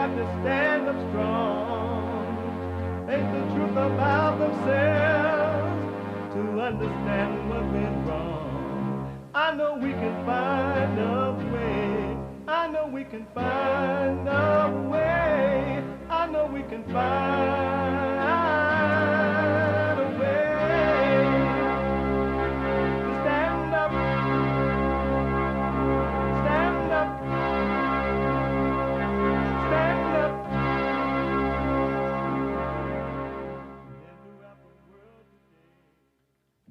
have to stand up strong, face the truth about themselves, to understand what's been wrong. I know we can find a way. I know we can find a way. I know we can find a way to stand up, stand up, stand up.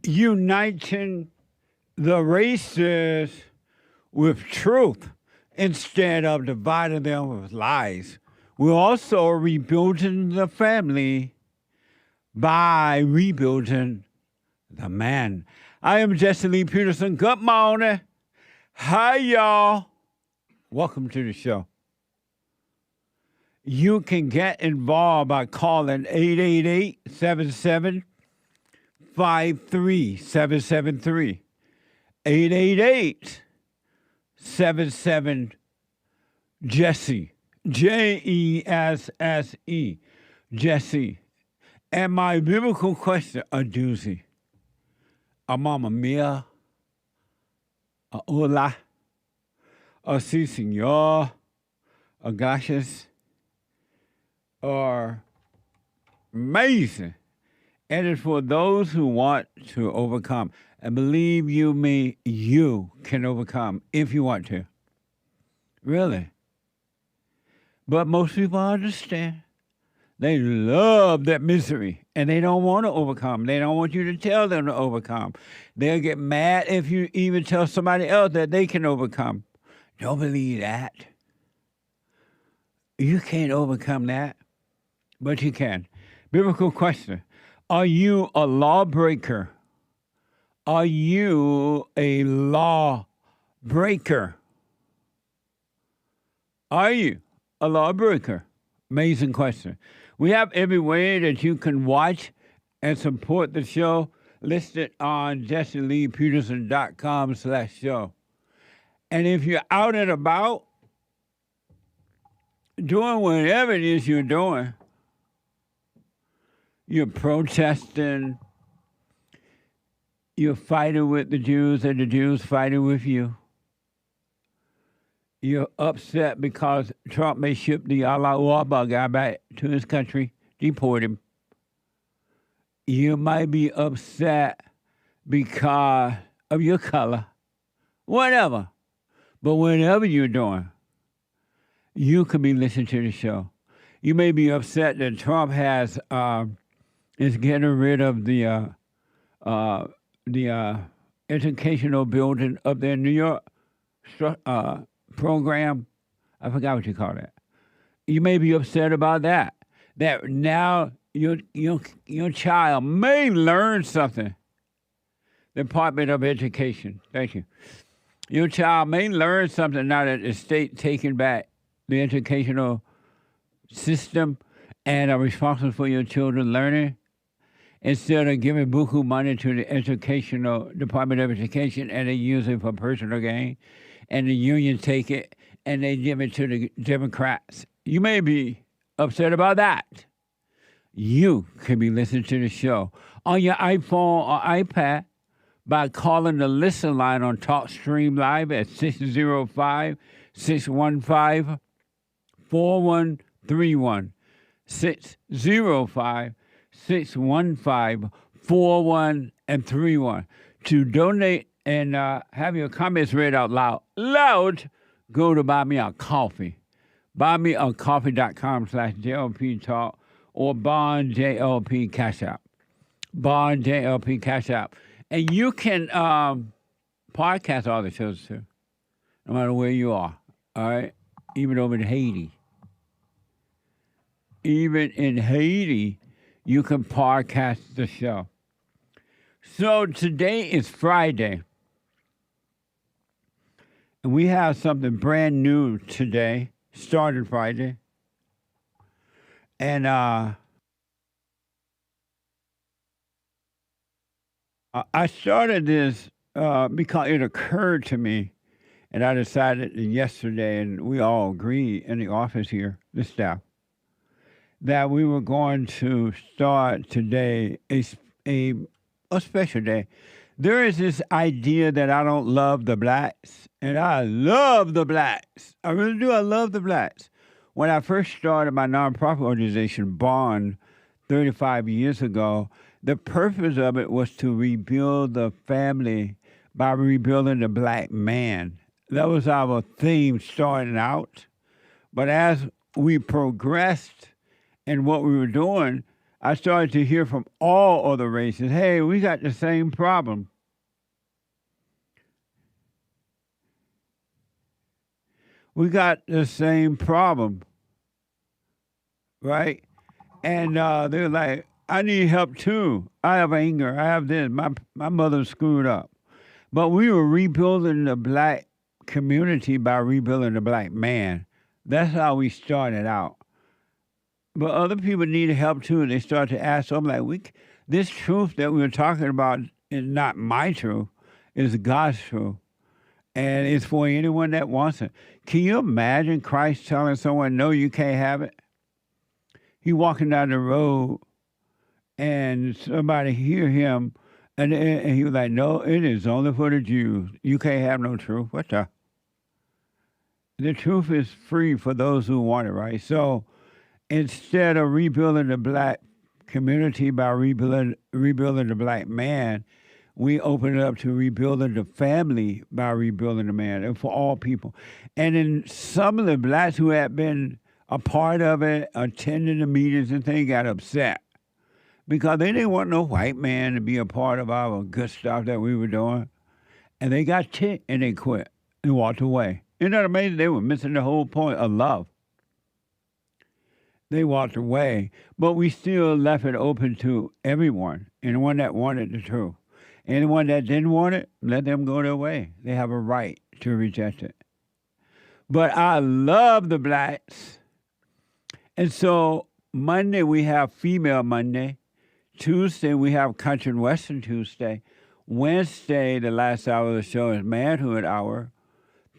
Uniting the races with truth instead of dividing them with lies. We're also rebuilding the family by rebuilding the man. I am Jesse Lee Peterson. Good morning. Hi, y'all. Welcome to the show. You can get involved by calling 888-77-53773. 888-77-JESSE. Jesse. Jesse. And my biblical question, a doozy. A mamma mia. A hola. A si senor. A gracias. Or amazing. And it's for those who want to overcome. And believe you me, you can overcome if you want to. Really. But most people understand. They love that misery, and they don't want to overcome. They don't want you to tell them to overcome. They'll get mad if you even tell somebody else that they can overcome. Don't believe that. You can't overcome that, but you can. Biblical question. Are you a lawbreaker? Are you a lawbreaker? Are you a lawbreaker? Amazing question. We have every way that you can watch and support the show listed on jesseleepeterson.com/show. And if you're out and about doing whatever it is you're doing, you're protesting, you're fighting with the Jews and the Jews fighting with you. You're upset because Trump may ship the Allah guy back to his country, deport him. You might be upset because of your color, whatever. But whatever you're doing, you could be listening to the show. You may be upset that Trump is getting rid of the educational building up there in New York program. I forgot what you call that. You may be upset about that. That now your child may learn something. The Department of Education. Thank you. Your child may learn something now that the state taking back the educational system and are responsible for your children learning. Instead of giving buku money to the educational Department of Education and they use it for personal gain, and the union take it and they give it to the Democrats. You may be upset about that. You can be listening to the show on your iPhone or iPad by calling the listen line on TalkStream Live at 605-615-4131. 605-615-4131. To donate and have your comments read out loud, go to Buy Me a Coffee. BuyMeACoffee.com/JLP Talk or Bond JLP Cash App. Bond JLP Cash App. And you can podcast all the shows too, no matter where you are, all right? Even over in Haiti. Even in Haiti, you can podcast the show. So today is Friday. And we have something brand new today, started Friday. And I started this because it occurred to me, And I decided yesterday, and we all agree in the office here, the staff, that we were going to start today a special day. There is this idea that I don't love the blacks, and I love the blacks. I really do. I love the blacks. When I first started my nonprofit organization, Bond, 35 years ago, the purpose of it was to rebuild the family by rebuilding the black man. That was our theme starting out. But as we progressed in what we were doing, I started to hear from all other races, hey, we got the same problem. We got the same problem, right? And they're like, I need help too. I have anger. I have this. My mother screwed up. But we were rebuilding the black community by rebuilding the black man. That's how we started out. But other people needed help too, and they started to ask. So I'm like, this truth that we were talking about is not my truth, it's God's truth. And it's for anyone that wants it. Can you imagine Christ telling someone, no, you can't have it? He walking down the road, and somebody hear him, and he was like, no, it is only for the Jews. You can't have no truth. What the? The truth is free for those who want it, right? So instead of rebuilding the black community by rebuilding the black man, we open it up to rebuilding the family by rebuilding the man, and for all people. And then some of the blacks who had been a part of it, attending the meetings and things, got upset because they didn't want no white man to be a part of our good stuff that we were doing. And they got ticked and they quit and walked away. Isn't that amazing? They were missing the whole point of love. They walked away, but we still left it open to everyone, anyone that wanted the truth. Anyone that didn't want it, let them go their way. They have a right to reject it. But I love the blacks. And so Monday we have Female Monday. Tuesday we have Country and Western Tuesday. Wednesday, the last hour of the show, is Manhood Hour.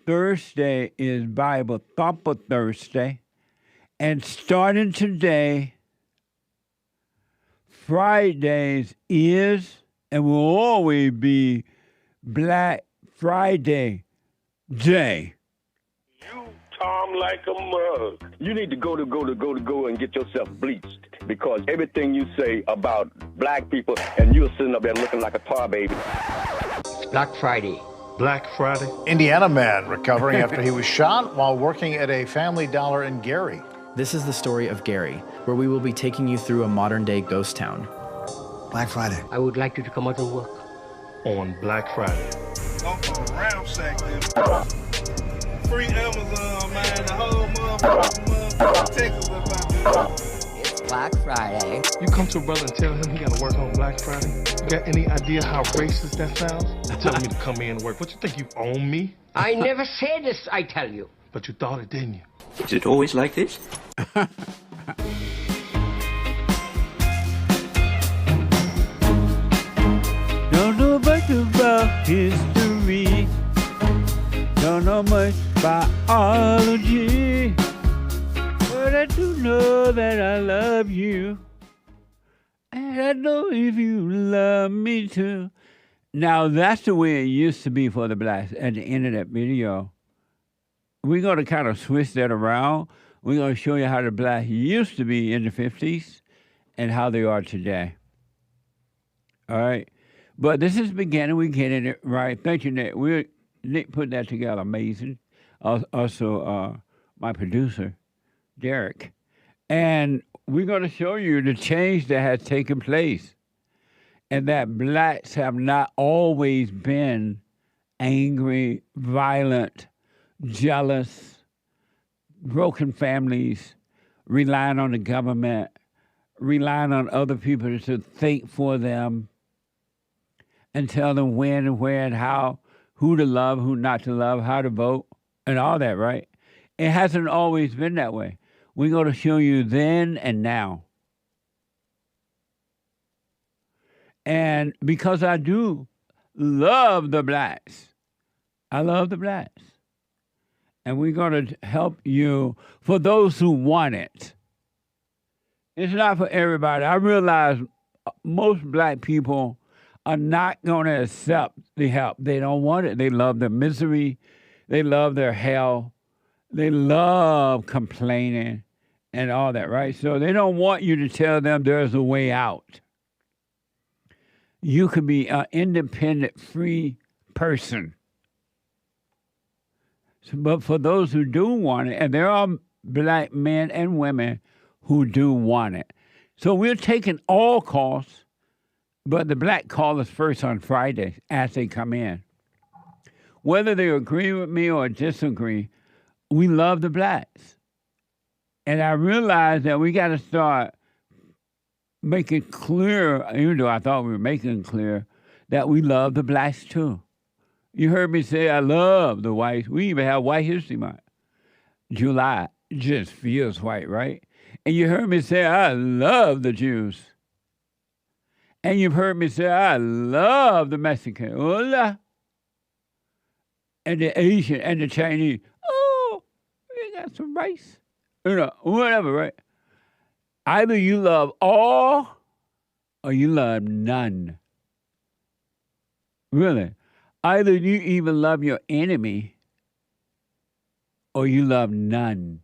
Thursday is Bible Thumper Thursday. And starting today, Fridays is and will always be Black Friday Day. You Tom like a mug. You need to go and get yourself bleached because everything you say about black people and you're sitting up there looking like a tar baby. It's Black Friday. Black Friday. Indiana man recovering after he was shot while working at a Family Dollar in Gary. This is the story of Gary, where we will be taking you through a modern-day ghost town. Black Friday. I would like you to come out and work. On Black Friday. Uncle Ramsack this. Free Amazon, man. The whole motherfucking Texas about this. It's Black Friday. You come to a brother and tell him he got to work on Black Friday? You got any idea how racist that sounds? You're telling me to come in and work. What, you think you own me? I never said this, I tell you. But you thought it, didn't you? Is it always like this? Don't know much about history. Don't know much biology. But I do know that I love you. And I know if you love me too. Now, that's the way it used to be for the blacks at the end of that video. We're going to kind of switch that around. We're going to show you how the blacks used to be in the 50s and how they are today. All right? But this is beginning. We're getting it right. Thank you, Nick. Nick put that together amazing. Also, my producer, Derek. And we're going to show you the change that has taken place and that blacks have not always been angry, violent, jealous, broken families, relying on the government, relying on other people to think for them and tell them when and where and how, who to love, who not to love, how to vote, and all that, right? It hasn't always been that way. We're going to show you then and now. And because I do love the blacks, I love the blacks. and we're going to help you for those who want it. It's not for everybody. I realize most black people are not going to accept the help. They don't want it. They love the misery. They love their hell. They love complaining and all that, right? So they don't want you to tell them there's a way out. You can be an independent, free person. So, but for those who do want it, and there are black men and women who do want it. So we're taking all calls, but the black callers first on Friday as they come in. Whether they agree with me or disagree, we love the blacks. And I realized that we got to start making clear, even though I thought we were making clear, that we love the blacks too. You heard me say I love the whites. We even have White History Month. July just feels white, right? And you heard me say I love the Jews. And you've heard me say I love the Mexican. Hola. And the Asian and the Chinese. Oh, we got some rice. You know, whatever, right? Either you love all or you love none. Really. Either you even love your enemy or you love none.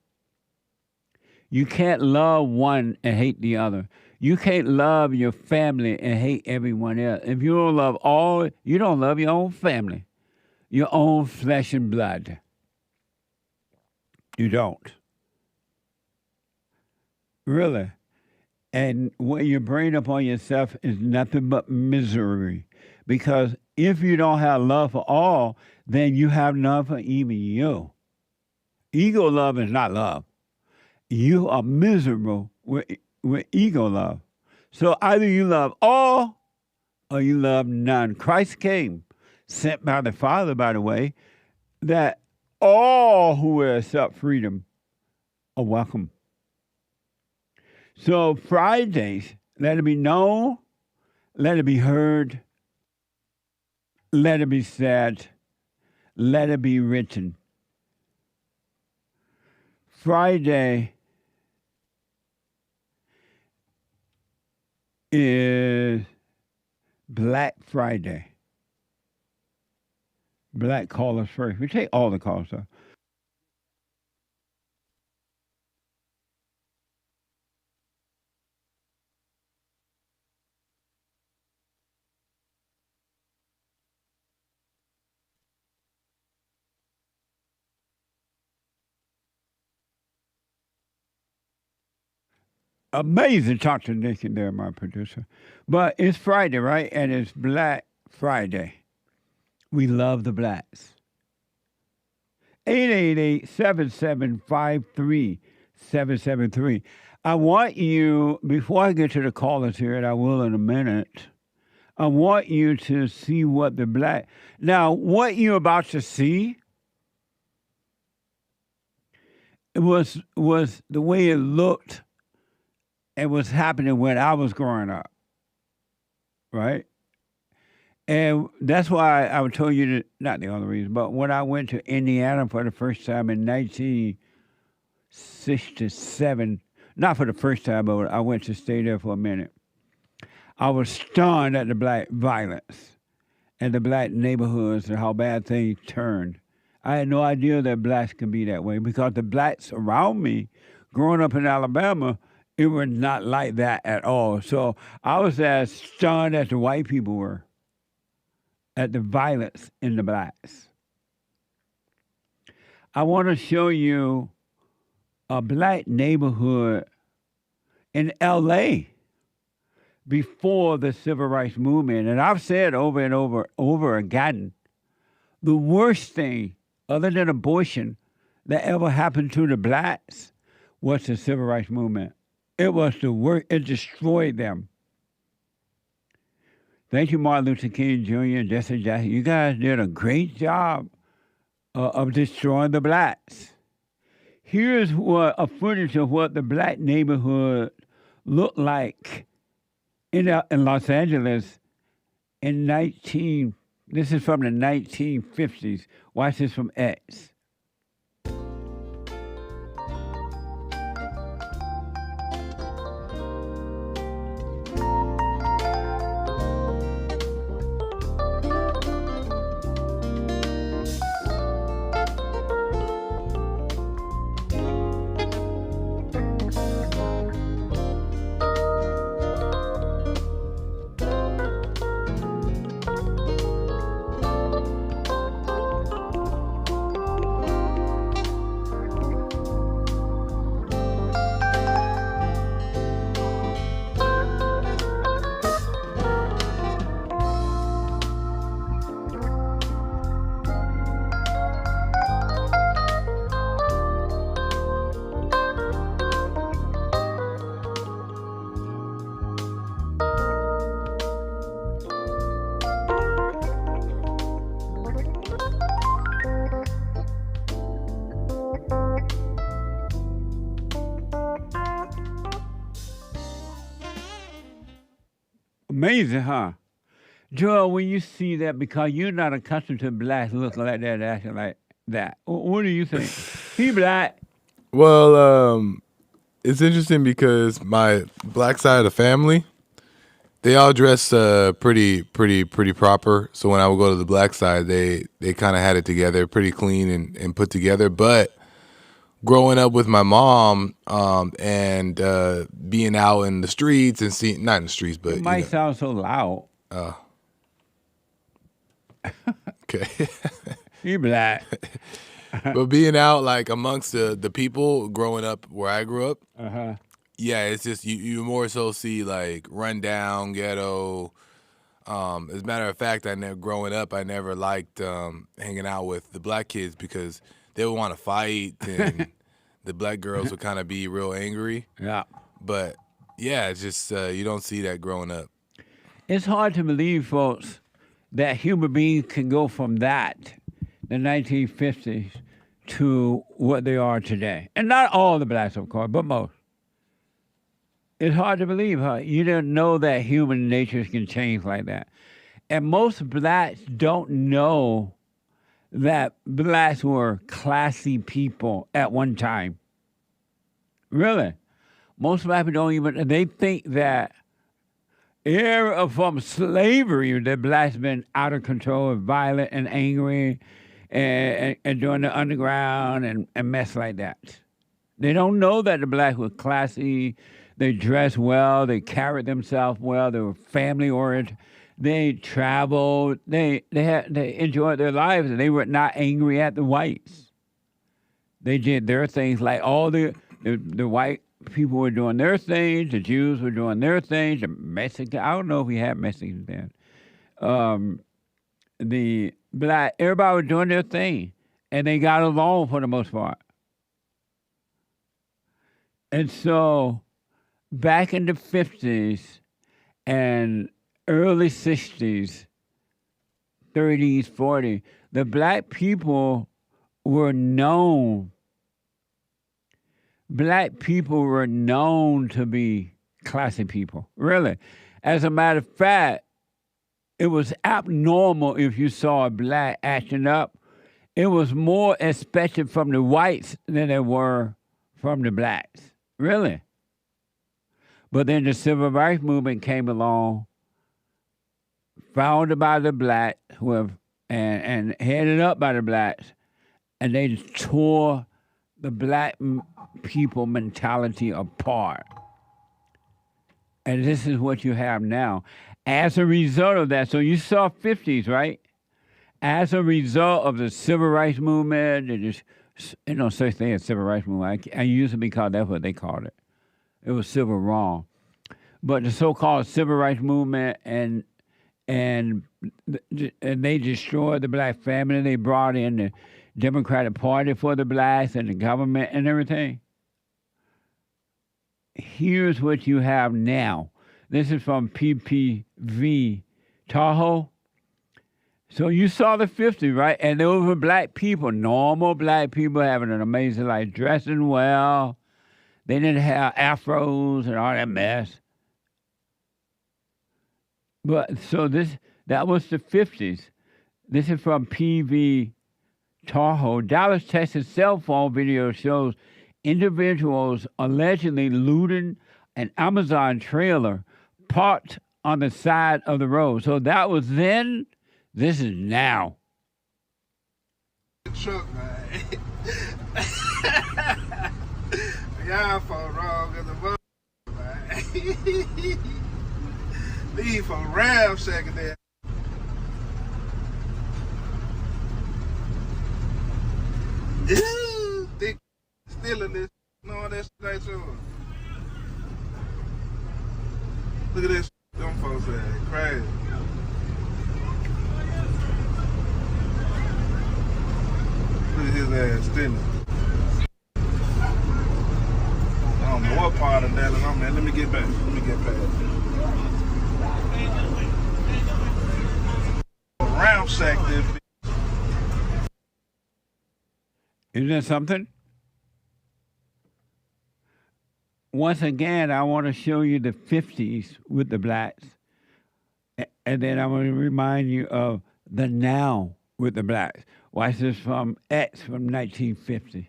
You can't love one and hate the other. You can't love your family and hate everyone else. If you don't love all, you don't love your own family, your own flesh and blood. You don't. Really. And what you bring upon yourself is nothing but misery. Because if you don't have love for all, then you have none for even you. Ego love is not love. You are miserable with ego love. So either you love all or you love none. Christ came, sent by the Father, by the way, that all who will accept freedom are welcome. So Fridays, let it be known, let it be heard, let it be said, let it be written. Friday is Black Friday. Black callers first. We take all the calls, though. Amazing talk to Nick and there, my producer. But it's Friday, right? And it's Black Friday. We love the blacks. 888-7753-773. I want you, before I get to the callers here, and I will in a minute, I want you to see what the black... Now, what you're about to see was the way it looked and what's happening when I was growing up, right? And that's why I would tell you, not the only reason, but when I went to Indiana for the first time in 1967, not for the first time, but I went to stay there for a minute, I was stunned at the black violence and the black neighborhoods and how bad things turned. I had no idea that blacks can be that way because the blacks around me, growing up in Alabama, it was not like that at all. So I was as stunned as the white people were at the violence in the blacks. I want to show you a black neighborhood in L.A. before the Civil Rights Movement. And I've said over and over again, the worst thing, other than abortion, that ever happened to the blacks was the Civil Rights Movement. It was the worst. It destroyed them. Thank you, Martin Luther King Jr. and Jesse Jackson. You guys did a great job of destroying the blacks. Here's a footage of what the black neighborhood looked like in Los Angeles in this is from the 1950s. Watch this from X. Amazing, huh? Joel, when you see that, because you're not accustomed to blacks looking like that, acting like that, what do you think? He black. Well, it's interesting because my black side of the family, they all dress pretty proper. So when I would go to the black side, they kind of had it together, pretty clean and put together. But growing up with my mom and being out in the streets and seeing, not in the streets, but It might sound so loud. Okay. He black. But being out like amongst the people growing up where I grew up, yeah, it's just you more so see like rundown ghetto. As a matter of fact, growing up, I never liked hanging out with the black kids because they would want to fight and the black girls would kind of be real angry. Yeah. But yeah, it's just you don't see that growing up. It's hard to believe, folks, that human beings can go from that, the 1950s, to what they are today. And not all the blacks, of course, but most. It's hard to believe, huh? You didn't know that human nature can change like that. And most blacks don't know that blacks were classy people at one time. Really. Most black people don't even, they think that era from slavery, that blacks been out of control and violent and angry and doing the underground and mess like that. They don't know that the blacks were classy, they dressed well, they carried themselves well, they were family-oriented, they traveled, they enjoyed their lives, and they were not angry at the whites. They did their things like all the white people were doing their things, the Jews were doing their things, the Mexicans, I don't know if we had Mexicans then. The black, everybody was doing their thing, and they got along for the most part. And so, back in the 50s and early 60s, 30s, 40s, the black people were known. Black people were known to be classy people, really. As a matter of fact, it was abnormal if you saw a black acting up. It was more expected from the whites than it were from the blacks, really. But then the civil rights movement came along, founded by the blacks, and headed up by the blacks, and they tore the black people mentality apart. And this is what you have now. As a result of that, so you saw 50s, right? As a result of the civil rights movement, there's no such thing as civil rights movement. I used to be called, that's what they called it. It was civil wrong. But the so-called civil rights movement and they destroyed the black family. They brought in the Democratic Party for the blacks and the government and everything. Here's what you have now. This is from PPV Tahoe. So you saw the 50s, right? And those were black people, normal black people having an amazing life, dressing well. They didn't have afros and all that mess. But so that was the 50s. This is from PV Tahoe. Dallas, Texas cell phone video shows individuals allegedly looting an Amazon trailer parked on the side of the road. So that was then, this is now. Truck, man. Y'all for wrong as a mother, man. Leave for Ram second there. Thick stealing this, no, that's right so. Look at this, them folks are crazy. Look at his ass stealing. I don't know what part of Dallas I'm at. Let me get back. Let me get past. Ramsack this. Isn't that something? Once again, I want to show you the 50s with the blacks. And then I'm going to remind you of the now with the blacks. Watch this from X from 1950.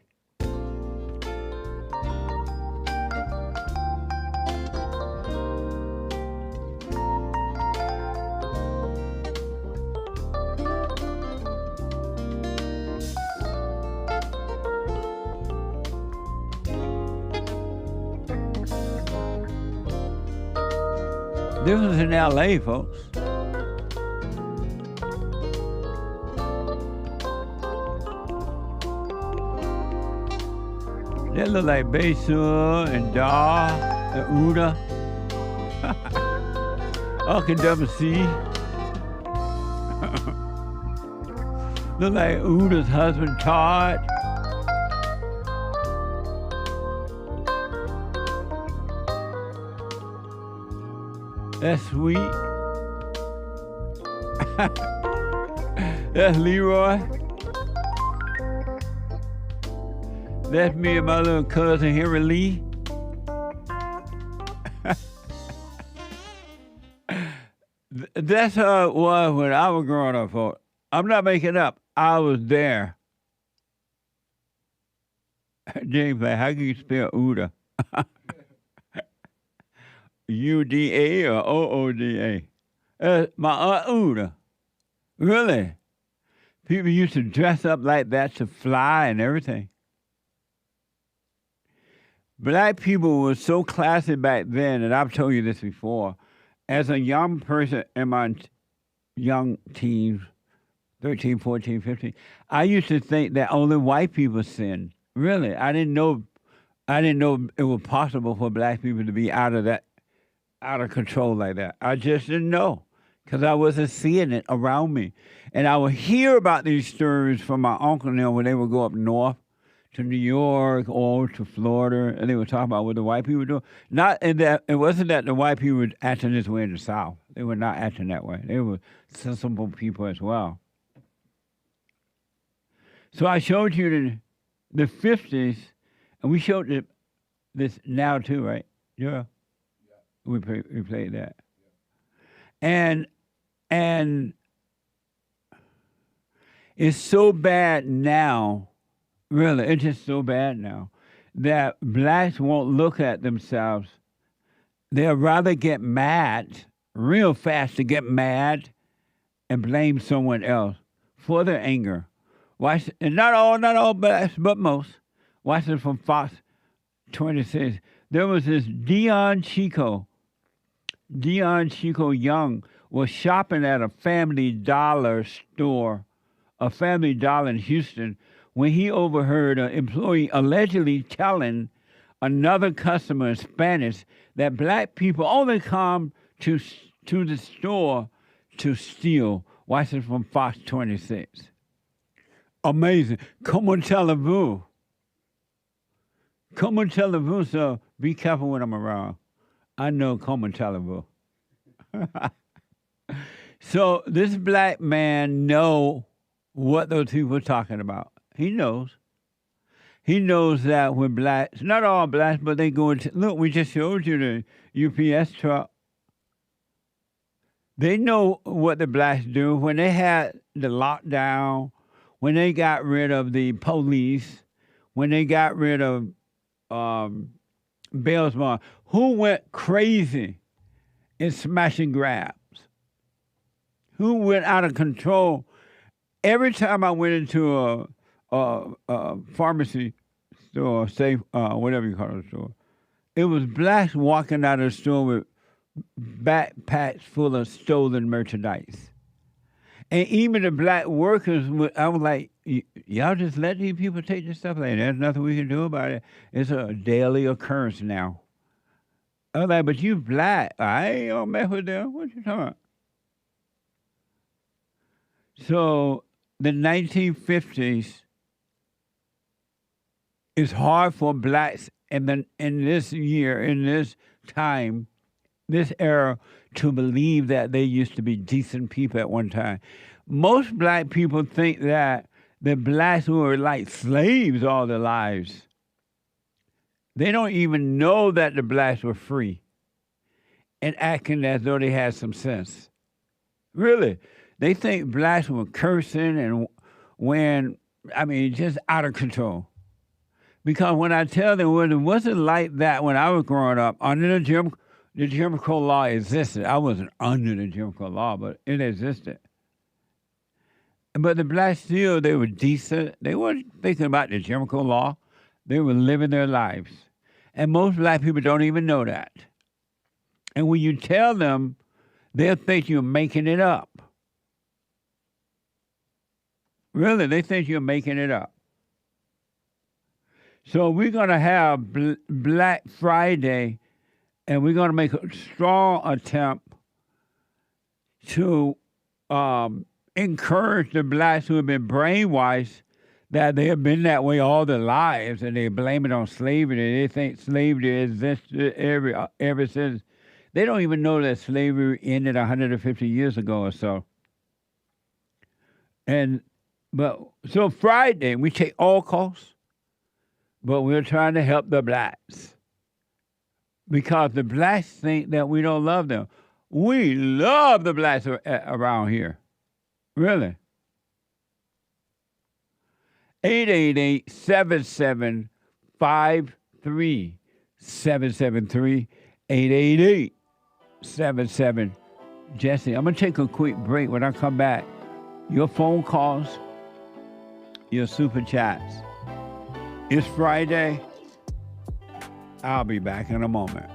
This was in L.A., folks. That look like Besur and Dar and Uda. Uncle WC. Look like Uda's husband, Todd. That's sweet. That's Leroy. That's me and my little cousin Henry Lee. That's how it was when I was growing up, folks. I'm not making up. I was there. James, like, how can you spell Uda? UDA or OODA? My Aunt Uda. Really? People used to dress up like that to fly and everything. Black people were so classy back then, and I've told you this before. As a young person in my young teens, 13, 14, 15, I used to think that only white people sinned. Really, I didn't know it was possible for black people to be out of control like that. I just didn't know because I wasn't seeing it around me. And I would hear about these stories from my uncle and them when they would go up north to New York or to Florida, and they would talk about what the white people were doing. Not in that it wasn't that the white people were acting this way in the South. They were not acting that way. They were sensible people as well. So I showed you the 50s, and we showed this now too, right? Yeah. We played that. And it's so bad now, really, it's just so bad now, that blacks won't look at themselves. They'll rather get mad, real fast to get mad and blame someone else for their anger. Watch, and not all blacks, but most. Watch it from Fox 26. There was this Dionne Chico Young was shopping at a Family Dollar store, a Family Dollar in Houston, when he overheard an employee allegedly telling another customer in Spanish that black people only come to the store to steal. Watch this from Fox 26. Amazing. Como televu. Como televu, so be careful when I'm around. I know como televu. So this black man know what those people are talking about. He knows. He knows that when blacks, not all blacks, but they go into, look, we just showed you the UPS truck. They know what the blacks do. When they had the lockdown, when they got rid of the police, when they got rid of bail bond, who went crazy in smash and grabs? Who went out of control? Every time I went into a pharmacy store, safe, whatever you call it, store, it was blacks walking out of the store with backpacks full of stolen merchandise. And even the black workers, I was like, y'all just let these people take this stuff? Like, there's nothing we can do about it. It's a daily occurrence now. I was like, but you black. I ain't gonna mess with them. What you talking about? So the 1950s is hard for blacks in this year, in this time, this era, to believe that they used to be decent people at one time. Most black people think that the blacks were like slaves all their lives. They don't even know that the blacks were free and acting as though they had some sense. Really. They think blacks were cursing and just out of control. Because when I tell them, well, it wasn't like that when I was growing up. Under the Jim Crow law existed. I wasn't under the Jim Crow law, but it existed. But the blacks still, they were decent. They weren't thinking about the Jim Crow law. They were living their lives. And most black people don't even know that. And when you tell them, they'll think you're making it up. Really, they think you're making it up. So we're going to have Black Friday, and we're going to make a strong attempt to encourage the blacks who have been brainwashed that they have been that way all their lives, and they blame it on slavery. They think slavery existed ever since. They don't even know that slavery ended 150 years ago or so. So Friday, we take all costs, but we're trying to help the blacks. Because the blacks think that we don't love them. We love the blacks around here. Really. 888-7753-773. 888-77. Jesse, I'm going to take a quick break. When I come back, your phone calls, your super chats. It's Friday. I'll be back in a moment.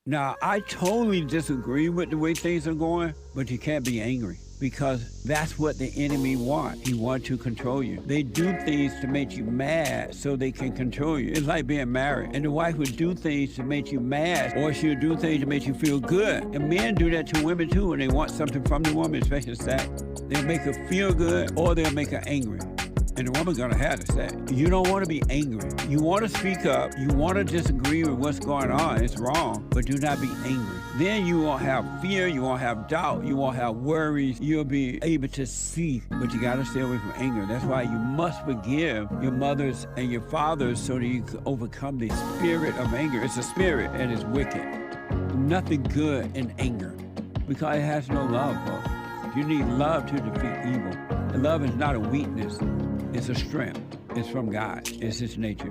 Now, I totally disagree with the way things are going, but you can't be angry because that's what the enemy wants. He wants to control you. They do things to make you mad so they can control you. It's like being married. And the wife would do things to make you mad, or she'll do things to make you feel good. And men do that to women too when they want something from the woman, especially sex. They'll make her feel good or they'll make her angry. And the woman's gonna have to say, you don't want to be angry. You want to speak up. You want to disagree with what's going on. It's wrong, but do not be angry. Then you won't have fear. You won't have doubt. You won't have worries. You'll be able to see, but you got to stay away from anger. That's why you must forgive your mothers and your fathers so that you can overcome the spirit of anger. It's a spirit and it's wicked. Nothing good in anger because it has no love, folks. You need love to defeat evil. And love is not a weakness. It's a strength. It's from God. It's His nature.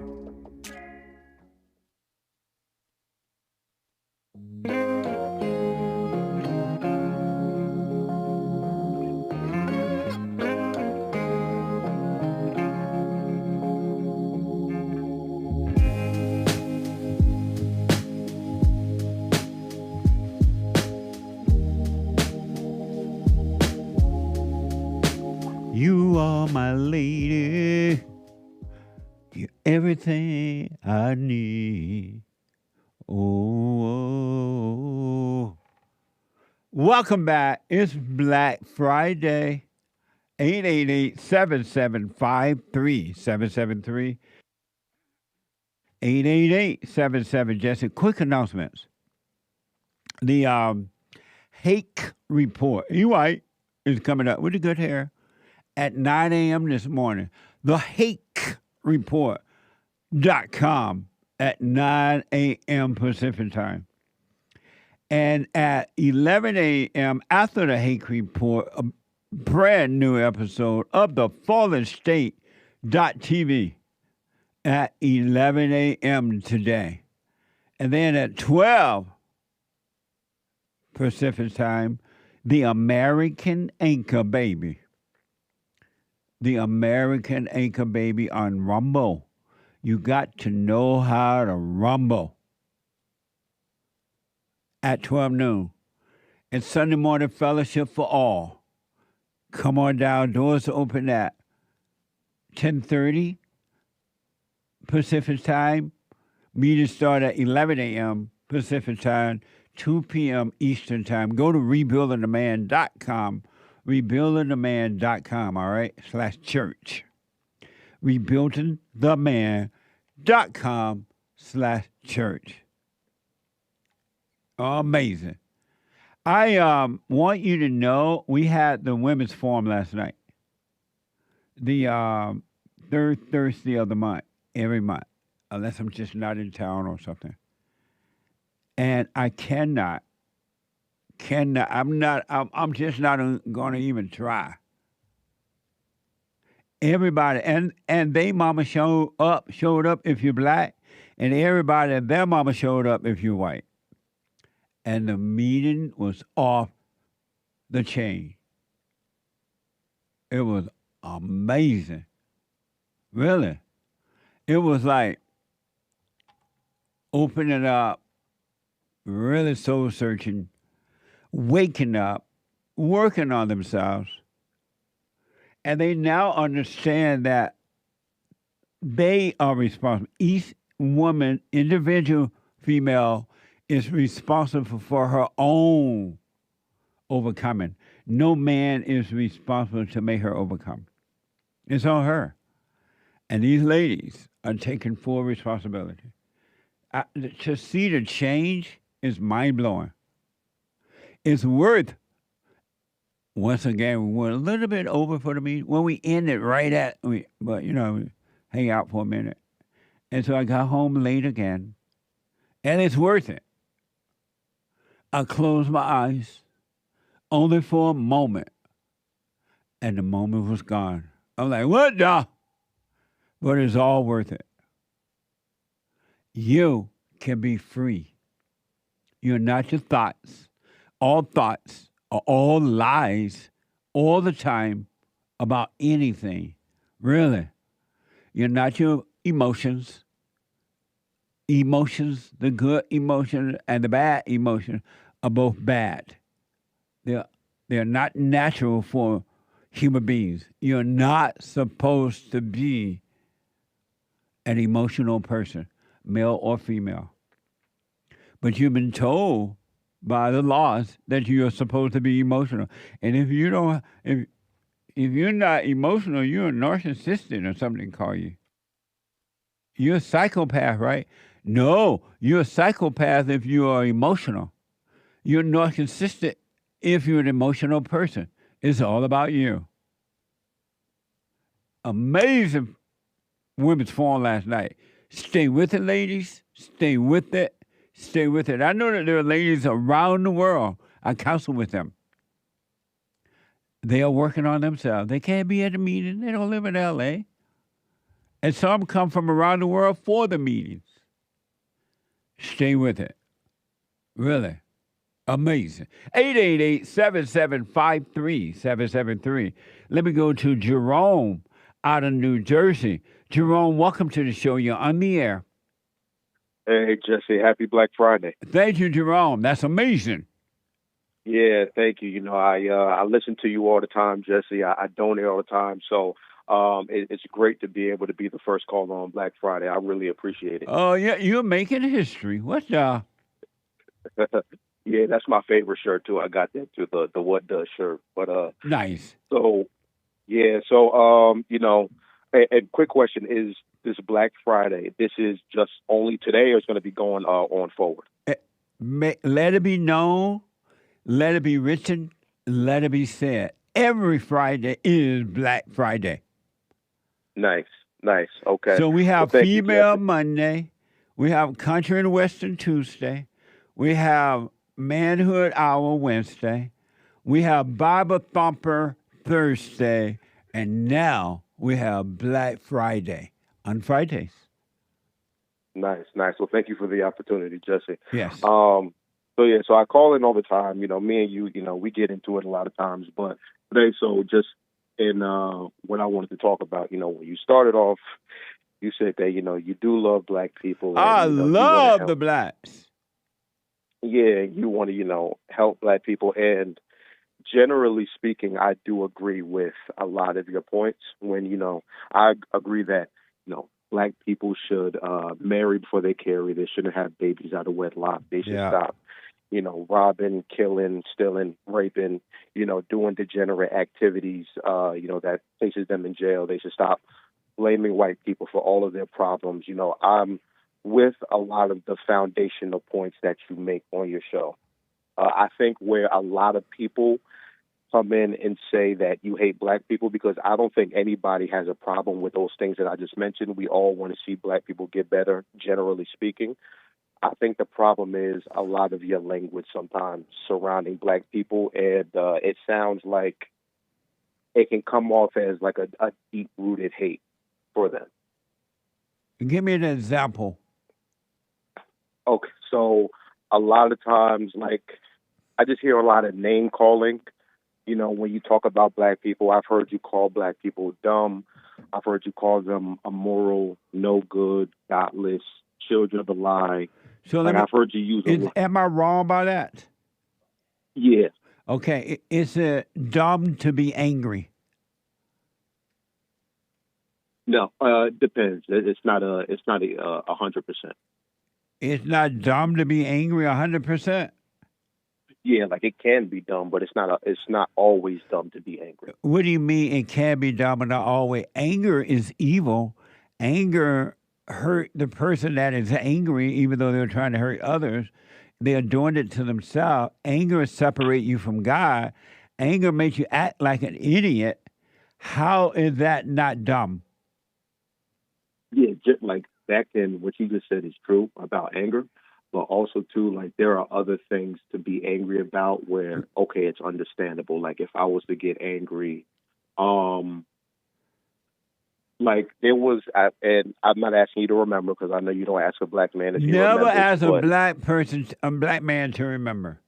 You are my lady. You're everything I need. Oh. Welcome back. It's Black Friday. 888-7753-773. 888-77 Jesse. Quick announcements. The Hake Report. You white is coming up with the good hair at 9 a.m. this morning. The Hake Report.com at 9 a.m. Pacific time. And at 11 a.m. after the Hake Report, a brand new episode of the Fallen State.tv at 11 a.m. today. And then at 12 Pacific time, The American Anchor Baby. The American Anchor Baby on Rumble. You got to know how to rumble. At 12 noon. And Sunday morning fellowship for all. Come on down. Doors open at 10:30. Pacific time. Meetings start at 11 a.m. Pacific time, 2 p.m. Eastern time. Go to rebuildingtheman.com, rebuildingtheman.com, all right, /church. rebuildingtheman.com/church. Amazing. I want you to know we had the women's forum last night. The third Thursday of the month, every month, unless I'm just not in town or something. And I cannot, I'm just not going to even try. Everybody, and they mama showed up if you're black, and everybody, their mama showed up if you're white. And the meeting was off the chain. It was amazing. Really. It was like opening up, really soul searching, waking up, working on themselves. And they now understand that they are responsible. Each woman, individual female, is responsible for her own overcoming. No man is responsible to make her overcome. It's on her. And these ladies are taking full responsibility. To see the change is mind-blowing. It's worth, once again, we went a little bit over for the meeting. When we ended but hang out for a minute. And so I got home late again. And it's worth it. I closed my eyes only for a moment, and the moment was gone. I'm like, what the? But it's all worth it. You can be free. You're not your thoughts. All thoughts are all lies all the time about anything. Really. You're not your emotions. Emotions, the good emotion and the bad emotion, are both bad. They're not natural for human beings. You're not supposed to be an emotional person, male or female. But you've been told by the laws that you are supposed to be emotional. And if you're not emotional, you're a narcissistic or something call you. You're a psychopath, right? No, you're a psychopath if you are emotional. You're narcissistic if you're an emotional person. It's all about you. Amazing women's forum last night. Stay with it, ladies. Stay with it. Stay with it. I know that there are ladies around the world. I counsel with them. They are working on themselves. They can't be at the meeting. They don't live in L.A. And some come from around the world for the meetings. Stay with it. Really. Amazing. 888-7753-773. Let me go to Jerome out of New Jersey. Jerome, welcome to the show. You're on the air. Hey, Jesse. Happy Black Friday. Thank you, Jerome. That's amazing. Yeah, thank you. You know, I listen to you all the time, Jesse. I donate all the time. So it's great to be able to be the first caller on Black Friday. I really appreciate it. Oh, yeah. You're making history. What the? Yeah, that's my favorite shirt, too. I got that, too, the What Does shirt. But nice. So, yeah. So, a quick question is, this Black Friday, this is just only today or it's going to be going on forward? Let it be known, let it be written, let it be said. Every Friday is Black Friday. Nice. Okay. So we have Female Monday. We have Country and Western Tuesday. We have Manhood Hour Wednesday. We have Bible Thumper Thursday. And now we have Black Friday on Fridays. Nice. Well, thank you for the opportunity, Jesse. Yes. So I call in all the time. You know, me and you, we get into it a lot of times. But today, so just in what I wanted to talk about, when you started off, you said that, you do love Black people. I love the Blacks. Yeah, you want to, help Black people. And generally speaking, I do agree with a lot of your points when, I agree that, black people should marry before they carry. They shouldn't have babies out of wedlock. They should stop, robbing, killing, stealing, raping, doing degenerate activities, that places them in jail. They should stop blaming white people for all of their problems. I'm with a lot of the foundational points that you make on your show. I think where a lot of people come in and say that you hate black people, because I don't think anybody has a problem with those things that I just mentioned. We all want to see black people get better, generally speaking. I think the problem is a lot of your language sometimes surrounding black people, and it sounds like it can come off as like a deep-rooted hate for them. Give me an example. Okay, so a lot of times, like, I just hear a lot of name-calling. When you talk about black people, I've heard you call black people dumb. I've heard you call them immoral, no good, godless, children of a lie. So I've heard you use am I wrong about that? Yeah. Okay, is it dumb to be angry? No, it depends. It's not 100%. It's not dumb to be angry 100%? Yeah, like it can be dumb, but it's not always dumb to be angry. What do you mean it can be dumb but not always? Anger is evil. Anger hurt the person that is angry, even though they're trying to hurt others. They are doing it to themselves. Anger separate you from God. Anger makes you act like an idiot. How is that not dumb? Yeah, just like back then, what you just said is true about anger. But also, too, like, there are other things to be angry about where, okay, it's understandable. Like, if I was to get angry, like, there was, and I'm not asking you to remember because I know you don't ask a black man if you never remember. ask a black man to remember.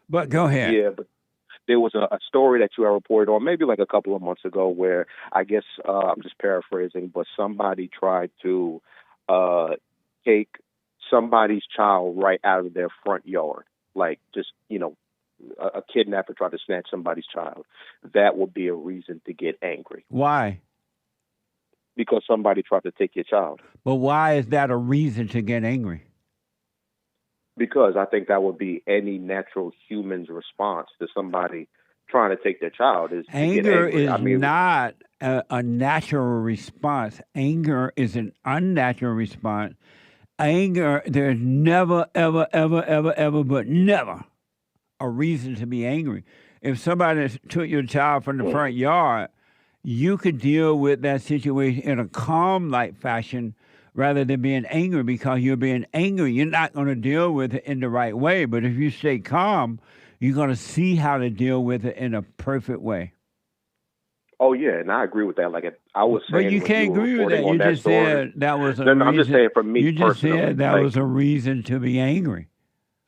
But go ahead. Yeah, but there was a story that you had reported on maybe like a couple of months ago where I guess, I'm just paraphrasing, but somebody tried to take somebody's child right out of their front yard, like just, a kidnapper tried to snatch somebody's child. That would be a reason to get angry. Why? Because somebody tried to take your child. But why is that a reason to get angry? Because I think that would be any natural human's response to somebody trying to take their child is anger is not a natural response. Anger is an unnatural response. Anger, there's never, ever, ever, ever, ever, but never a reason to be angry. If somebody took your child from the front yard, you could deal with that situation in a calm-like fashion rather than being angry, because you're being angry. You're not going to deal with it in the right way. But if you stay calm, you're going to see how to deal with it in a perfect way. Oh, yeah, and I agree with that. Like I was saying, but you can't agree with that. You just said that was a reason. I'm just saying for me you just personally. Said that was a reason to be angry.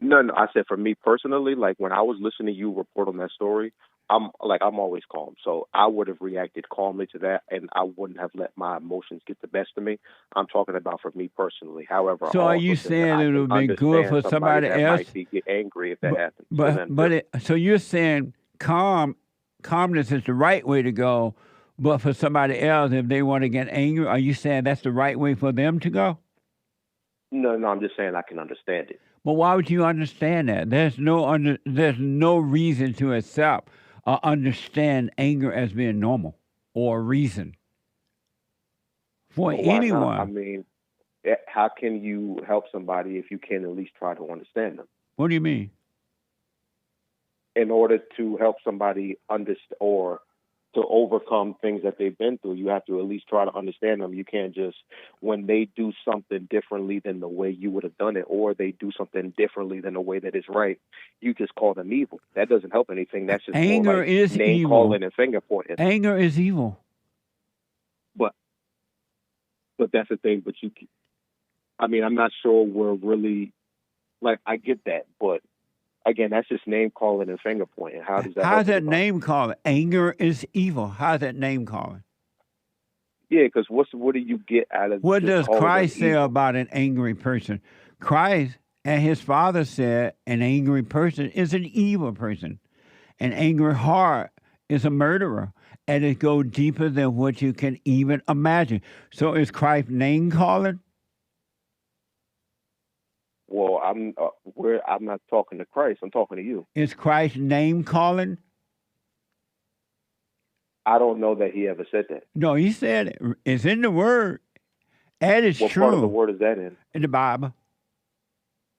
No, I said for me personally, like when I was listening to you report on that story, I'm always calm. So I would have reacted calmly to that, and I wouldn't have let my emotions get the best of me. I'm talking about for me personally. However, so are you saying it would be good for somebody else to get angry if that happens? So you're saying calmness is the right way to go, but for somebody else, if they want to get angry, are you saying that's the right way for them to go? No, I'm just saying I can understand it. But why would you understand that? There's no reason to accept or understand anger as being normal or a reason for anyone. Not? I mean, how can you help somebody if you can at least try to understand them? What do you mean? In order to help somebody understand or to overcome things that they've been through, you have to at least try to understand them. You can't just, when they do something differently than the way you would have done it, or they do something differently than the way that is right, you just call them evil. That doesn't help anything. That's just anger more like is name evil. Calling and finger pointing. Anger is evil. But that's the thing. But I'm not sure we're really, like, I get that, but again, that's just name calling and finger pointing. How does that? How's that name calling? Anger is evil. How's that name calling? Yeah, because what do you get out of? What does Christ say about an angry person? Christ and his Father said an angry person is an evil person. An angry heart is a murderer. and it goes deeper than what you can even imagine. So is Christ name calling? Well, I'm not talking to Christ. I'm talking to you. Is Christ name calling? I don't know that he ever said that. No, he said it. It's in the Word. And it's What true. part of the Word is that in? In the Bible.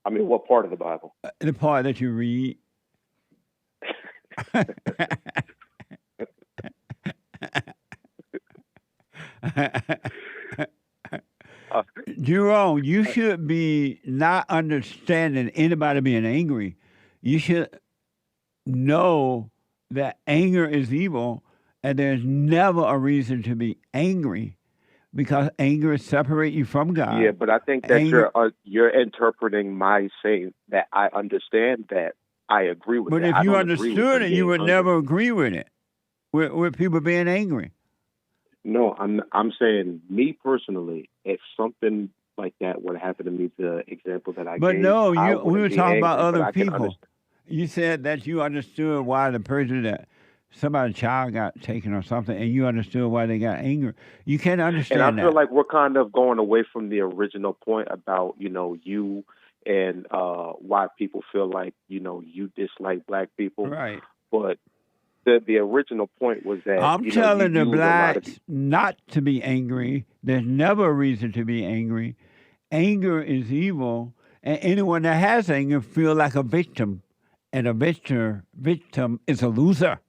I mean, what part of the Bible? The part that you read. Jerome, you should be not understanding anybody being angry. You should know that anger is evil, and there's never a reason to be angry, because anger separates you from God. Yeah, but I think that you're interpreting my saying that I understand that. I agree with but that. But if you understood it, you would never agree with it, with people being angry. No, I'm saying, me personally, if something like that would happen to me, the example that I but gave. But no, we were talking angry, about other people. You said that you understood why the person that somebody's child got taken or something, and you understood why they got angry. You can't understand that. And I feel like we're kind of going away from the original point about, you and why people feel like, you dislike black people. Right. But the original point was that I'm telling the blacks not to be angry. There's never a reason to be angry. Anger is evil, and anyone that has anger feels like a victim, and a victim is a loser.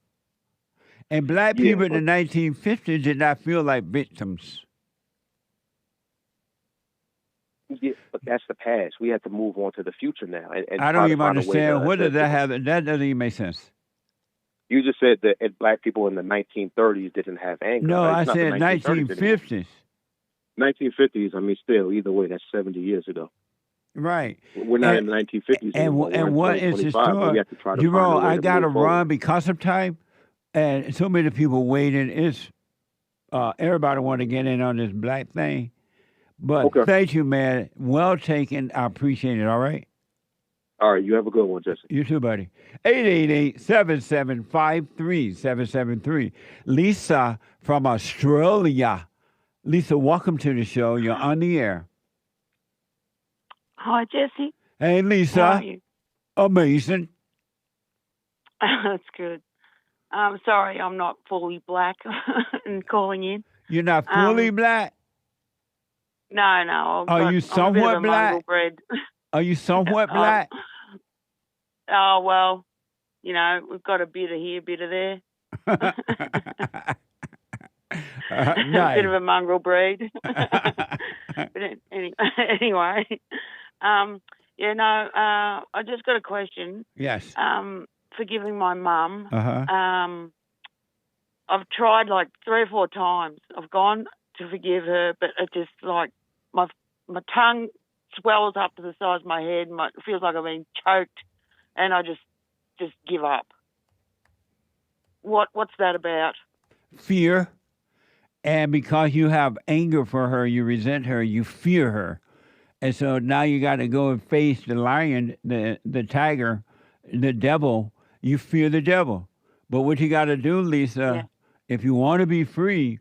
And black people in the 1950s did not feel like victims. Yeah, but that's the past. We have to move on to the future now. And I don't even understand. What does that have? That doesn't even make sense. You just said that black people in the 1930s didn't have anger. No, I said 1950s. 1950s, I mean, still, either way, that's 70 years ago. Right. We're not in the 1950s. And what is the story? Jerome, I got to run because of time, and so many people waiting. It's everybody want to get in on this black thing. But thank you, man. Well taken. I appreciate it, all right? All right, you have a good one, Jesse. You too, buddy. 888-775-3773. Lisa from Australia. Lisa, welcome to the show. You're on the air. Hi, Jesse. Hey, Lisa. How are you? Amazing. That's good. I'm sorry I'm not fully black and calling in. You're not fully black? No. Are you somewhat black? Are you somewhat black? Oh, well, we've got a bit of here, a bit of there. Nice. A bit of a mongrel breed. But anyway, I just got a question. Yes. Forgiving my mum. Uh-huh. I've tried like 3 or 4 times. I've gone to forgive her, but it just like my tongue swells up to the size of my head. It feels like I've been choked, and I just give up. What's that about? Fear. And because you have anger for her, you resent her, you fear her. And so now you got to go and face the lion, the tiger, the devil. You fear the devil. But what you got to do, Lisa, if you want to be free,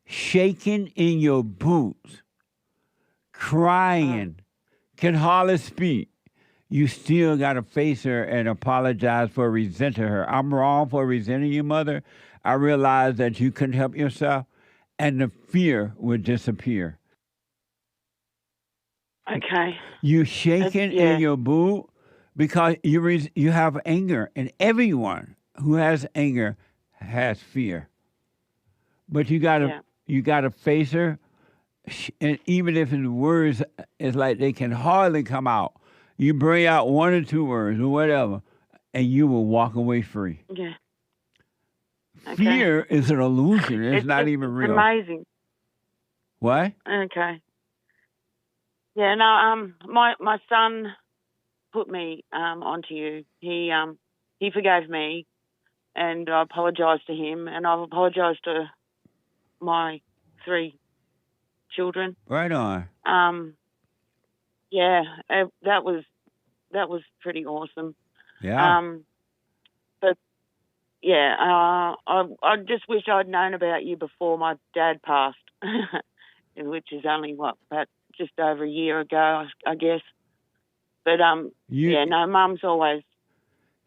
shaking in your boots, crying, can hardly speak, you still got to face her and apologize for resenting her. I'm wrong for resenting you, mother. I realize that you couldn't help yourself, and the fear would disappear. Okay. You shaking in your boot because you have anger, and everyone who has anger has fear. But you gotta face her, and even if the words is like they can hardly come out, you bring out 1 or 2 words or whatever, and you will walk away free. Yeah. Okay. Fear is an illusion. It's not even real. Amazing. What? Okay. Yeah, no, my son put me onto you. He forgave me, and I apologised to him, and I've apologised to my 3 children. Right on. Yeah, that was pretty awesome. Yeah. But yeah, I just wish I'd known about you before my dad passed, which is only, about just over a year ago, I guess. But, yeah, no, Mum's always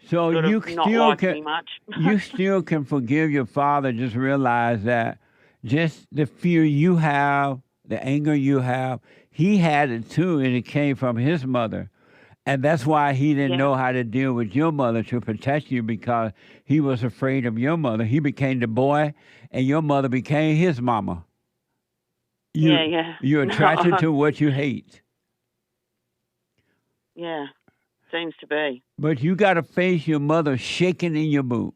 so sort you of not still liked can me much. you still can forgive your father. Just realize that just the fear you have, the anger you have, he had it too, and it came from his mother. And that's why he didn't know how to deal with your mother to protect you, because he was afraid of your mother. He became the boy, and your mother became his mama. You're attracted to what you hate. Yeah, seems to be. But you got to face your mother shaking in your boot.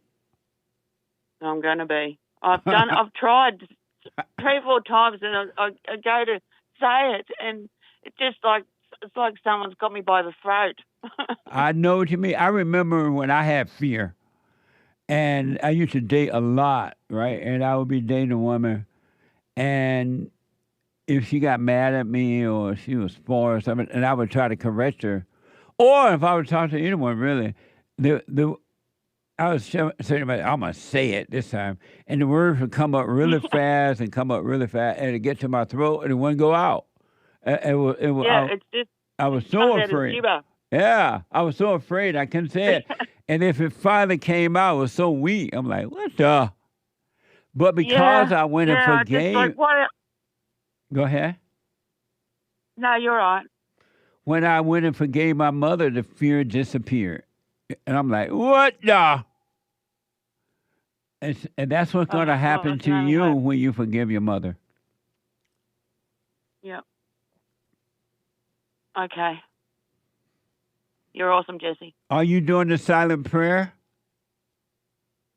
I'm going to be. I've tried 3 or 4 times, and I go to say it, and it's like someone's got me by the throat. I know what you mean. I remember when I had fear, and I used to date a lot, right? And I would be dating a woman, and if she got mad at me or she was spoiled or something, and I would try to correct her, or if I would talk to anyone, really, I was saying, I'm going to say it this time, and the words would come up really fast and it'd get to my throat, and it wouldn't go out. It's just... I was so afraid. Yeah, I was so afraid I couldn't say it. And if it finally came out, it was so weak. I'm like, what the? But because I went and forgave... Go ahead. No, you're right. When I went and forgave my mother, the fear disappeared. And I'm like, what the? And that's what's going to happen to you when you forgive your mother. Yep. Okay. You're awesome, Jesse. Are you doing the silent prayer?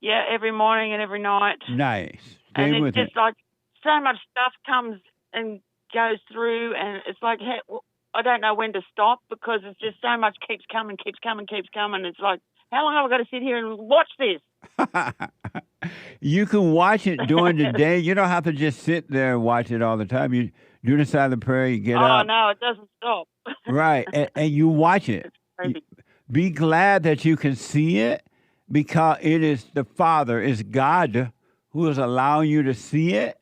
Yeah, every morning and every night. Nice. Stay and with it's just like so much stuff comes and goes through, and it's like, hey, I don't know when to stop, because it's just so much keeps coming. It's like, how long have I got to sit here and watch this? You can watch it during the day. You don't have to just sit there and watch it all the time. You do the silent prayer, you get up. Oh, no, it doesn't stop. Right, and you watch it. Be glad that you can see it, because it is the Father, it's God who is allowing you to see it,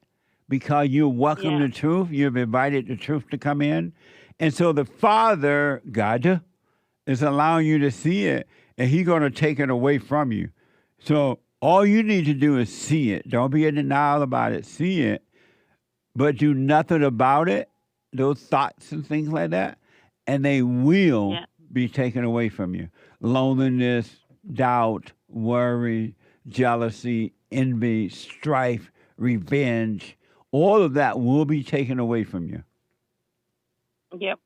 because you welcome the truth. You've invited the truth to come in. And so the Father, God, is allowing you to see it, and he's going to take it away from you. So all you need to do is see it. Don't be in denial about it. See it, but do nothing about it, those thoughts and things like that, and they will be taken away from you. Loneliness, doubt, worry, jealousy, envy, strife, revenge, all of that will be taken away from you. Yep.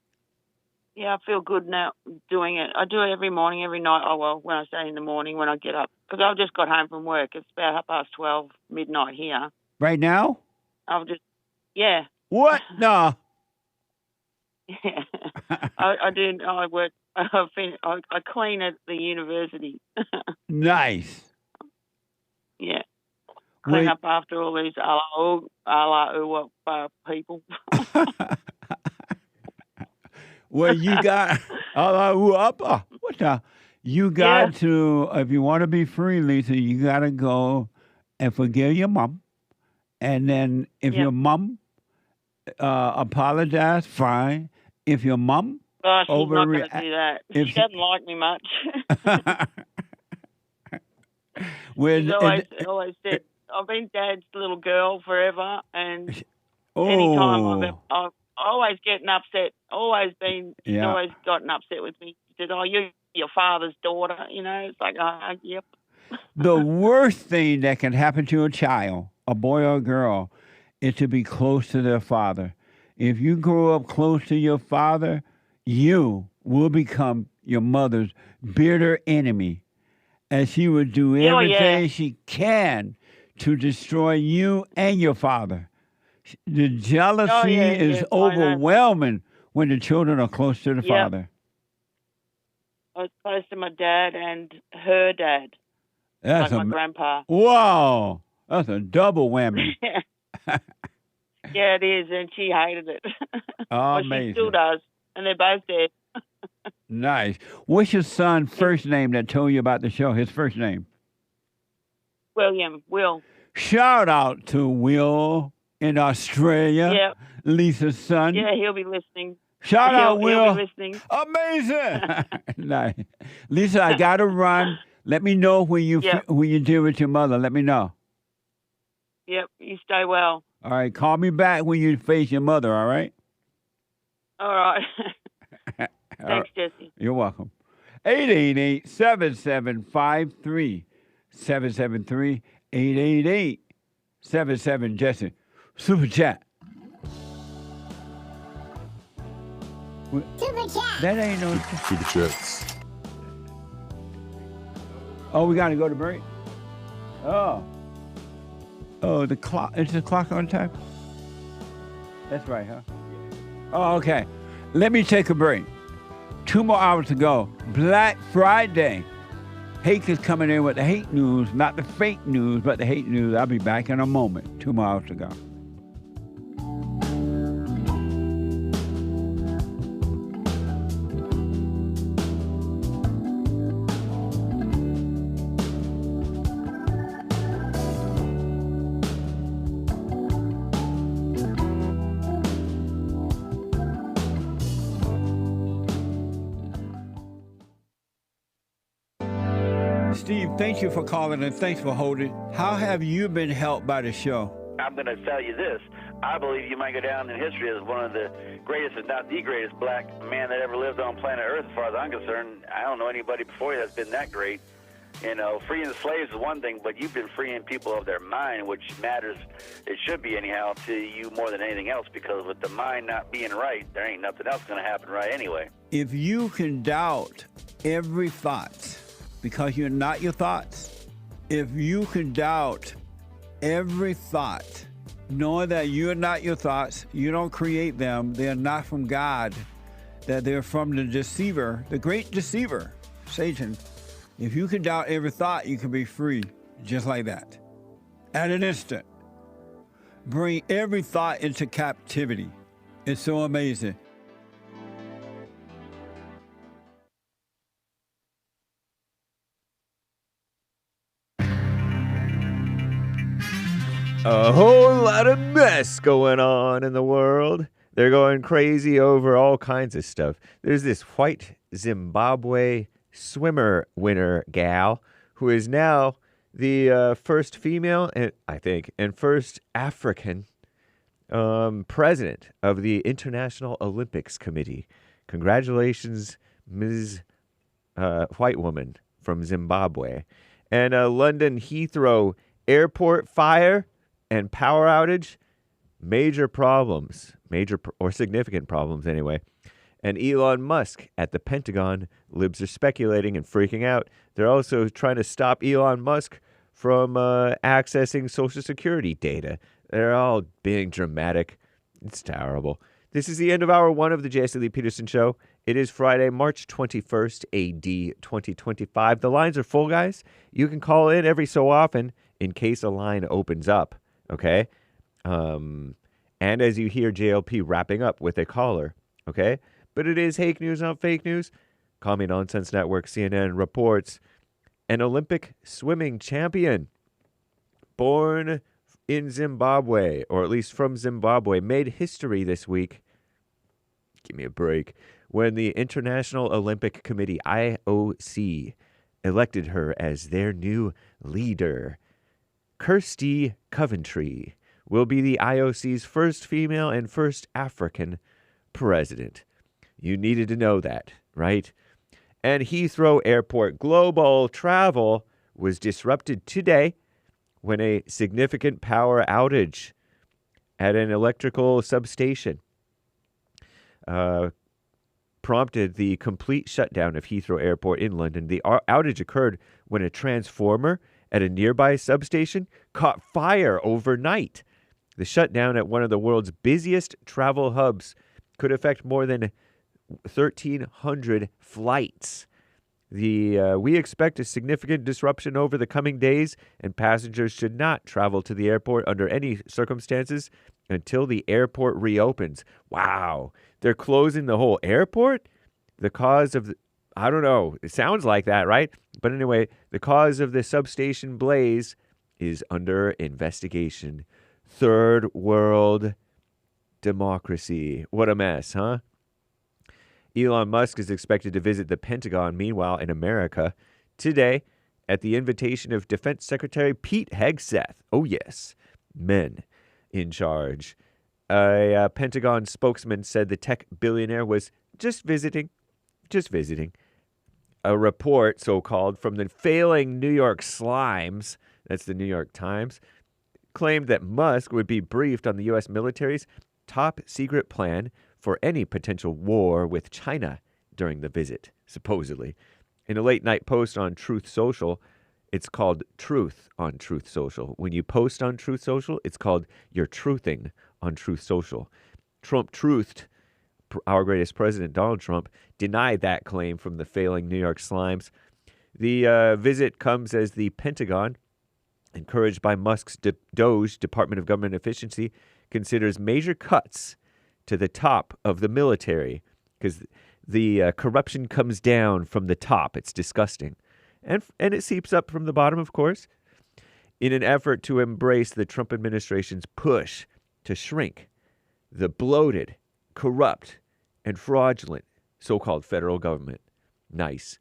Yeah, I feel good now doing it. I do it every morning, every night. Oh, well, when I say in the morning, when I get up. Because I've just got home from work. It's about 12:30, midnight here. Right now? I've just, yeah. What? No. Yeah. I do. I work. I clean at the university. Nice. Yeah. Clean up after all these people. Well, you got what the? You got to, if you want to be free, Lisa, you got to go and forgive your mom, and then if your mom apologize, fine. If your mom she's not going to do that. She doesn't like me much. She's always said, I've been Dad's little girl forever, and anytime I've always getting upset. She's always gotten upset with me. She said, "Oh, you're your father's daughter." You know, it's like, yep. The worst thing that can happen to a child, a boy or a girl, is to be close to their father. If you grow up close to your father, you will become your mother's bitter enemy, and she will do everything she can to destroy you and your father. The jealousy is overwhelming when the children are close to the father. I was close to my dad and her dad. That's like my grandpa. Wow, that's a double whammy. Yeah, it is, and she hated it. Oh, well, amazing. She still does, and they're both dead. Nice. What's your son's first name that told you about the show? His first name? Will. Shout out to Will in Australia. Yep. Lisa's son. Yeah, he'll be listening. Shout out, Will. He'll be listening. Amazing. Nice. Lisa, I got to run. Let me know when you deal with your mother. Let me know. Yep. You stay well. All right. Call me back when you face your mother, all right? All right. Thanks, Jesse. You're welcome. 888-7753. 773-888-77 Jesse. Super chat. Super chat. That ain't no Super chats. Oh, we gotta go to break. Oh, the clock. Is the clock on time? That's right, huh? Oh, okay. Let me take a break. 2 more hours to go. Black Friday. Hake is coming in with the hate news, not the fake news, but the hate news. I'll be back in a moment. 2 more hours to go. Steve, thank you for calling and thanks for holding. How have you been helped by the show? I'm going to tell you this. I believe you might go down in history as one of the greatest, if not the greatest, black man that ever lived on planet Earth, as far as I'm concerned. I don't know anybody before you that's been that great. You know, freeing the slaves is one thing, but you've been freeing people of their mind, which matters, it should be anyhow, to you more than anything else, because with the mind not being right, there ain't nothing else going to happen right anyway. If you can doubt every thought because you're not your thoughts, if you can doubt every thought, knowing that you're not your thoughts, you don't create them, they're not from God, that they're from the deceiver, the great deceiver, Satan. If you can doubt every thought, you can be free, just like that. At an instant. Bring every thought into captivity. It's so amazing. A whole lot of mess going on in the world. They're going crazy over all kinds of stuff. There's this white Zimbabwe swimmer winner gal who is now the first female, I think, and first African president of the International Olympics Committee. Congratulations, Ms. White woman from Zimbabwe. And London Heathrow Airport fire and power outage, major problems, or significant problems anyway. And Elon Musk at the Pentagon, libs are speculating and freaking out. They're also trying to stop Elon Musk from accessing Social Security data. They're all being dramatic. It's terrible. This is the end of hour 1 of the Jesse Lee Peterson Show. It is Friday, March 21st, AD 2025. The lines are full, guys. You can call in every so often in case a line opens up. Okay? And as you hear JLP wrapping up with a caller, okay? But it is hake news, not fake news. Call Me Nonsense Network, CNN reports an Olympic swimming champion born in Zimbabwe, or at least from Zimbabwe, made history this week. Give me a break. When the International Olympic Committee, IOC, elected her as their new leader. Kirsty Coventry will be the IOC's first female and first African president. You needed to know that, right? And Heathrow Airport global travel was disrupted today when a significant power outage at an electrical substation prompted the complete shutdown of Heathrow Airport in London. The outage occurred when a transformer at a nearby substation caught fire overnight. The shutdown at one of the world's busiest travel hubs could affect more than 1,300 flights. We expect a significant disruption over the coming days, and passengers should not travel to the airport under any circumstances until the airport reopens. Wow. They're closing the whole airport? The cause of, I don't know. It sounds like that, right? But anyway, the cause of the substation blaze is under investigation. Third world democracy. What a mess, huh? Elon Musk is expected to visit the Pentagon, meanwhile, in America today at the invitation of Defense Secretary Pete Hegseth. Oh, yes, men in charge. A Pentagon spokesman said the tech billionaire was just visiting. A report, so-called, from the failing New York Slimes, that's the New York Times, claimed that Musk would be briefed on the U.S. military's top-secret plan for any potential war with China during the visit, supposedly. In a late-night post on Truth Social, it's called Truth on Truth Social. When you post on Truth Social, it's called you're truthing on Truth Social. Trump truthed. Our greatest president, Donald Trump, denied that claim from the failing New York Slimes. The visit comes as the Pentagon, encouraged by Musk's DOGE, Department of Government Efficiency, considers major cuts to the top of the military because the corruption comes down from the top. It's disgusting. And it seeps up from the bottom, of course, in an effort to embrace the Trump administration's push to shrink the bloated, corrupt, and fraudulent so-called federal government. Nice.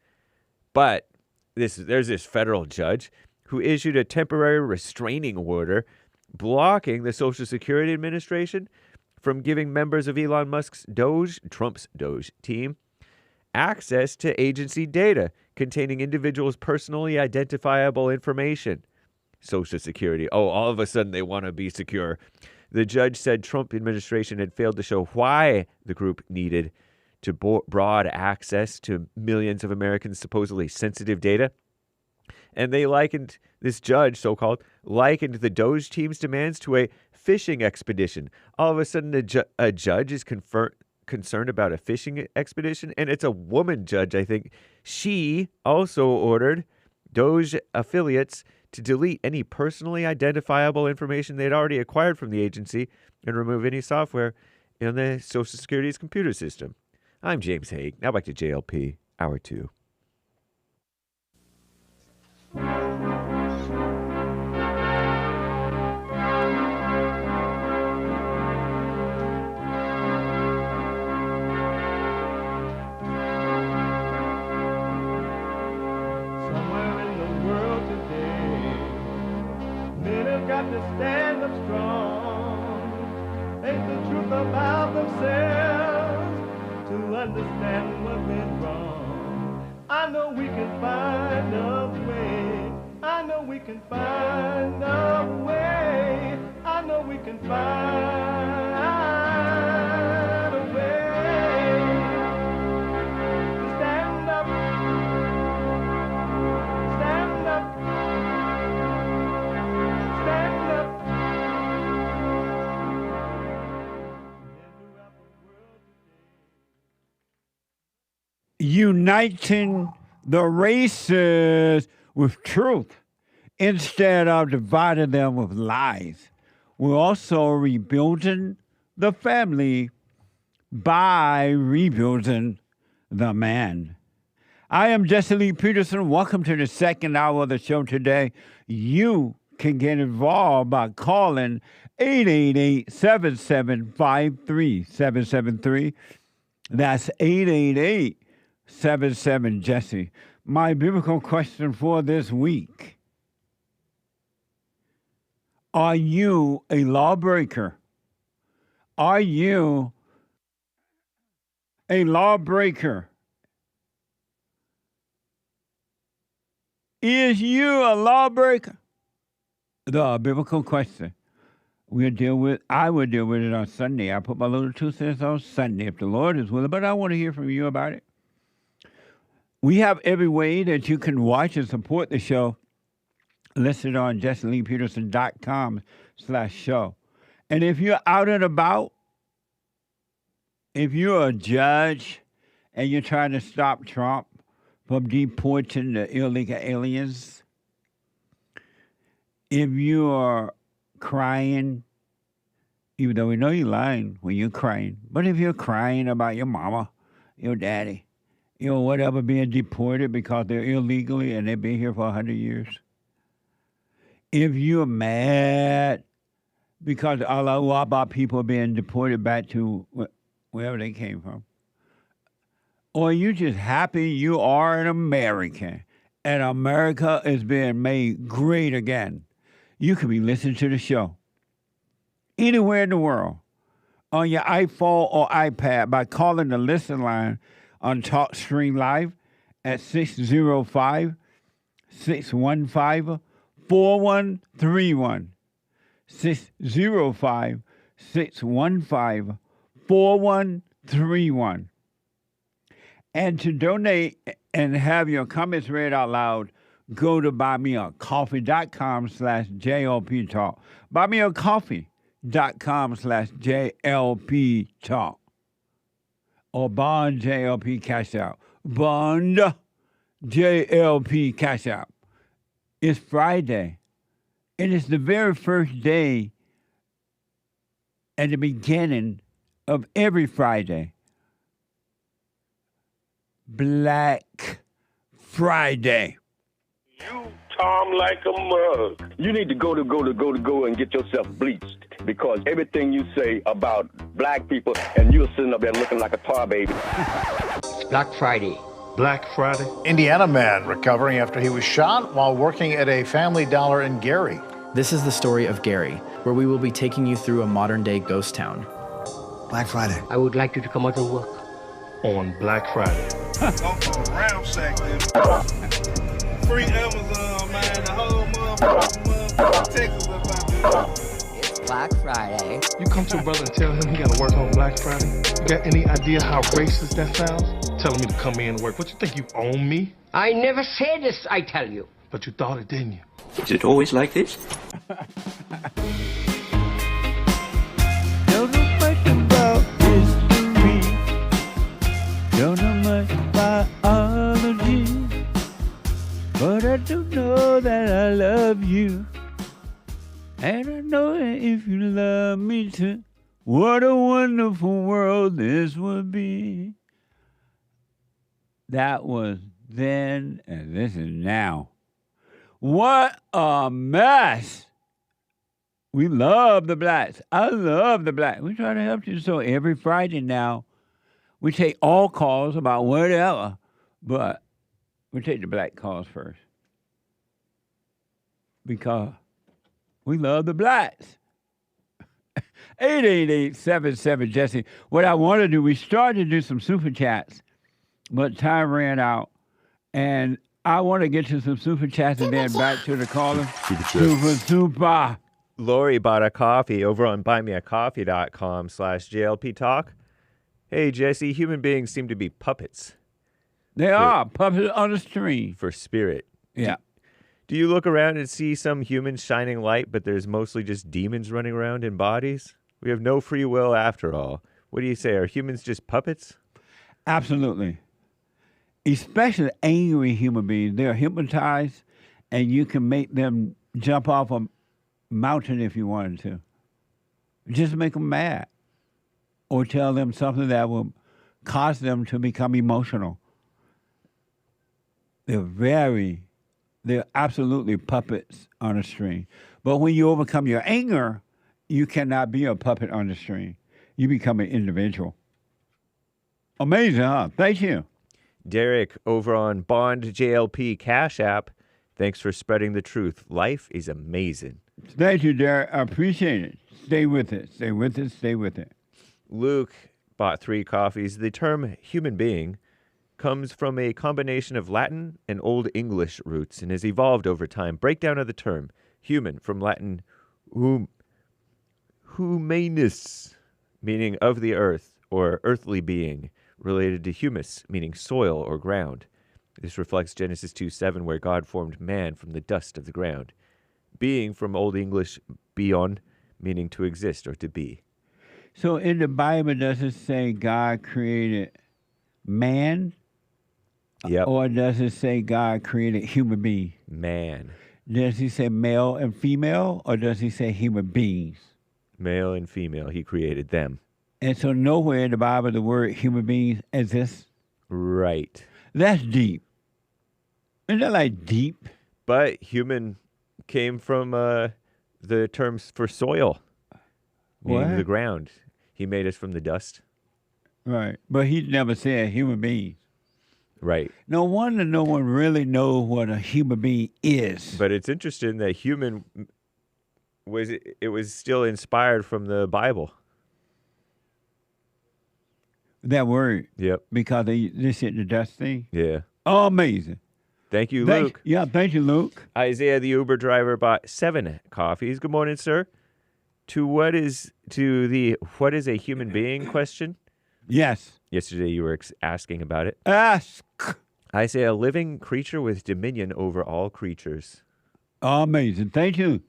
But there's this federal judge who issued a temporary restraining order blocking the Social Security Administration from giving members of Elon Musk's Trump's DOGE team, access to agency data containing individuals' personally identifiable information. Social Security. Oh, all of a sudden they want to be secure. The judge said Trump administration had failed to show why the group needed to broad access to millions of Americans' supposedly sensitive data. And they likened, this judge, so-called, likened the DOGE team's demands to a fishing expedition. All of a sudden, a judge is concerned about a fishing expedition, and it's a woman judge, I think. She also ordered DOGE affiliates to delete any personally identifiable information they'd already acquired from the agency and remove any software in the Social Security's computer system. I'm James Haig. Now back to JLP, Hour 2. To stand up strong, face the truth about themselves, to understand what went wrong. I know we can find a way. I know we can find a way. I know we can find a way to stand up, stand up. Uniting the races with truth instead of dividing them with lies. We're also rebuilding the family by rebuilding the man. I am Jesse Lee Peterson. Welcome to the second hour of the show today. You can get involved by calling 888-7753-773. That's 888-77-JESSE. My biblical question for this week: are you a lawbreaker? Are you a lawbreaker? Is you a lawbreaker? The biblical question. I will deal with it on Sunday. I put my little 2 cents on Sunday if the Lord is willing, but I want to hear from you about it. We have every way that you can watch and support the show listed on jesseleepeterson.com/show. And if you're out and about, if you're a judge and you're trying to stop Trump from deporting the illegal aliens, if you are crying, even though we know you're lying when you're crying, but if you're crying about your mama, your daddy, whatever, being deported because they're illegally and they've been here for 100 years. if you're mad because Allah Akbar people are being deported back to wherever they came from, or you just happy you are an American and America is being made great again, you can be listening to the show anywhere in the world on your iPhone or iPad by calling the listen line on TalkStream Live at 605-615-4131. 605-615-4131. And to donate and have your comments read out loud, go to buymeacoffee.com/JLP Talk. Buymeacoffee.com/JLP Talk. Or Bond JLP Cash Out. Bond JLP Cash Out. It's Friday. And it's the very first day at the beginning of every Friday. Black Friday. You, Tom, like a mug. You need to go and get yourself bleached because everything you say about black people and you're sitting up there looking like a tar baby. It's Black Friday. Black Friday. Indiana man recovering after he was shot while working at a Family Dollar in Gary. This is the story of Gary, where we will be taking you through a modern-day ghost town. Black Friday. I would like you to come out and work. On Black Friday. Ramsack free Amazon, man. The whole motherfucking Texas about this. It's Black Friday. You come to a brother and tell him he got to work on Black Friday? You got any idea how racist that sounds? Telling me to come in and work. What, you think you own me? I never said this, I tell you. But you thought it, didn't you? Is it always like this? Don't know much about history. Don't know much biology. But I do know that I love you. And I know that if you love me too, what a wonderful world this would be. That was then, and this is now. What a mess. We love the blacks. I love the blacks. We try to help you. So every Friday now, we take all calls about whatever, but we take the black calls first. Because we love the blacks. 888-77-JESSE. What I want to do, we started to do some super chats, but time ran out. And I want to get to some super chats and then back to the caller. Super. Lori bought a coffee over on buymeacoffee.com/JLP Talk. Hey, Jesse, human beings seem to be puppets. They are puppets on a string. For spirit. Yeah. Do you look around and see some humans shining light, but there's mostly just demons running around in bodies? We have no free will after all. What do you say? Are humans just puppets? Absolutely. Especially angry human beings. They're hypnotized, and you can make them jump off a mountain if you wanted to. Just make them mad. Or tell them something that will cause them to become emotional. They're absolutely puppets on a string. But when you overcome your anger, you cannot be a puppet on the string. You become an individual. Amazing, huh? Thank you. Derek over on Bond JLP Cash App. Thanks for spreading the truth. Life is amazing. Thank you, Derek. I appreciate it. Stay with it. Stay with it. Stay with it. Luke bought 3 coffees. The term human being comes from a combination of Latin and Old English roots and has evolved over time. Breakdown of the term human from Latin humanus, meaning of the earth or earthly being, related to humus, meaning soil or ground. This reflects Genesis 2:7, where God formed man from the dust of the ground. Being from Old English bion, meaning to exist or to be. So in the Bible, does it say God created man? Yep. Or does it say God created human beings? Man. Does he say male and female, or does he say human beings? Male and female, he created them. And so nowhere in the Bible the word human beings exists? Right. That's deep. Isn't that like deep? But human came from the terms for soil, meaning What? the ground. He made us from the dust. Right. But he never said human being. Right. No wonder no one really knows what a human being is. But it's interesting that human was still inspired from the Bible. That word. Yep. Because they said the dust thing. Yeah. Oh, amazing. Thank you, Luke. Yeah, thank you, Luke. Isaiah, the Uber driver, bought 7 coffees. Good morning, sir. What is a human being question? Yes. Yesterday you were asking about it. Ask. I say a living creature with dominion over all creatures. Amazing. Thank you.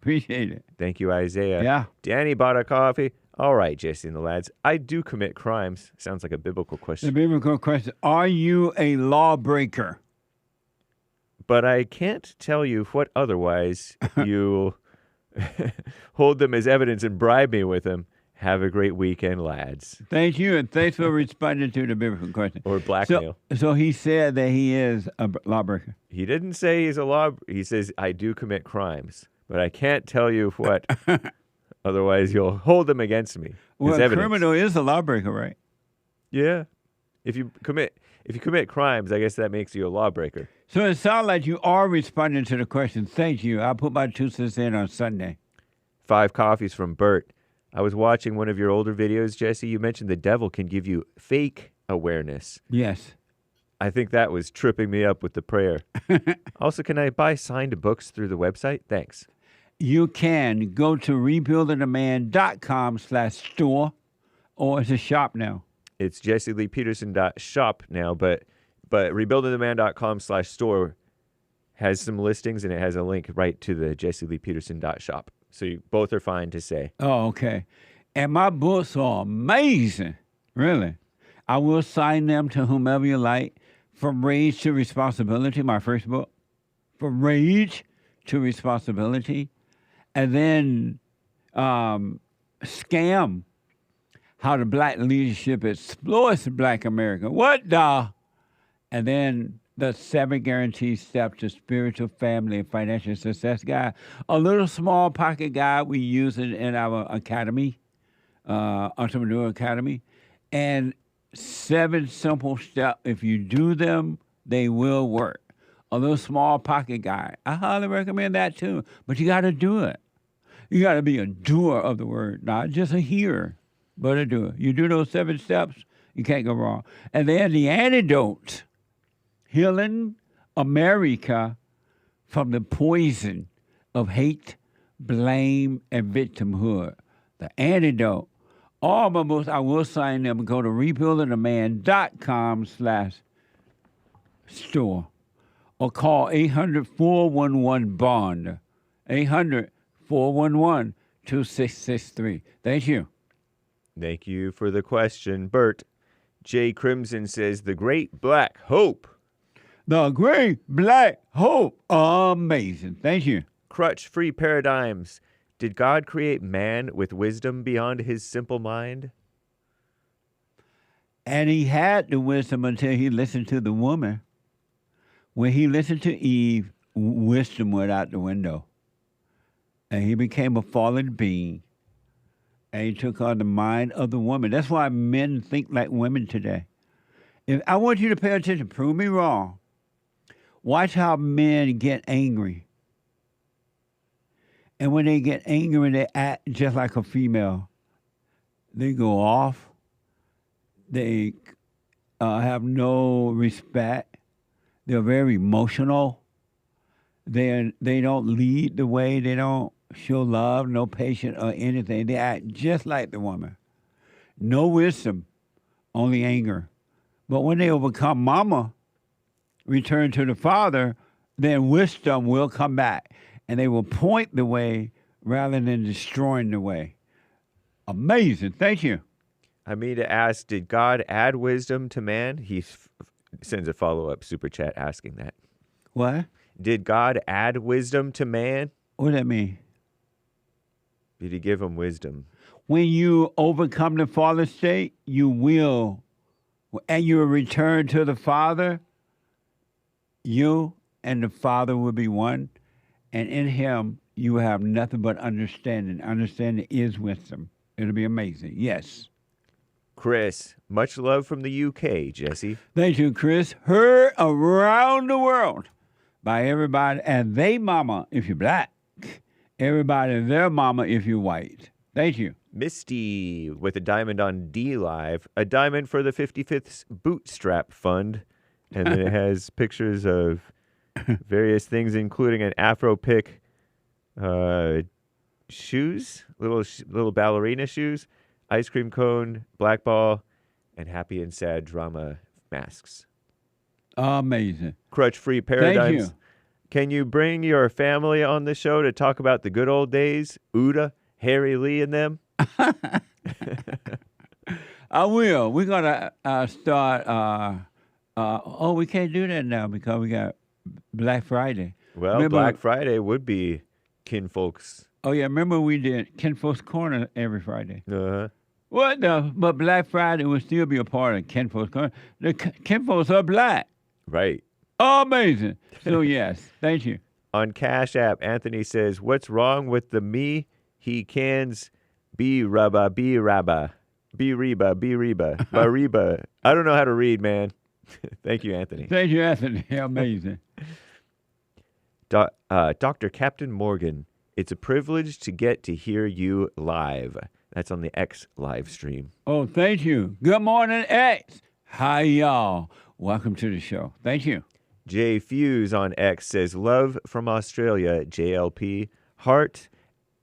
Appreciate it. Thank you, Isaiah. Yeah. Danny bought a coffee. All right, Jesse and the lads. I do commit crimes. Sounds like a biblical The question. biblical question, are you a lawbreaker? But I can't tell you what otherwise you hold them as evidence and bribe me with them. Have a great weekend, lads. Thank you, and thanks for responding to the biblical question. Or blackmail. So he said that he is a lawbreaker. He didn't say he's a law. He says, I do commit crimes, but I can't tell you what. Otherwise, you'll hold them against me. Well, as a evidence. criminal is a lawbreaker, right? Yeah. If you commit crimes, I guess that makes you a lawbreaker. So it sounds like you are responding to the question. Thank you. I'll put my 2 cents in on Sunday. 5 coffees from Bert. I was watching one of your older videos, Jesse. You mentioned the devil can give you fake awareness. Yes. I think that was tripping me up with the prayer. Also, can I buy signed books through the website? Thanks. You can go to rebuildingaman.com/store, or it's a shop now. It's jesseleepeterson.shop now, but rebuildingtheman.com/store has some listings, and it has a link right to the jesseleepeterson.shop. So both are fine to say. Oh, okay. And my books are amazing, really. I will sign them to whomever you like. From Rage to Responsibility, my first book. From Rage to Responsibility. And then Scam, How the Black Leadership Exploits Black America. What the? And then the 7 Guaranteed Steps to Spiritual, Family, and Financial Success Guide. A little small pocket guide we use in our academy, Entrepreneur Academy. And 7 simple steps. If you do them, they will work. A little small pocket guide. I highly recommend that too. But you got to do it. You got to be a doer of the word, not just a hearer, but a doer. You do those 7 steps, you can't go wrong. And then the antidote, healing America from the poison of hate, blame, and victimhood. The antidote. All my books, I will sign them. Go to rebuildingaman.com/store or call 800-411-BOND. 800-411-2663. Thank you. Thank you for the question, Bert. Jay Crimson says, the great black hope. The great black hope. Amazing. Thank you. Crutch-free paradigms. Did God create man with wisdom beyond his simple mind? And he had the wisdom until he listened to the woman. When he listened to Eve, wisdom went out the window. And he became a fallen being. And he took on the mind of the woman. That's why men think like women today. If I want you to pay attention, prove me wrong. Watch how men get angry. And when they get angry, they act just like a female. They go off. They have no respect. They're very emotional. They don't lead the way. They don't show love, no patience or anything. They act just like the woman. No wisdom, only anger. But when they overcome mama, return to the father, then wisdom will come back. And they will point the way rather than destroying the way. Amazing. Thank you. I mean to ask, did God add wisdom to man? He sends a follow-up super chat asking that. What? Did God add wisdom to man? What does that mean? Did he give him wisdom? When you overcome the fallen state, you will, and you will return to the Father, you and the Father will be one. And in him, you will have nothing but understanding. Understanding is wisdom. It'll be amazing. Yes. Chris, much love from the UK, Jesse. Thank you, Chris. Heard around the world by everybody and they mama if you're black. Everybody and their mama if you're white. Thank you. Misty with a diamond on D Live. A diamond for the 55th Bootstrap Fund. And then it has pictures of various things, including an Afro pick shoes, little ballerina shoes, ice cream cone, black ball, and happy and sad drama masks. Amazing. Crutch-free paradigms. Thank you. Can you bring your family on the show to talk about the good old days? Uda, Harry Lee, and them? I will. We're going to start. We can't do that now because we got Black Friday. Well, remember, Black Friday would be kinfolks. Oh, yeah. Remember we did Kinfolk's Corner every Friday. Uh-huh. But Black Friday would still be a part of Kinfolk's Corner. The Kinfolks are black. Right. Amazing. So, yes. Thank you. On Cash App, Anthony says, what's wrong with the me? He cans be-rubba, be-rabba, be-reba, be-reba, ba-reba. I don't know how to read, man. Thank you, Anthony. Thank you, Anthony. Amazing. Dr. Captain Morgan, it's a privilege to get to hear you live. That's on the X live stream. Oh, thank you. Good morning, X. Hi, y'all. Welcome to the show. Thank you. Jay Fuse on X says, love from Australia, JLP, heart,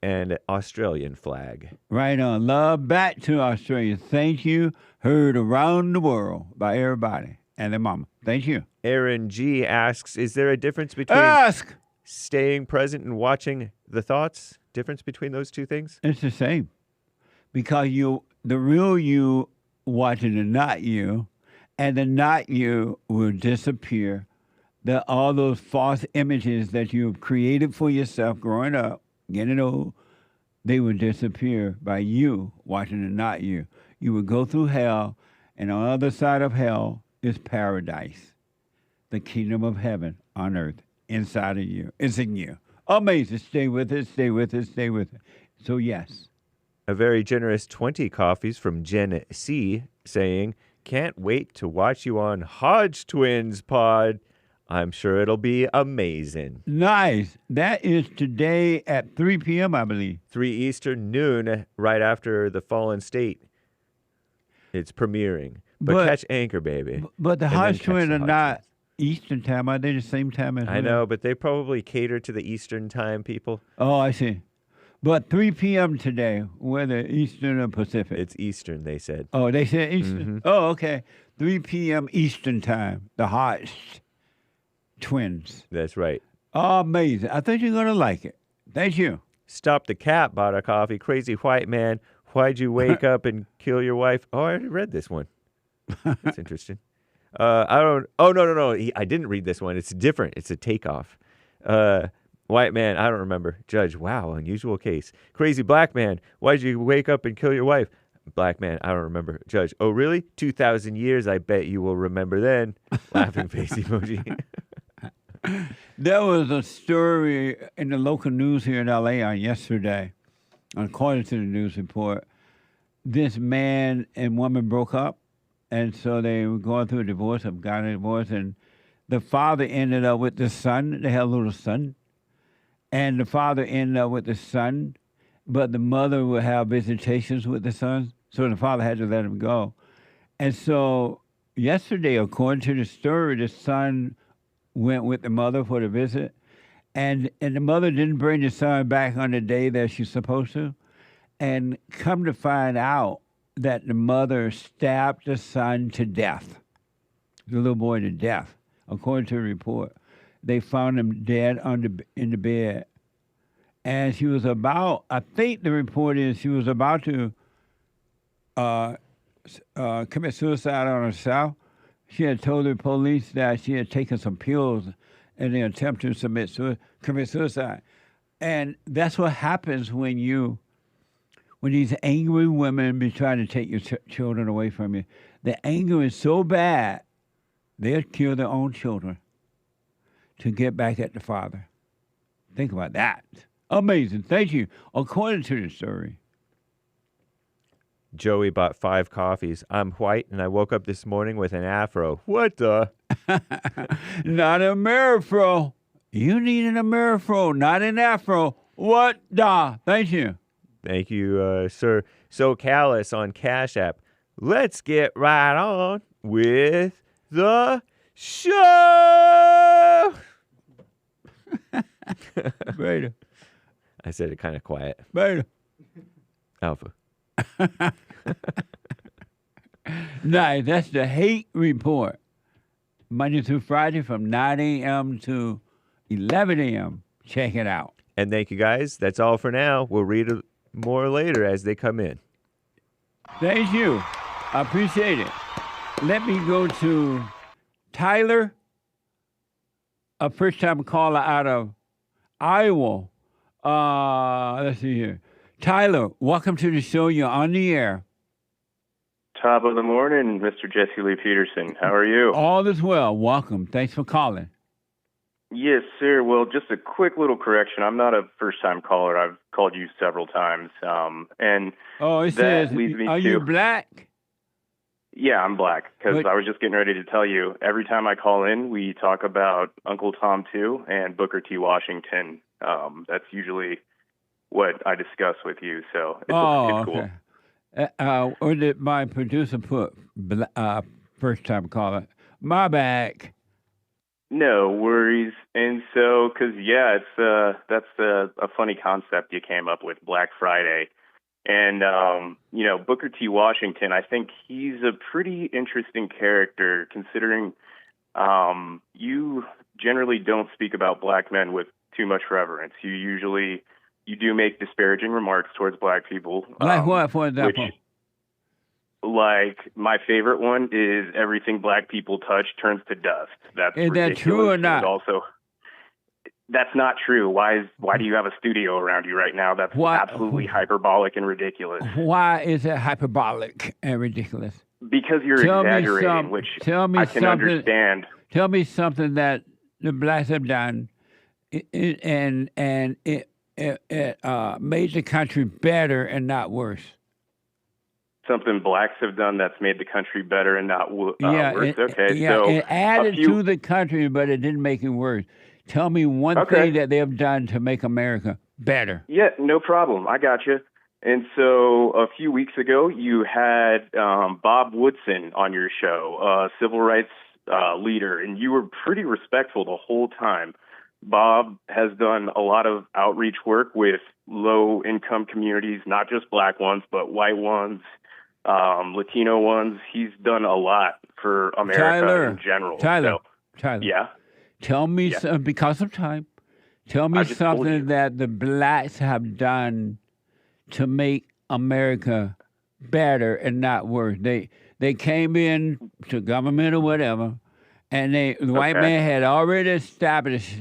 and Australian flag. Right on. Love back to Australia. Thank you. Heard around the world by everybody and their mama. Thank you. Aaron G asks, is there a difference between staying present and watching the thoughts? Difference between those two things? It's the same. Because the real you watching the not you, and the not you will disappear. All those false images that you've created for yourself growing up, getting old, they will disappear by you watching the not you. You will go through hell, and on the other side of hell is paradise, the kingdom of heaven on earth, inside of you. It's in you. Amazing. Stay with it, stay with it, stay with it. So, yes. A very generous 20 coffees from Jen C. saying, can't wait to watch you on Hodge Twins Pod. I'm sure it'll be amazing. Nice. That is today at 3 p.m., I believe. 3 Eastern, noon, right after the Fallen State. It's premiering. But catch Anchor, baby. But the Hodge Twins are not Eastern time. Are they the same time as I know, but they probably cater to the Eastern time people. Oh, I see. But 3 p.m. today, whether Eastern or Pacific. It's Eastern, they said. Oh, they said Eastern? Mm-hmm. Oh, okay. 3 p.m. Eastern time, the Hodge Twins. That's right. Oh, amazing. I think you're going to like it. Thank you. Stop the Cat bought a coffee. Crazy white man, why'd you wake up and kill your wife? Oh, I already read this one. That's interesting. No. I didn't read this one. It's different. It's a takeoff. White man, I don't remember. Judge, wow, unusual case. Crazy black man, why'd you wake up and kill your wife? Black man, I don't remember. Judge, oh, really? 2,000 years, I bet you will remember then. Laughing face emoji. There was a story in the local news here in L.A. on yesterday. According to the news report, this man and woman broke up, and so they were going through a divorce, got a divorce, and the father ended up with the son. They had a little son. And the father ended up with the son, but the mother would have visitations with the son, so the father had to let him go. And so yesterday, according to the story, the son went with the mother for the visit, and the mother didn't bring the son back on the day that she's supposed to. And come to find out that the mother stabbed the son to death, the little boy to death, according to the report. They found him dead in the bed. And she was about, I think the report is she was about to commit suicide on herself. She had told the police that she had taken some pills in the attempt to commit suicide. And that's what happens when these angry women be trying to take your children away from you. The anger is so bad, they'll kill their own children to get back at the father. Think about that. Amazing. Thank you. According to the story. Joey bought 5 coffees. I'm white, and I woke up this morning with an afro. What the? Not a Amerifro. You need an Amerifro, not an afro. What the? Thank you. Thank you, sir. So Callus on Cash App. Let's get right on with the show. Beta. I said it kind of quiet. Beta. Alpha. Nice. That's the Hate Report. Monday through Friday from 9 a.m. to 11 a.m. Check it out. And thank you, guys. That's all for now. We'll read more later as they come in. Thank you. I appreciate it. Let me go to Tyler, a first-time caller out of Iowa. Let's see here. Tyler, welcome to the show. You're on the air. Top of the morning, Mr. Jesse Lee Peterson. How are you? All is well. Welcome. Thanks for calling. Yes, sir. Well, just a quick little correction. I'm not a first-time caller. I've called you several times. And it says, are you black? Yeah, I'm black, because I was just getting ready to tell you, every time I call in, we talk about Uncle Tom 2 and Booker T. Washington. That's usually what I discuss with you, so it's cool. Okay. Or did my producer put first-time caller? My bad. No worries. And so, because, yeah, that's a funny concept you came up with, Black Friday. And, Booker T. Washington, I think he's a pretty interesting character, considering you generally don't speak about black men with too much reverence. You do make disparaging remarks towards black people. Like what, for example? Like, my favorite one is everything black people touch turns to dust. That's Is that true or not? And also, that's not true. Why do you have a studio around you right now? That's absolutely hyperbolic and ridiculous. Why is it hyperbolic and ridiculous? Because you're exaggerating, which I can understand. Tell me something that the blacks have done, and it made the country better and not worse. Something blacks have done that's made the country better and not worse. Okay, so it added to the country, but it didn't make it worse. Tell me one thing that they have done to make America better. Yeah, no problem. I got you. And so a few weeks ago, you had Bob Woodson on your show, a civil rights leader, and you were pretty respectful the whole time. Bob has done a lot of outreach work with low-income communities, not just black ones, but white ones, Latino ones. He's done a lot for America in general. Tyler. Yeah? Tell me, because of time, tell me something that the blacks have done to make America better and not worse. They came in to government or whatever, and the white man had already established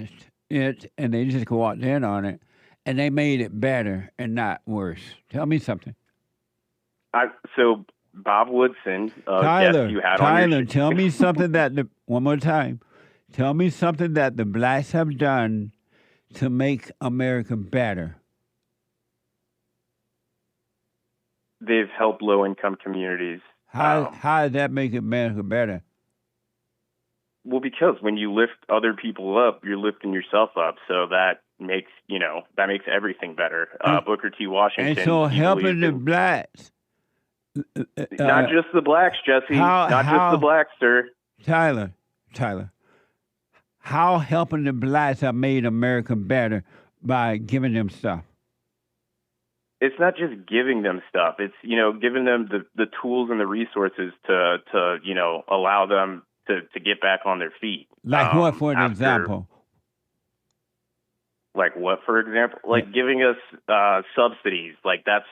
it, and they just walked in on it, and they made it better and not worse. Tell me something. So Bob Woodson, Tyler, you had on your tell me something that one more time. Tell me something that the blacks have done to make America better. They've helped low-income communities. How does that make America better? Well, because when you lift other people up, you're lifting yourself up. So that makes everything better. Booker T. Washington. And so helping the blacks. Not just the blacks, Jesse. Not just the blacks, sir. Tyler. How helping the blacks have made America better by giving them stuff? It's not just giving them stuff. It's, giving them the tools and the resources to allow them to get back on their feet. Like what, for an example? Like what, for example? Like giving us subsidies. Like that's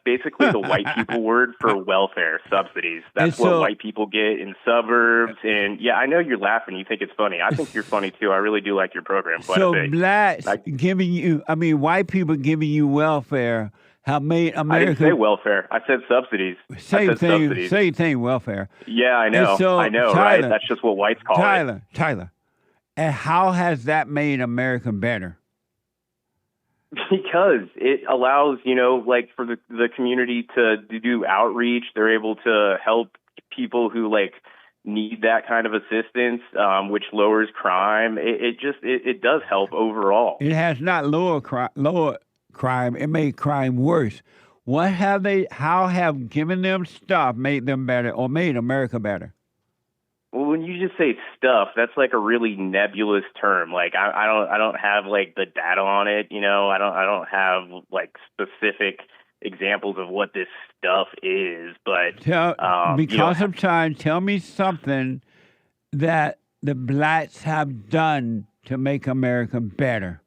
basically the white people word for welfare, subsidies. That's what white people get in suburbs. And yeah, I know you're laughing. You think it's funny. I think you're funny too. I really do like your program quite a bit. Blacks white people giving you welfare have made America. I didn't say welfare. I said subsidies. Same thing, welfare. Yeah, I know. I know, Tyler, right? That's just what whites call it. Tyler. And how has that made America better? Because it allows, like for the community to do outreach. They're able to help people who like need that kind of assistance, which lowers crime. It does help overall. It has not lower crime. It made crime worse. How have giving them stuff made them better or made America better? Well, when you just say stuff, that's like a really nebulous term. Like I don't have like the data on it. I don't have like specific examples of what this stuff is. But because of time, tell me something that the blacks have done to make America better.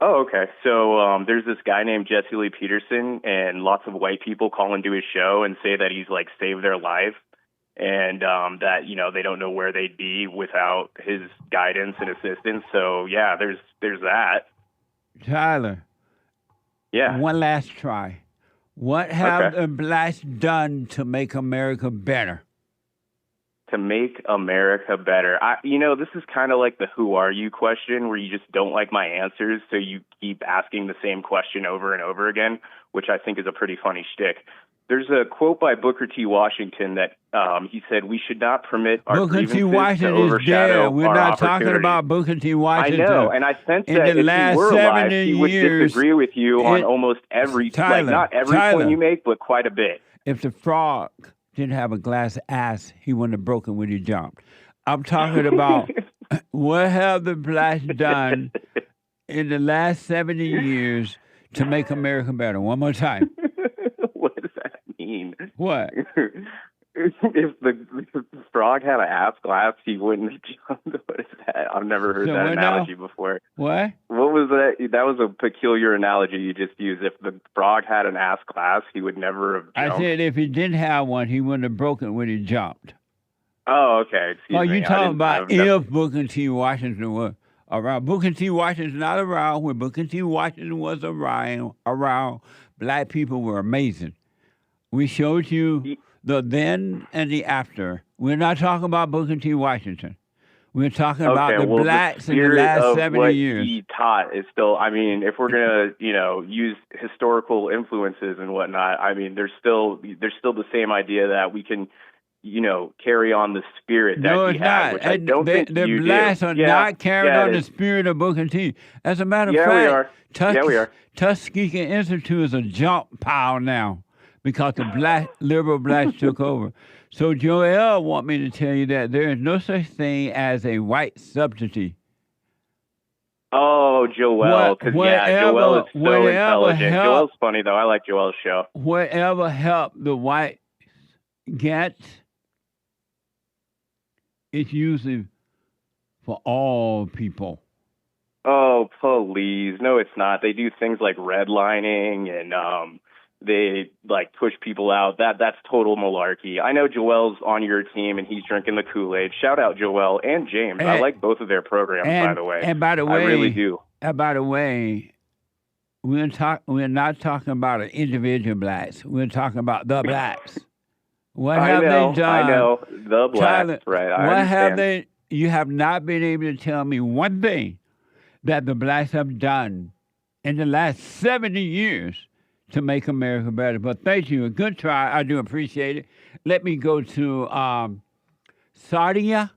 Oh, okay. So there's this guy named Jesse Lee Peterson, and lots of white people call into his show and say that he's like saved their life. And that, they don't know where they'd be without his guidance and assistance. So, yeah, there's that. Tyler. Yeah. One last try. What have the blacks done to make America better? To make America better. This is kind of like the who are you question, where you just don't like my answers, so you keep asking the same question over and over again, which I think is a pretty funny shtick. There's a quote by Booker T. Washington that he said, "We should not permit our grievances to overshadow We're our not talking opportunities." about Booker T. Washington. I know, and I sense that if he were alive, he would disagree with you on almost every, not every point you make, but quite a bit. If the frog didn't have a glass ass, he wouldn't have broken when he jumped. I'm talking about what have the blacks done in the last 70 years to make America better? One more time. What does that mean? What? If the frog had an ass glass, he wouldn't have jumped. What is that? I've never heard that analogy before. What? What was that? That was a peculiar analogy you just used. If the frog had an ass glass, he would never have jumped. I said if he didn't have one, he wouldn't have broken when he jumped. Oh, okay. Excuse me. You talking about if Booker T. Washington was around. Booker T. Washington's not around. When Booker T. Washington was around, black people were amazing. We showed you the then and the after. We're not talking about Booker T. Washington. We're talking about the blacks in the last 70 years. He taught is still, if we're going to, use historical influences and whatnot, there's still the same idea that we can, carry on the spirit that he had, which I don't think you do. The blacks are not carrying on the spirit of Booker T. As a matter of fact, we are. Tuskegee Institute is a jump pile now because the liberal blacks took over. So Joel want me to tell you that there is no such thing as a white subsidy. Oh, Joel, because Joel is so intelligent. Joel's funny, though. I like Joel's show. Whatever help the whites get, it's usually for all people. Oh, please. No, it's not. They do things like redlining and they push people out. That's total malarkey. I know Joel's on your team and he's drinking the Kool-Aid. Shout out Joel and James. I like both of their programs, by the way. And by the way, I really do. And by the way, we're not talking about an individual blacks. We're talking about the blacks. What have they done? I know the blacks, right? What have they? You have not been able to tell me one thing that the blacks have done in the last 70 years to make America better. But thank you. A good try. I do appreciate it. Let me go to Saudia.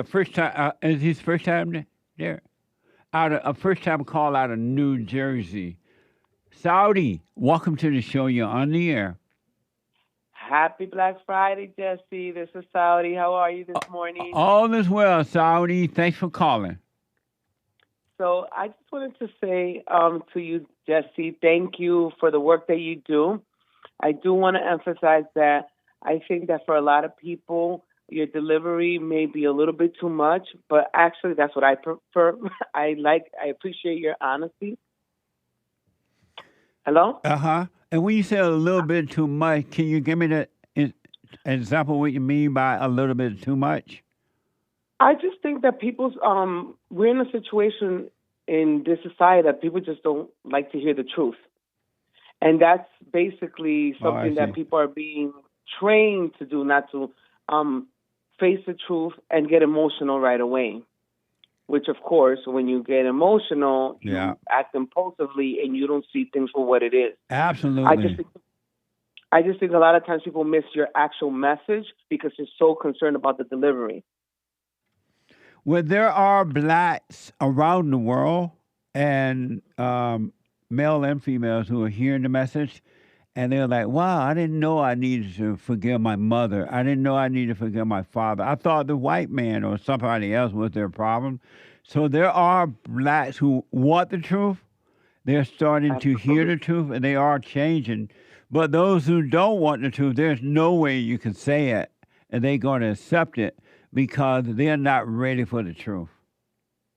First time, is his first time there? A first time call out of New Jersey. Saudi, welcome to the show. You're on the air. Happy Black Friday, Jesse. This is Saudi. How are you this morning? All is well, Saudi. Thanks for calling. So I just wanted to say to you, Jesse, thank you for the work that you do. I do want to emphasize that I think that for a lot of people, your delivery may be a little bit too much, but actually that's what I prefer. I appreciate your honesty. Hello? Uh-huh. And when you say a little bit too much, can you give me the example what you mean by a little bit too much? I just think that we're in a situation in this society that people just don't like to hear the truth. And that's basically something that people are being trained to do, not to face the truth and get emotional right away. which, of course, when you get emotional, you Yeah. act impulsively and you don't see things for what it is. Absolutely. I just think a lot of times people miss your actual message because they're so concerned about the delivery. Well, there are blacks around the world and male and females who are hearing the message, and they're like, wow, I didn't know I needed to forgive my mother. I didn't know I needed to forgive my father. I thought the white man or somebody else was their problem. So there are blacks who want the truth. They're starting to hear the truth, and they are changing. But those who don't want the truth, there's no way you can say it, and they're going to accept it because they're not ready for the truth.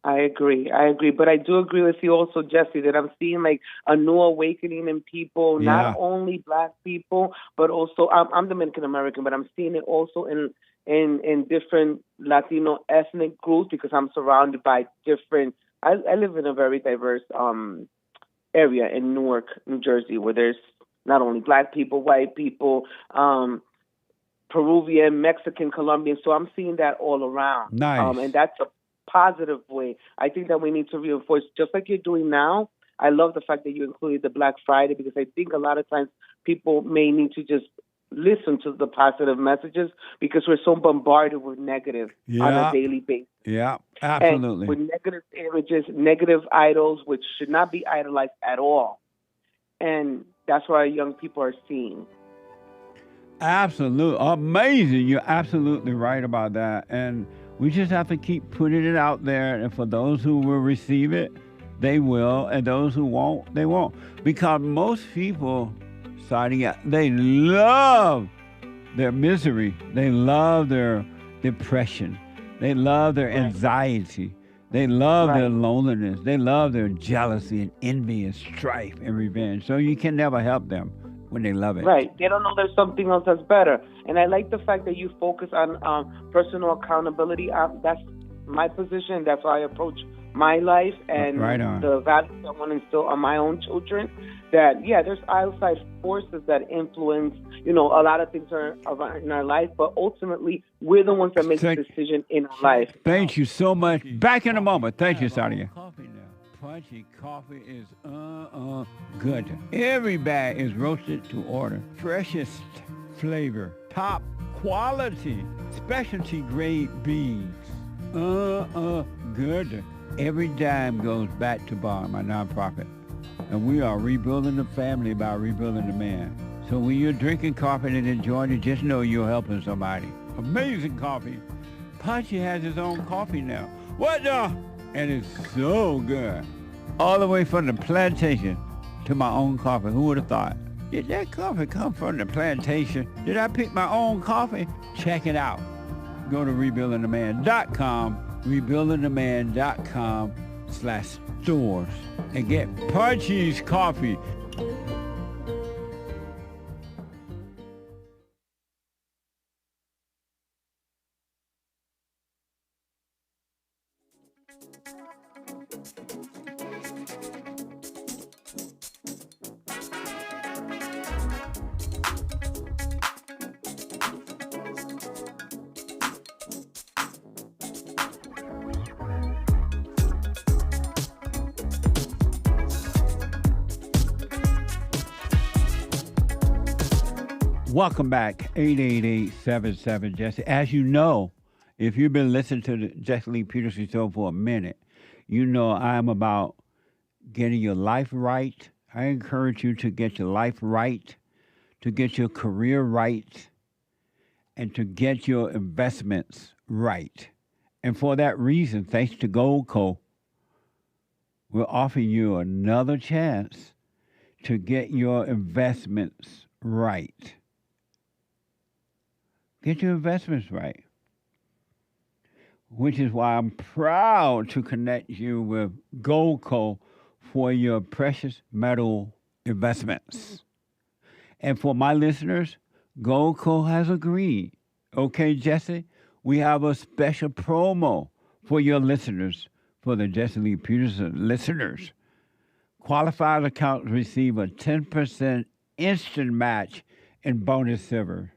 I agree. But I do agree with you also, Jesse, that I'm seeing like a new awakening in people, Yeah. not only black people, but also, I'm Dominican American, but I'm seeing it also in different Latino ethnic groups because I'm surrounded by different, I live in a very diverse area in Newark, New Jersey, where there's not only black people, white people, Peruvian, Mexican, Colombian. So I'm seeing that all around. Nice. And that's a positive way. I think that we need to reinforce, just like you're doing now. I love the fact that you included the Black Friday because I think a lot of times people may need to just listen to the positive messages because we're so bombarded with negative on a daily basis. Yeah, absolutely. And with negative images, negative idols, which should not be idolized at all. And that's what our young people are seeing. Absolutely. Amazing. You're absolutely right about that. And we just have to keep putting it out there. And for those who will receive it, they will. And those who won't, they won't. Because most people, they love their misery. They love their depression. They love their anxiety. They love their loneliness. They love their jealousy and envy and strife and revenge. So you can never help them when they love it. Right. They don't know there's something else that's better. And I like the fact that you focus on personal accountability. That's my position. That's how I approach my life and the values I want to instill on my own children. That, yeah, there's outside forces that influence, a lot of things in our life, but ultimately we're the ones that make the decision in our life. Thank you so much. Back in a moment. Thank you, Sadia. Punchy coffee is good. Every bag is roasted to order. Freshest flavor. Top quality. Specialty grade beans. Good. Every dime goes back to Bar, my nonprofit. And we are rebuilding the family by rebuilding the man. So when you're drinking coffee and enjoying it, just know you're helping somebody. Amazing coffee. Punchy has his own coffee now. What the? And it's so good. All the way from the plantation to my own coffee. Who would have thought? Did that coffee come from the plantation? Did I pick my own coffee? Check it out. Go to rebuildingtheman.com, rebuildingtheman.com/stores, and get Punchy's coffee. Welcome back, 888-77-JESSE. As you know, if you've been listening to the Jesse Lee Peterson Show for a minute, you know I'm about getting your life right. I encourage you to get your life right, to get your career right, and to get your investments right. And for that reason, thanks to Goldco, we're offering you another chance to get your investments right. Get your investments right. Which is why I'm proud to connect you with Goldco for your precious metal investments. And for my listeners, Goldco has agreed. Okay, Jesse, we have a special promo for your listeners, for the Jesse Lee Peterson listeners. Qualified accounts receive a 10% instant match in bonus silver.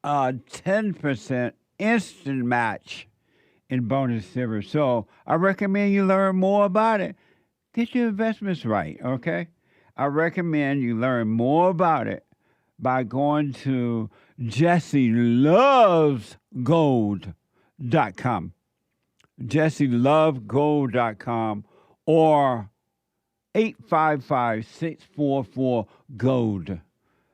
A 10% instant match in bonus silver. So I recommend you learn more about it. Get your investments right, okay? I recommend you learn more about it by going to JesseLovesGold.com. JesseLovesGold.com or 855-644-GOLD.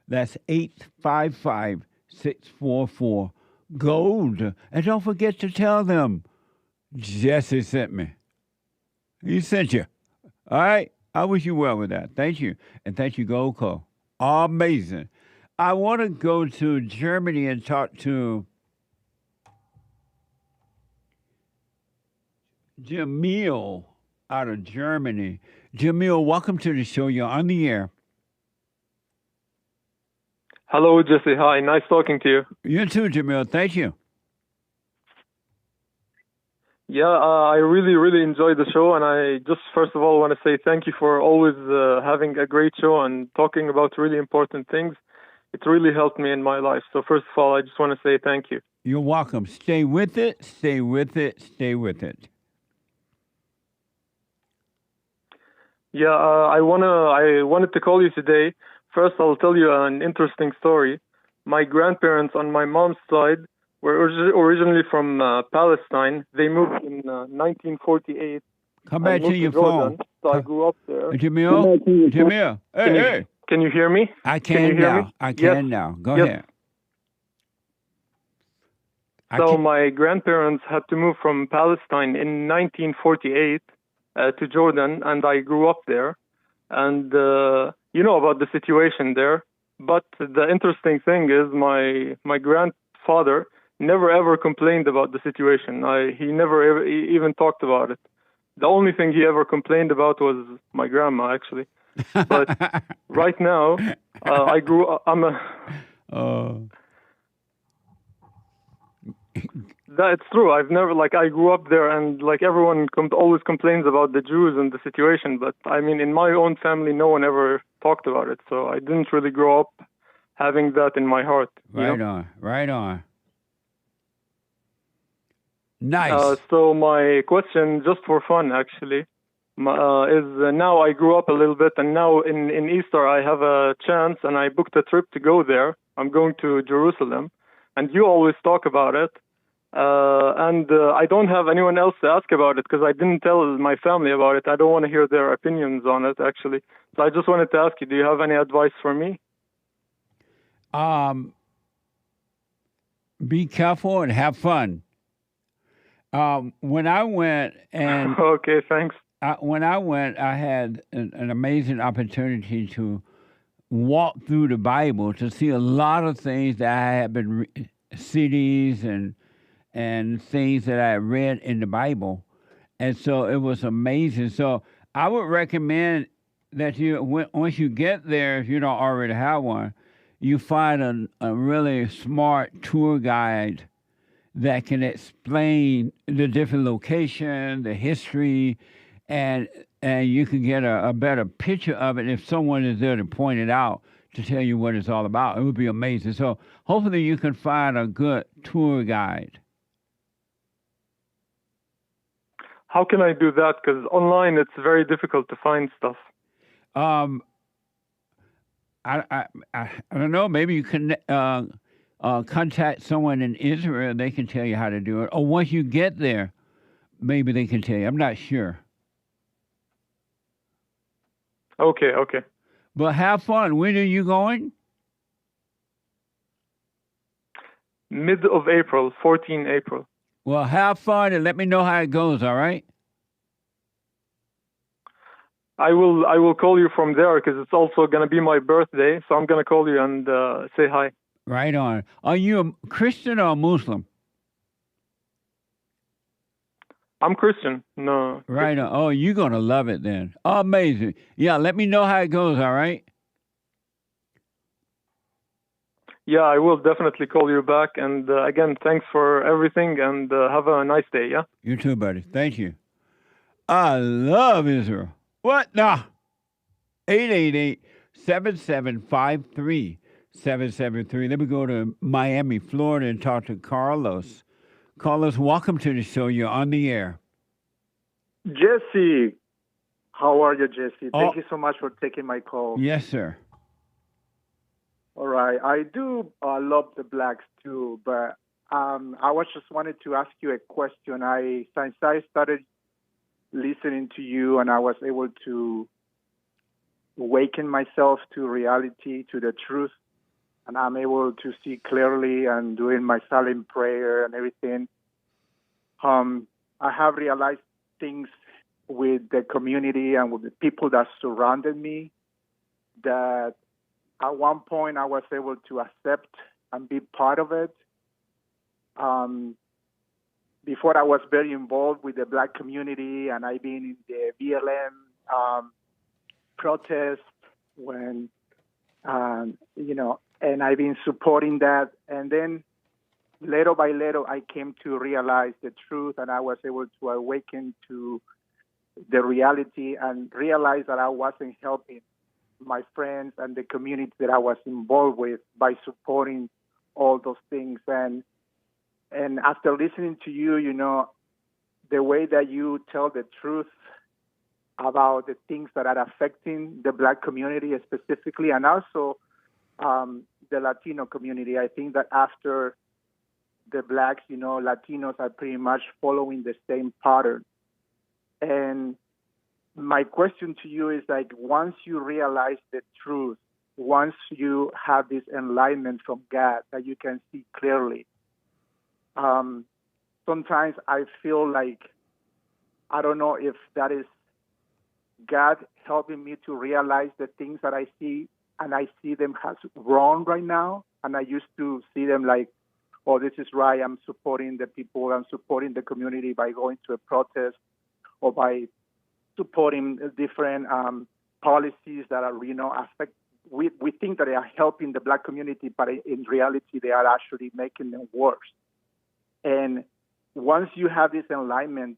That's 855-644-GOLD. And don't forget to tell them Jesse sent me. He sent you. All right? I wish you well with that. Thank you. And thank you, Goldco. Amazing. I want to go to Germany and talk to JAMIL out of Germany. JAMIL, welcome to the show. You're on the air. Hello, Jesse. Hi. Nice talking to you. You too, JAMIL. Thank you. Yeah, I really, really enjoyed the show. And I just, first of all, want to say thank you for always having a great show and talking about really important things. It really helped me in my life. So first of all, I just want to say thank you. You're welcome. Stay with it. Stay with it. Stay with it. Yeah, I wanted to call you today. First, I'll tell you an interesting story. My grandparents on my mom's side were originally from Palestine. They moved in 1948. Come back to your Jordan, phone. So I grew up there. JAMIL. Hey. Can you hear me? I can now. I can now. Go ahead. So my grandparents had to move from Palestine in 1948 to Jordan, and I grew up there. And you know about the situation there. But the interesting thing is my grandfather never ever complained about the situation. He never ever even talked about it. The only thing he ever complained about was my grandma, actually. But right now, I grew up. That's true. I've never I grew up there, and everyone always complains about the Jews and the situation. But I mean, in my own family, no one ever talked about it. So I didn't really grow up having that in my heart. Right on. Right on. Nice. So my question, just for fun, actually, is now I grew up a little bit, and now in Easter I have a chance, and I booked a trip to go there. I'm going to Jerusalem, and you always talk about it. And I don't have anyone else to ask about it because I didn't tell my family about it. I don't want to hear their opinions on it, actually. So I just wanted to ask you, do you have any advice for me? Be careful and have fun. When I went and okay, thanks. When I went, I had an amazing opportunity to walk through the Bible to see a lot of things that I had been cities and things that I read in the Bible, and so it was amazing. So I would recommend that once you get there, if you don't already have one, you find a really smart tour guide that can explain the different location, the history, and you can get a better picture of it if someone is there to point it out to tell you what it's all about. It would be amazing. So hopefully you can find a good tour guide. How can I do that? Because online it's very difficult to find stuff. I don't know. Maybe you can contact someone in Israel. They can tell you how to do it. Or once you get there, maybe they can tell you. I'm not sure. Okay. But have fun. When are you going? Mid of April, 14 April. Well, have fun and let me know how it goes, all right? I will call you from there because it's also going to be my birthday, so I'm going to call you and say hi. Right on. Are you a Christian or a Muslim? I'm Christian. No. Right on. Oh, you're going to love it then. Amazing. Yeah, let me know how it goes, all right? Yeah, I will definitely call you back. And again, thanks for everything and have a nice day, yeah? You too, buddy. Thank you. I love Israel. What? Nah. 888-7753-773. Let me go to Miami, Florida and talk to Carlos. Callers, welcome to the show. You're on the air. Jesse, how are you, Jesse? Oh. Thank you so much for taking my call. Yes, sir. All right, I do love the blacks too, but I was just wanted to ask you a question. Since I started listening to you, and I was able to awaken myself to reality, to the truth, and I'm able to see clearly and doing my silent prayer and everything. I have realized things with the community and with the people that surrounded me that at one point I was able to accept and be part of it. Before I was very involved with the black community, and I've been in the BLM protest when, and I've been supporting that. And then little by little, I came to realize the truth, and I was able to awaken to the reality and realize that I wasn't helping my friends and the community that I was involved with by supporting all those things. And after listening to you, the way that you tell the truth about the things that are affecting the black community specifically, and also the Latino community, I think that after the blacks, Latinos are pretty much following the same pattern. And my question to you is once you realize the truth, once you have this enlightenment from God that you can see clearly, sometimes I feel like, I don't know if that is God helping me to realize the things that I see, and I see them as wrong right now. And I used to see them like, oh, this is right. I'm supporting the people. I'm supporting the community by going to a protest or by supporting different policies that are, affect. We think that they are helping the black community, but in reality, they are actually making them worse. And once you have this enlightenment,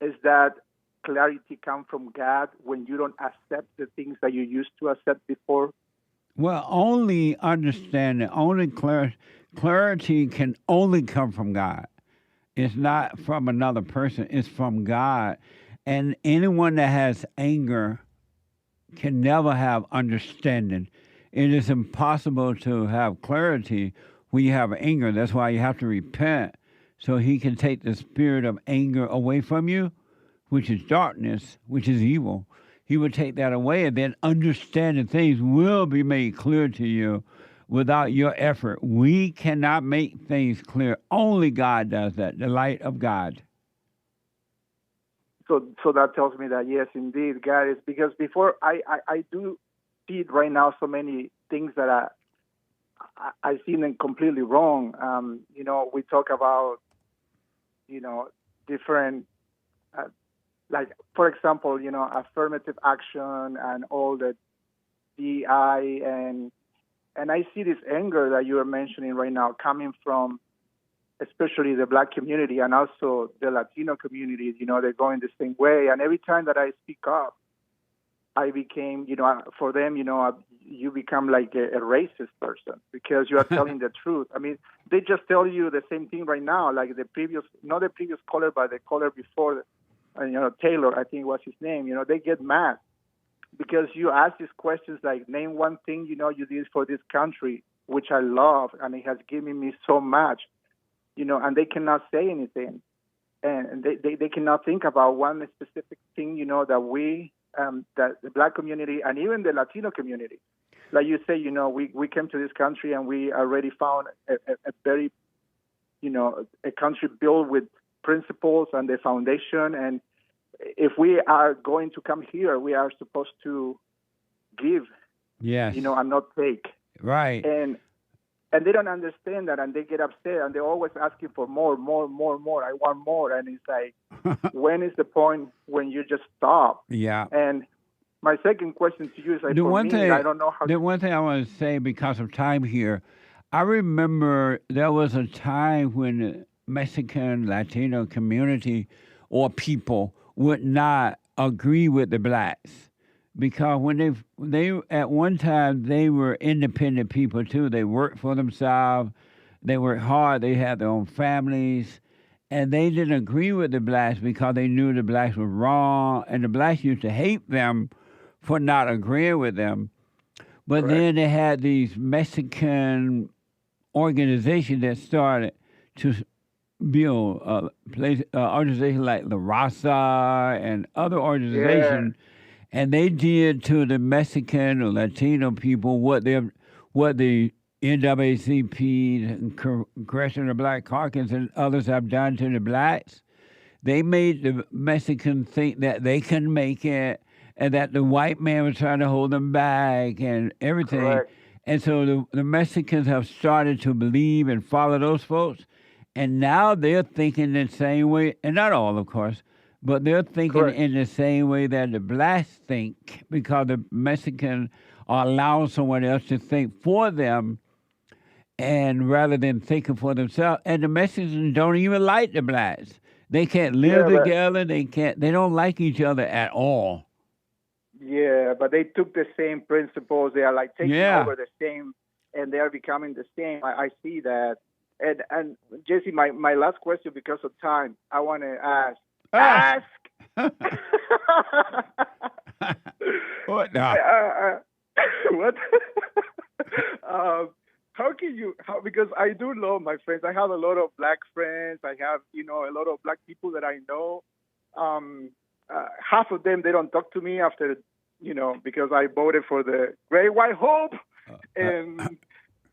is that clarity come from God when you don't accept the things that you used to accept before? Well, only understanding, only clarity can only come from God. It's not from another person. It's from God. And anyone that has anger can never have understanding. It is impossible to have clarity when you have anger. That's why you have to repent so he can take the spirit of anger away from you, which is darkness, which is evil. He will take that away, and then understanding things will be made clear to you without your effort. We cannot make things clear. Only God does that, the light of God. So that tells me that, yes, indeed, God is, because before I do see right now so many things that I see them completely wrong. We talk about, different, like, for example, affirmative action and all the DI, and I see this anger that you are mentioning right now coming from especially the black community and also the Latino communities. They're going the same way. And every time that I speak up, I became, for them, you become like a racist person because you are telling the truth. I mean, they just tell you the same thing right now, like not the previous caller, but the caller before, Taylor, I think was his name. They get mad because you ask these questions like, name one thing, you did for this country, which I love, and it has given me so much, and they cannot say anything. And they cannot think about one specific thing, that we, that the black community and even the Latino community, like you say, we came to this country and we already found a very, a country built with principles and the foundation. And if we are going to come here, we are supposed to give, yes, and not take. Right. And they don't understand that, and they get upset, and they're always asking for more. I want more, and it's like, when is the point when you just stop? Yeah. And my second question to you is, like, the for one me, thing, I don't know how. The one thing I want to say because of time here, I remember there was a time when the Mexican Latino community or people would not agree with the blacks. Because when they at one time, they were independent people too. They worked for themselves. They worked hard. They had their own families. And they didn't agree with the blacks because they knew the blacks were wrong. And the blacks used to hate them for not agreeing with them. But then they had these Mexican organizations that started to build organizations like La Raza and other organizations. Yeah. And they did to the Mexican or Latino people what the NAACP, the Congressional Black Caucus, and others have done to the blacks. They made the Mexicans think that they can make it and that the white man was trying to hold them back and everything. Correct. And so the Mexicans have started to believe and follow those folks. And now they're thinking the same way, and not all, of course, but they're thinking in the same way that the blacks think, because the Mexicans are allowing someone else to think for them, and rather than thinking for themselves. And the Mexicans don't even like the blacks. They can't live together. They don't like each other at all. Yeah, but they took the same principles. They are like taking over the same, and they are becoming the same. I see that. And Jesse, my last question, because of time, I want to ask. What now? What? How can you? Because I do love my friends. I have a lot of black friends. I have, a lot of black people that I know. Half of them, they don't talk to me after, because I voted for the Great White Hope.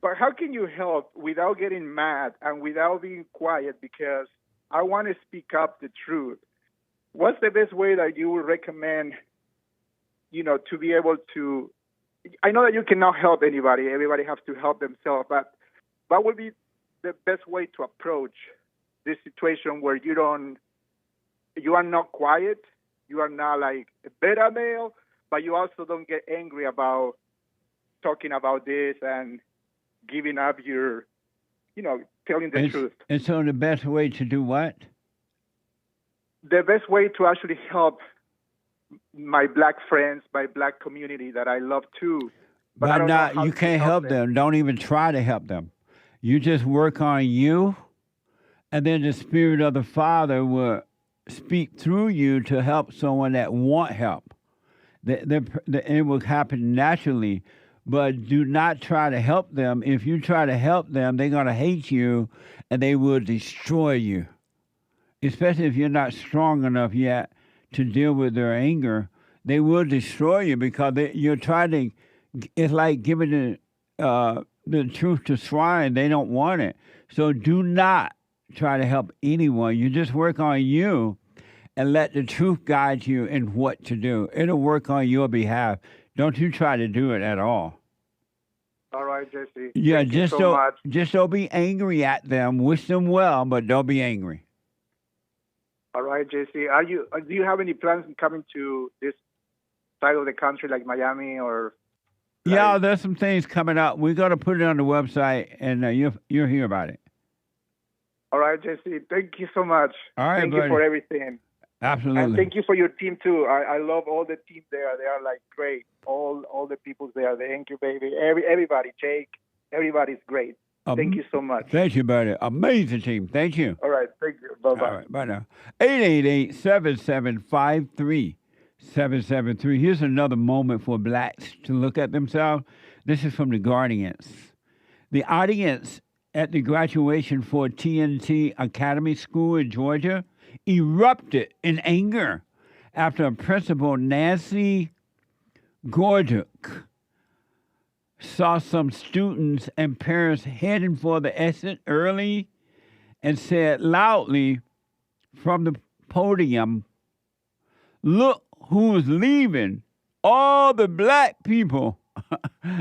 But how can you help without getting mad and without being quiet? Because I want to speak up the truth. What's the best way that you would recommend, to be able to? I know that you cannot help anybody. Everybody has to help themselves. But what would be the best way to approach this situation where you are not quiet, you are not like a beta male, but you also don't get angry about talking about this and giving up your, telling the truth. And so the best way to do what? The best way to actually help my black friends, my black community that I love too. But you can't help them. Don't even try to help them. You just work on you, and then the Spirit of the Father will speak through you to help someone that want help. It will happen naturally. But do not try to help them. If you try to help them, they're going to hate you, and they will destroy you. Especially if you're not strong enough yet to deal with their anger, they will destroy you because you're trying to. It's like giving the truth to swine. They don't want it. So do not try to help anyone. You just work on you, and let the truth guide you in what to do. It'll work on your behalf. Don't you try to do it at all. All right, Jesse. Yeah, Thank you so much. Just don't be angry at them. Wish them well, but don't be angry. All right, Jesse. Do you have any plans in coming to this side of the country, like Miami or? Yeah, there's some things coming up. We're gonna put it on the website, and you'll hear about it. All right, Jesse. Thank you so much. All right, Thank buddy. you for everything. Absolutely. And thank you for your team too. I love all the team there. They are like great. All the people there. The Thank You Baby. Everybody. Jake. Everybody's great. Thank you so much. Thank you, buddy. Amazing team. Thank you. All right. Thank you. Bye bye. All right. Bye now. 888-7753-773. Here's another moment for blacks to look at themselves. This is from the Guardians. The audience at the graduation for TNT Academy School in Georgia erupted in anger after Principal Nancy Goldco saw some students and parents heading for the exit early and said loudly from the podium, "Look who's leaving. All the black people.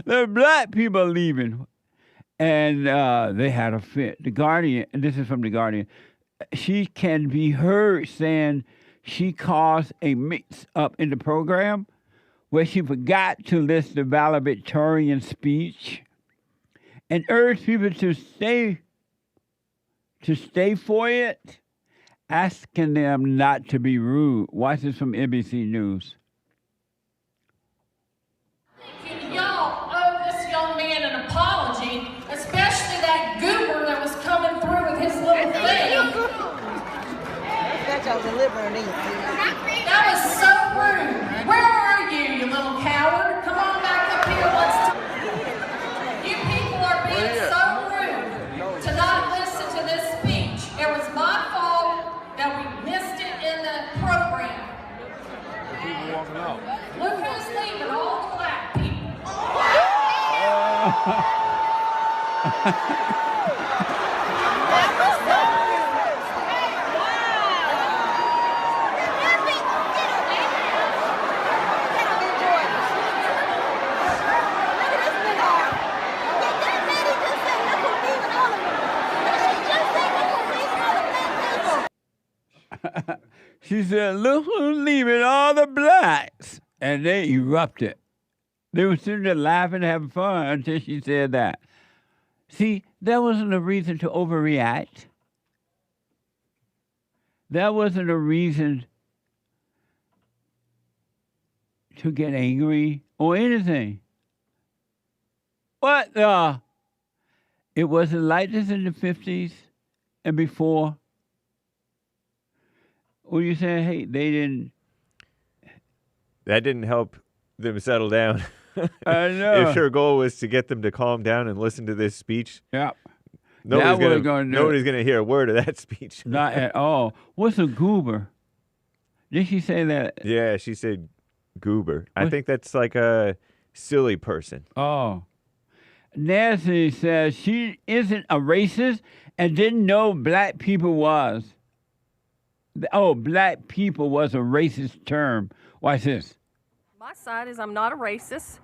The black people leaving." And they had a fit. The Guardian, and this is from the Guardian, she can be heard saying she caused a mix-up in the program where she forgot to list the valedictorian speech and urged people to stay for it, asking them not to be rude. Watch this from NBC News. Y'all owe this young man an apology, especially that goober that was That was so rude. Where are you, you little coward? Come on back up here. Let's talk. You people are being so rude to not listen to this speech. It was my fault that we missed it in the program. People walking out. Look who's leaving, all the black people. She said, look who's leaving all the blacks. And they erupted. They were sitting there laughing, having fun until she said that. See, that wasn't a reason to overreact. That wasn't a reason to get angry or anything. What the? It wasn't like this in the 50s and before. What are you saying? Hey, they didn't. That didn't help them settle down. I know. If your goal was to get them to calm down and listen to this speech, yeah, nobody's going to hear a word of that speech. Not at all. What's a goober? Did she say that? Yeah, she said goober. I think that's like a silly person. Oh. Nancy says she isn't a racist and didn't know black people was. Oh, black people was a racist term. Watch this. My side is I'm not a racist.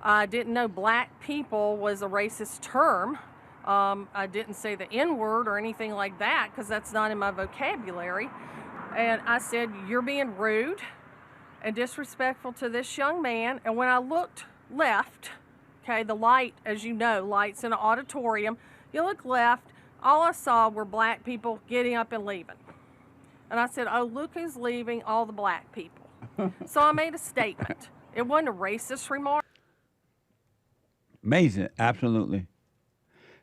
I didn't know black people was a racist term. I didn't say the N-word or anything like that because that's not in my vocabulary. And I said, you're being rude and disrespectful to this young man. And when I looked left, okay, the light, as you know, lights in an auditorium, you look left, all I saw were black people getting up and leaving. And I said, oh, look who's leaving, all the black people. So I made a statement. It wasn't a racist remark. Amazing, absolutely.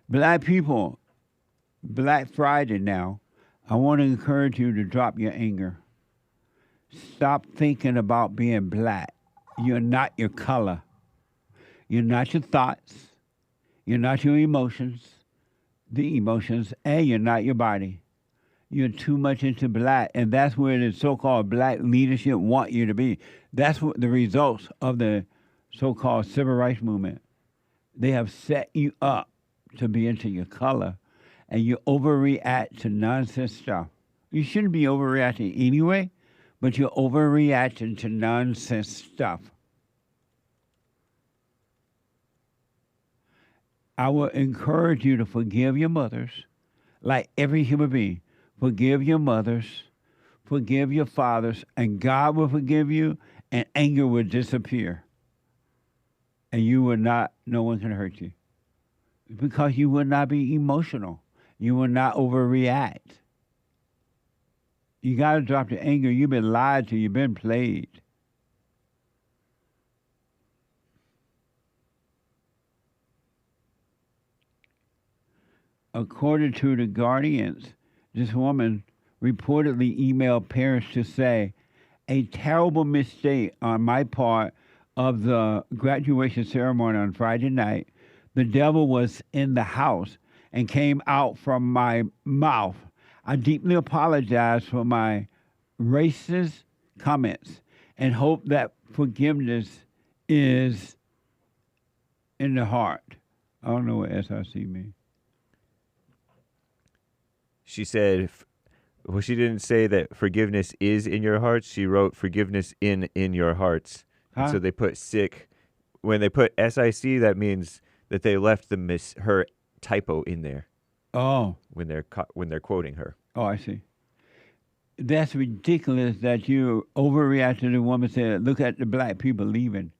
Black people, Black Friday now, I want to encourage you to drop your anger. Stop thinking about being black. You're not your color. You're not your thoughts. You're not your emotions, and you're not your body. You're too much into black, and that's where the so-called black leadership want you to be. That's what the results of the so-called civil rights movement. They have set you up to be into your color, and you overreact to nonsense stuff. You shouldn't be overreacting anyway, but you're overreacting to nonsense stuff. I will encourage you to forgive your mothers, like every human being. Forgive your mothers, forgive your fathers, and God will forgive you, and anger will disappear. And you will not, no one can hurt you. Because you will not be emotional. You will not overreact. You got to drop your anger. You've been lied to. You've been played. According to the Guardians, this woman reportedly emailed parents to say, a terrible mistake on my part of the graduation ceremony on Friday night. The devil was in the house and came out from my mouth. I deeply apologize for my racist comments and hope that forgiveness is in the heart. I don't know what SRC means. She said, well, she didn't say that forgiveness is in your hearts. She wrote forgiveness in your hearts. And so they put sick. When they put SIC, that means that they left her typo in there. Oh. When they're quoting her. Oh, I see. That's ridiculous that you overreacted to the woman said, look at the black people leaving.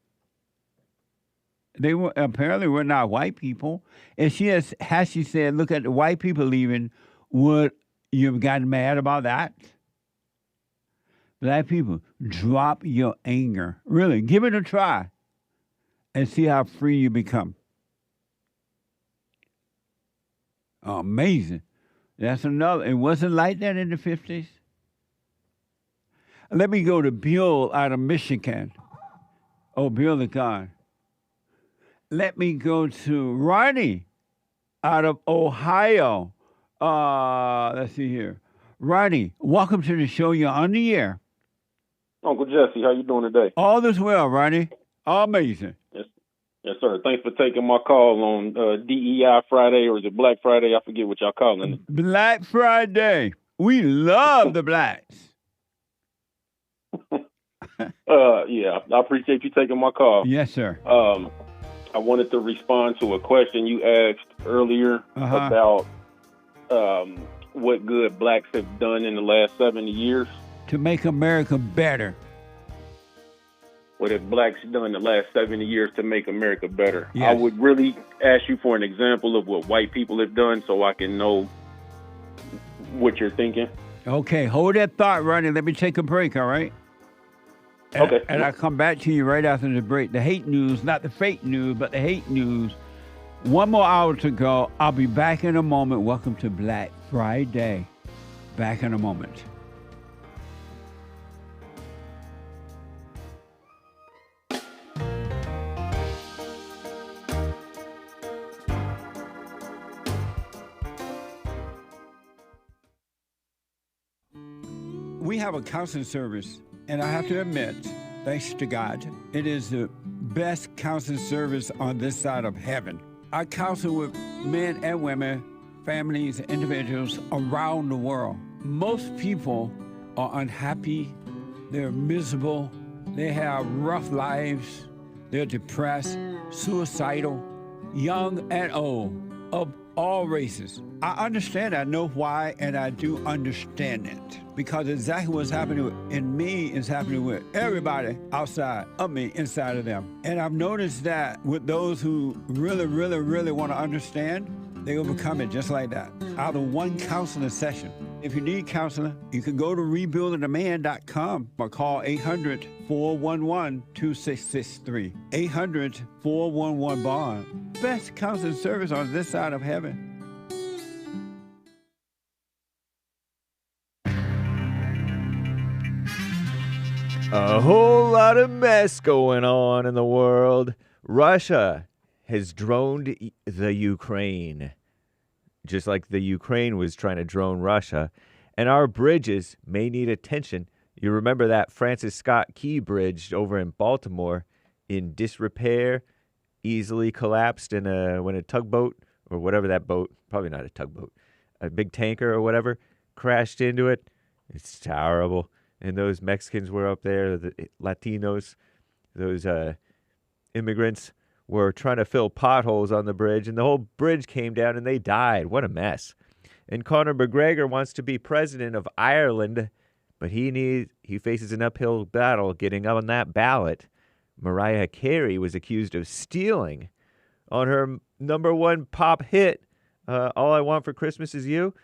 They were apparently were not white people. If she had she said, look at the white people leaving, would you have gotten mad about that? Black people, drop your anger. Really, give it a try and see how free you become. Amazing. That's another. It wasn't like that in the 50s. Let me go to Bill out of Michigan. Oh, Bill is gone. Let me go to Ronnie out of Ohio. Let's see here. Ronnie, welcome to the show. You're on the air. Uncle Jesse, how you doing today? All is well, Ronnie. Amazing. Yes, sir. Thanks for taking my call on DEI Friday, or is it Black Friday? I forget what y'all calling it. Black Friday. We love the blacks. Yeah, I appreciate you taking my call. Yes, sir. I wanted to respond to a question you asked earlier about what good blacks have done in the last 70 years. To make America better. What have blacks done the last 70 years to make America better? Yes. I would really ask you for an example of what white people have done so I can know what you're thinking. Okay, hold that thought, Ronnie. Let me take a break, all right? Okay. And I'll come back to you right after the break. The hate news, not the fake news, but the hate news. One more hour to go. I'll be back in a moment. Welcome to Black Friday. Back in a moment. We have a counseling service, and I have to admit, thanks to God, it is the best counseling service on this side of heaven. I counsel with men and women, families, individuals around the world. Most people are unhappy, they're miserable, they have rough lives, they're depressed, suicidal, young and old, of all races. I understand, I know why, and I do understand it. Because exactly what's happening in me is happening with everybody outside of me, inside of them. And I've noticed that with those who really, really, really want to understand, they overcome it just like that, out of one counseling session. If you need counseling, you can go to rebuildingaman.com or call 800-411-2663. 800-411-BOND. Best counseling service on this side of heaven. A whole lot of mess going on in the world. Russia has droned the Ukraine, just like the Ukraine was trying to drone Russia. And our bridges may need attention. You remember that Francis Scott Key Bridge over in Baltimore in disrepair, easily collapsed in when a tugboat, or whatever that boat, probably not a tugboat, a big tanker or whatever, crashed into it. It's terrible. And those Mexicans were up there, the Latinos, those immigrants were trying to fill potholes on the bridge, and the whole bridge came down and they died. What a mess. And Conor McGregor wants to be president of Ireland, but he faces an uphill battle getting on that ballot. Mariah Carey was accused of stealing on her #1 pop hit, All I Want for Christmas Is You.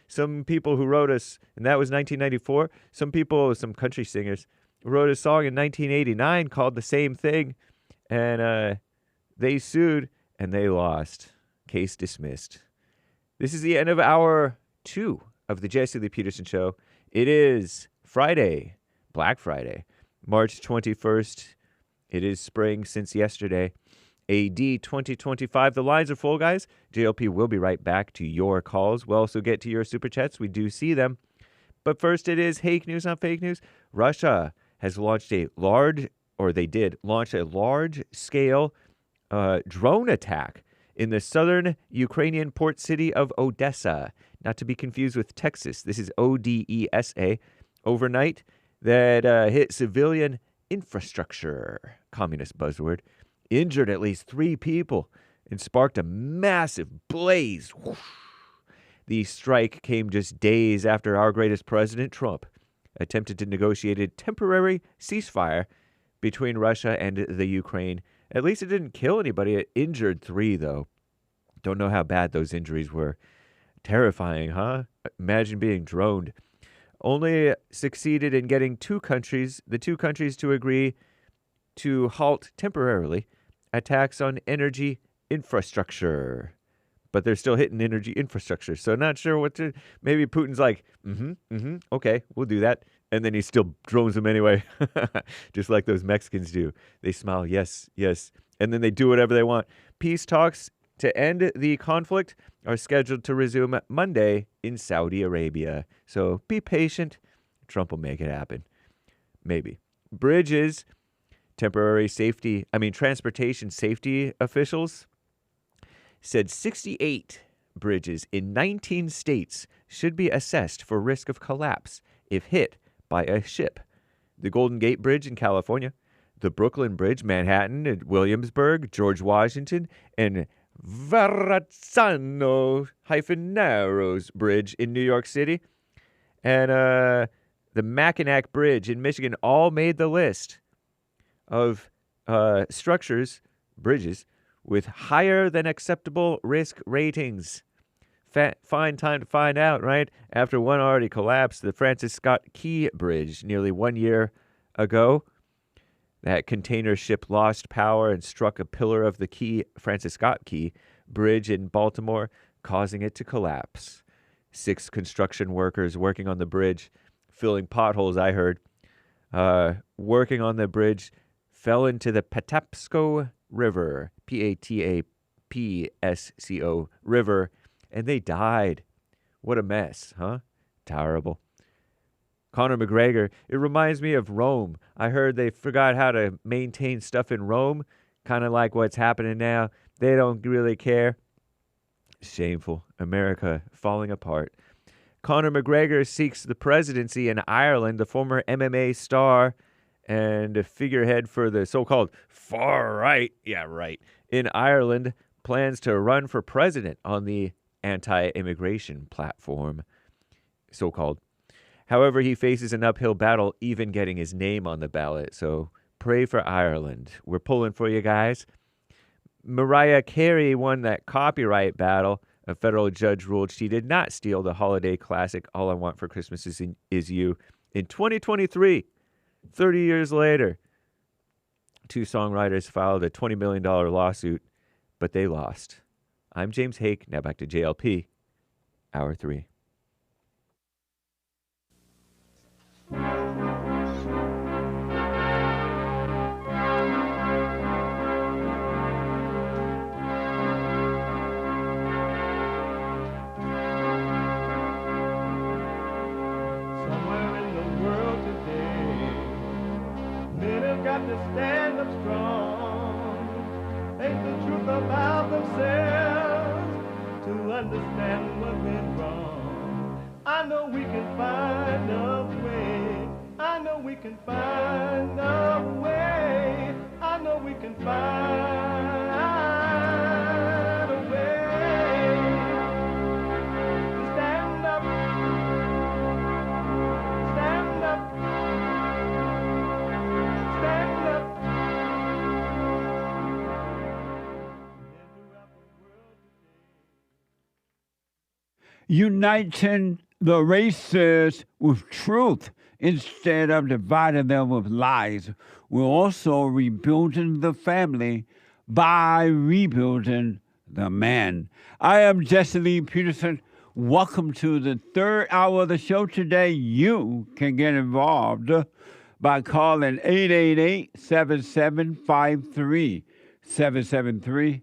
Some people who wrote us, and that was 1994, some country singers, wrote a song in 1989 called the same thing, and they sued, and they lost. Case dismissed. This is the end of hour 2 of the Jesse Lee Peterson Show. It is Friday, Black Friday, March 21st. It is spring since yesterday. AD 2025. The lines are full, guys. JLP will be right back to your calls. We'll also get to your super chats. We do see them. But first, it is fake news on fake news. Russia has launched did launch a large-scale drone attack in the southern Ukrainian port city of Odessa, not to be confused with Texas. This is Odessa. Overnight, that hit civilian infrastructure, communist buzzword, injured at least 3 people, and sparked a massive blaze. Whoosh. The strike came just days after our greatest President Trump attempted to negotiate a temporary ceasefire between Russia and the Ukraine. At least it didn't kill anybody. It injured 3, though. Don't know how bad those injuries were. Terrifying, huh? Imagine being droned. Only succeeded in getting the two countries to agree to halt temporarily attacks on energy infrastructure. But they're still hitting energy infrastructure, so not sure what to... Maybe Putin's like, okay, we'll do that. And then he still drones them anyway, just like those Mexicans do. They smile, yes, yes, and then they do whatever they want. Peace talks to end the conflict are scheduled to resume Monday in Saudi Arabia. So be patient. Trump will make it happen. Maybe. Bridges, transportation safety officials said 68 bridges in 19 states should be assessed for risk of collapse if hit by a ship. The Golden Gate Bridge in California, the Brooklyn Bridge, Manhattan, and Williamsburg, George Washington, and Verrazzano-Narrows Bridge in New York City, and the Mackinac Bridge in Michigan all made the list of bridges, with higher than acceptable risk ratings. Fine time to find out, right? After one already collapsed, the Francis Scott Key Bridge nearly 1 year ago. That container ship lost power and struck a pillar of the Francis Scott Key Bridge in Baltimore, causing it to collapse. 6 construction workers working on the bridge, filling potholes, I heard, working on the bridge, fell into the Patapsco River, Patapsco River, and they died. What a mess, huh? Terrible. Conor McGregor, it reminds me of Rome. I heard they forgot how to maintain stuff in Rome, kind of like what's happening now. They don't really care. Shameful. America falling apart. Conor McGregor seeks the presidency in Ireland. The former MMA star and a figurehead for the so-called far right, in Ireland, plans to run for president on the anti-immigration platform, so-called. However, he faces an uphill battle even getting his name on the ballot, so pray for Ireland. We're pulling for you guys. Mariah Carey won that copyright battle. A federal judge ruled she did not steal the holiday classic All I Want for Christmas Is You in 2023, 30 years later. 2 songwriters filed a $20 million lawsuit, but they lost. I'm James Hake. Now back to JLP, Hour 3. Somewhere in the world today, men have got to stand up strong, face the truth about themselves, to understand what went wrong. I know we can find a way. I know we can find a way. I know we can find a way to stand up, stand up, stand up. Uniting the races with truth instead of dividing them with lies. We're also rebuilding the family by rebuilding the man. I am Jesse Lee Peterson. Welcome to the 3rd hour of the show today. You can get involved by calling 888-7753.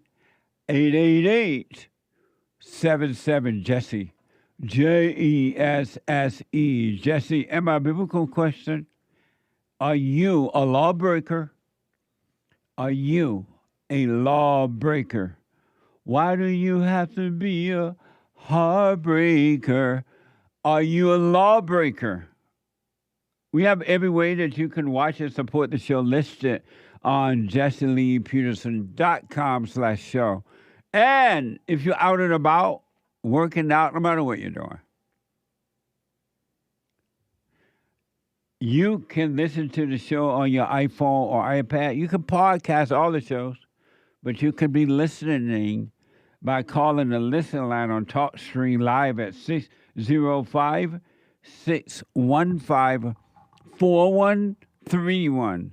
888-77 Jesse. Jesse. Jesse, and my biblical question, are you a lawbreaker? Are you a lawbreaker? Why do you have to be a heartbreaker? Are you a lawbreaker? We have every way that you can watch and support the show listed on JesseLeePeterson.com/show. And if you're out and about, working out, no matter what you're doing, you can listen to the show on your iPhone or iPad. You can podcast all the shows, but you can be listening by calling the listen line on TalkStream Live at 605-615-4131.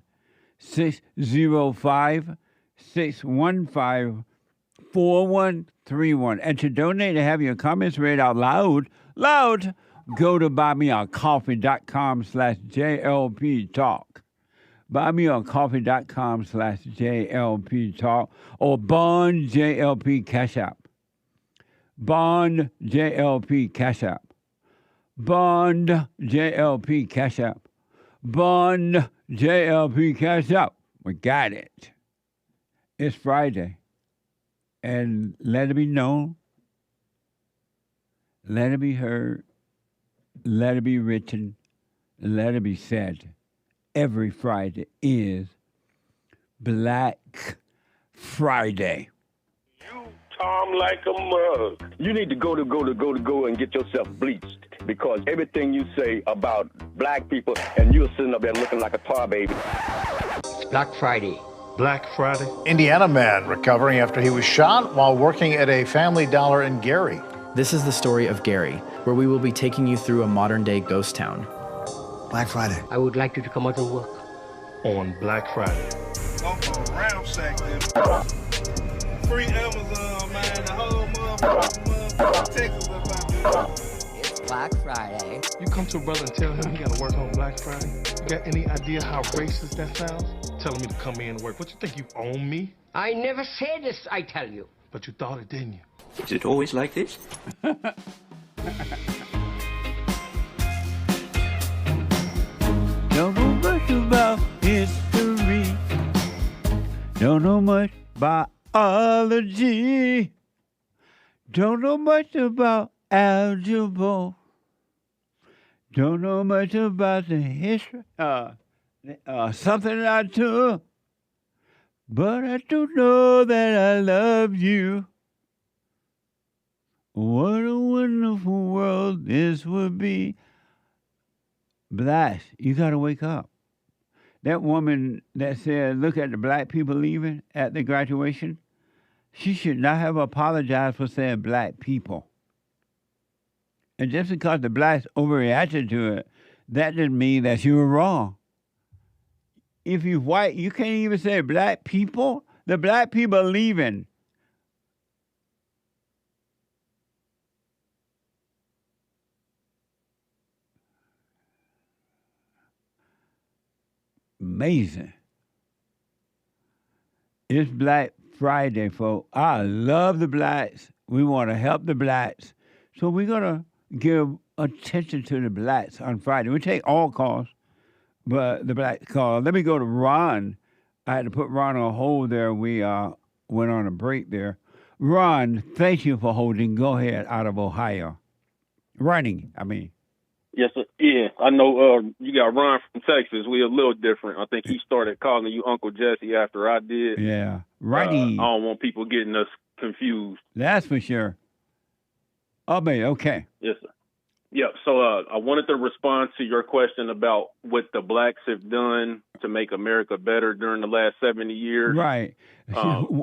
605-615-4131. And to donate and have your comments read out loud go to buymeacoffee.com/JLP Talk. Buymeacoffee.com/JLP Talk or Bond JLP Cash App. Bond JLP Cash App. Bond JLP Cash App. Bond JLP Cash App. We got it. It's Friday. And let it be known. Let it be heard. Let it be written. Let it be said. Every Friday is Black Friday. Tom like a mug. You need to go and get yourself bleached because everything you say about black people and you're sitting up there looking like a tar baby. It's Black Friday. Black Friday. Indiana man recovering after he was shot while working at a Family Dollar in Gary. This is the story of Gary, where we will be taking you through a modern-day ghost town. Black Friday. I would like you to come out and work. On Black Friday. Free Amazon, man. The whole motherfucking Texas about this. It's Black Friday. You come to a brother and tell him he got to work on Black Friday? You got any idea how racist that sounds? Telling me to come in and work. What, you think you own me? I never said this, I tell you. But you thought it, didn't you? Is it always like this? Don't know much about history. Don't know much biology. Don't know much about algebra. Don't know much about the history. Something I took. But I do know that I love you. What a wonderful world this would be. Blas, you got to wake up. That woman that said, look at the black people leaving at the graduation, she should not have apologized for saying black people. And just because the blacks overreacted to it, that didn't mean that you were wrong. If you're white, you can't even say black people. The black people are leaving. Amazing. It's Black Friday, folks. I love the blacks. We want to help the blacks. So we're going to give attention to the blacks on Friday. We take all calls, but the black call. Let me go to Ron. I had to put Ron on hold there. We went on a break there. Ron, thank you for holding. Go ahead, out of Ohio. Yes, sir. Yeah, I know you got Ron from Texas. We're a little different. I think he started calling you Uncle Jesse after I did. Yeah, righty. I don't want people getting us confused. That's for sure. Okay. Yes, sir. Yeah, so I wanted to respond to your question about what the blacks have done to make America better during the last 70 years. Right.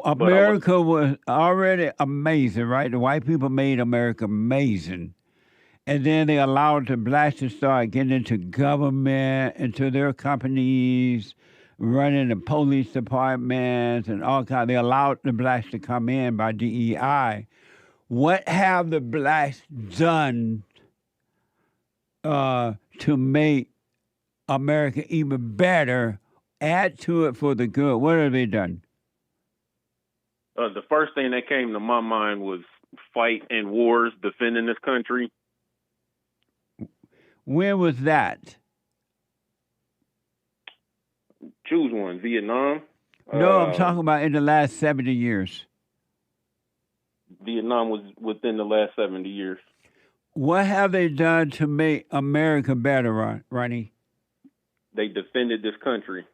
America was already amazing, right? The white people made America amazing. And then they allowed the blacks to start getting into government, into their companies, running the police departments and all kinds. They allowed the blacks to come in by DEI. What have the blacks done to make America even better? Add to it for the good. What have they done? The first thing that came to my mind was fight in wars, defending this country. When was that? Choose one. Vietnam? No, I'm talking about in the last 70 years. Vietnam was within the last 70 years. What have they done to make America better, Ronnie? They defended this country.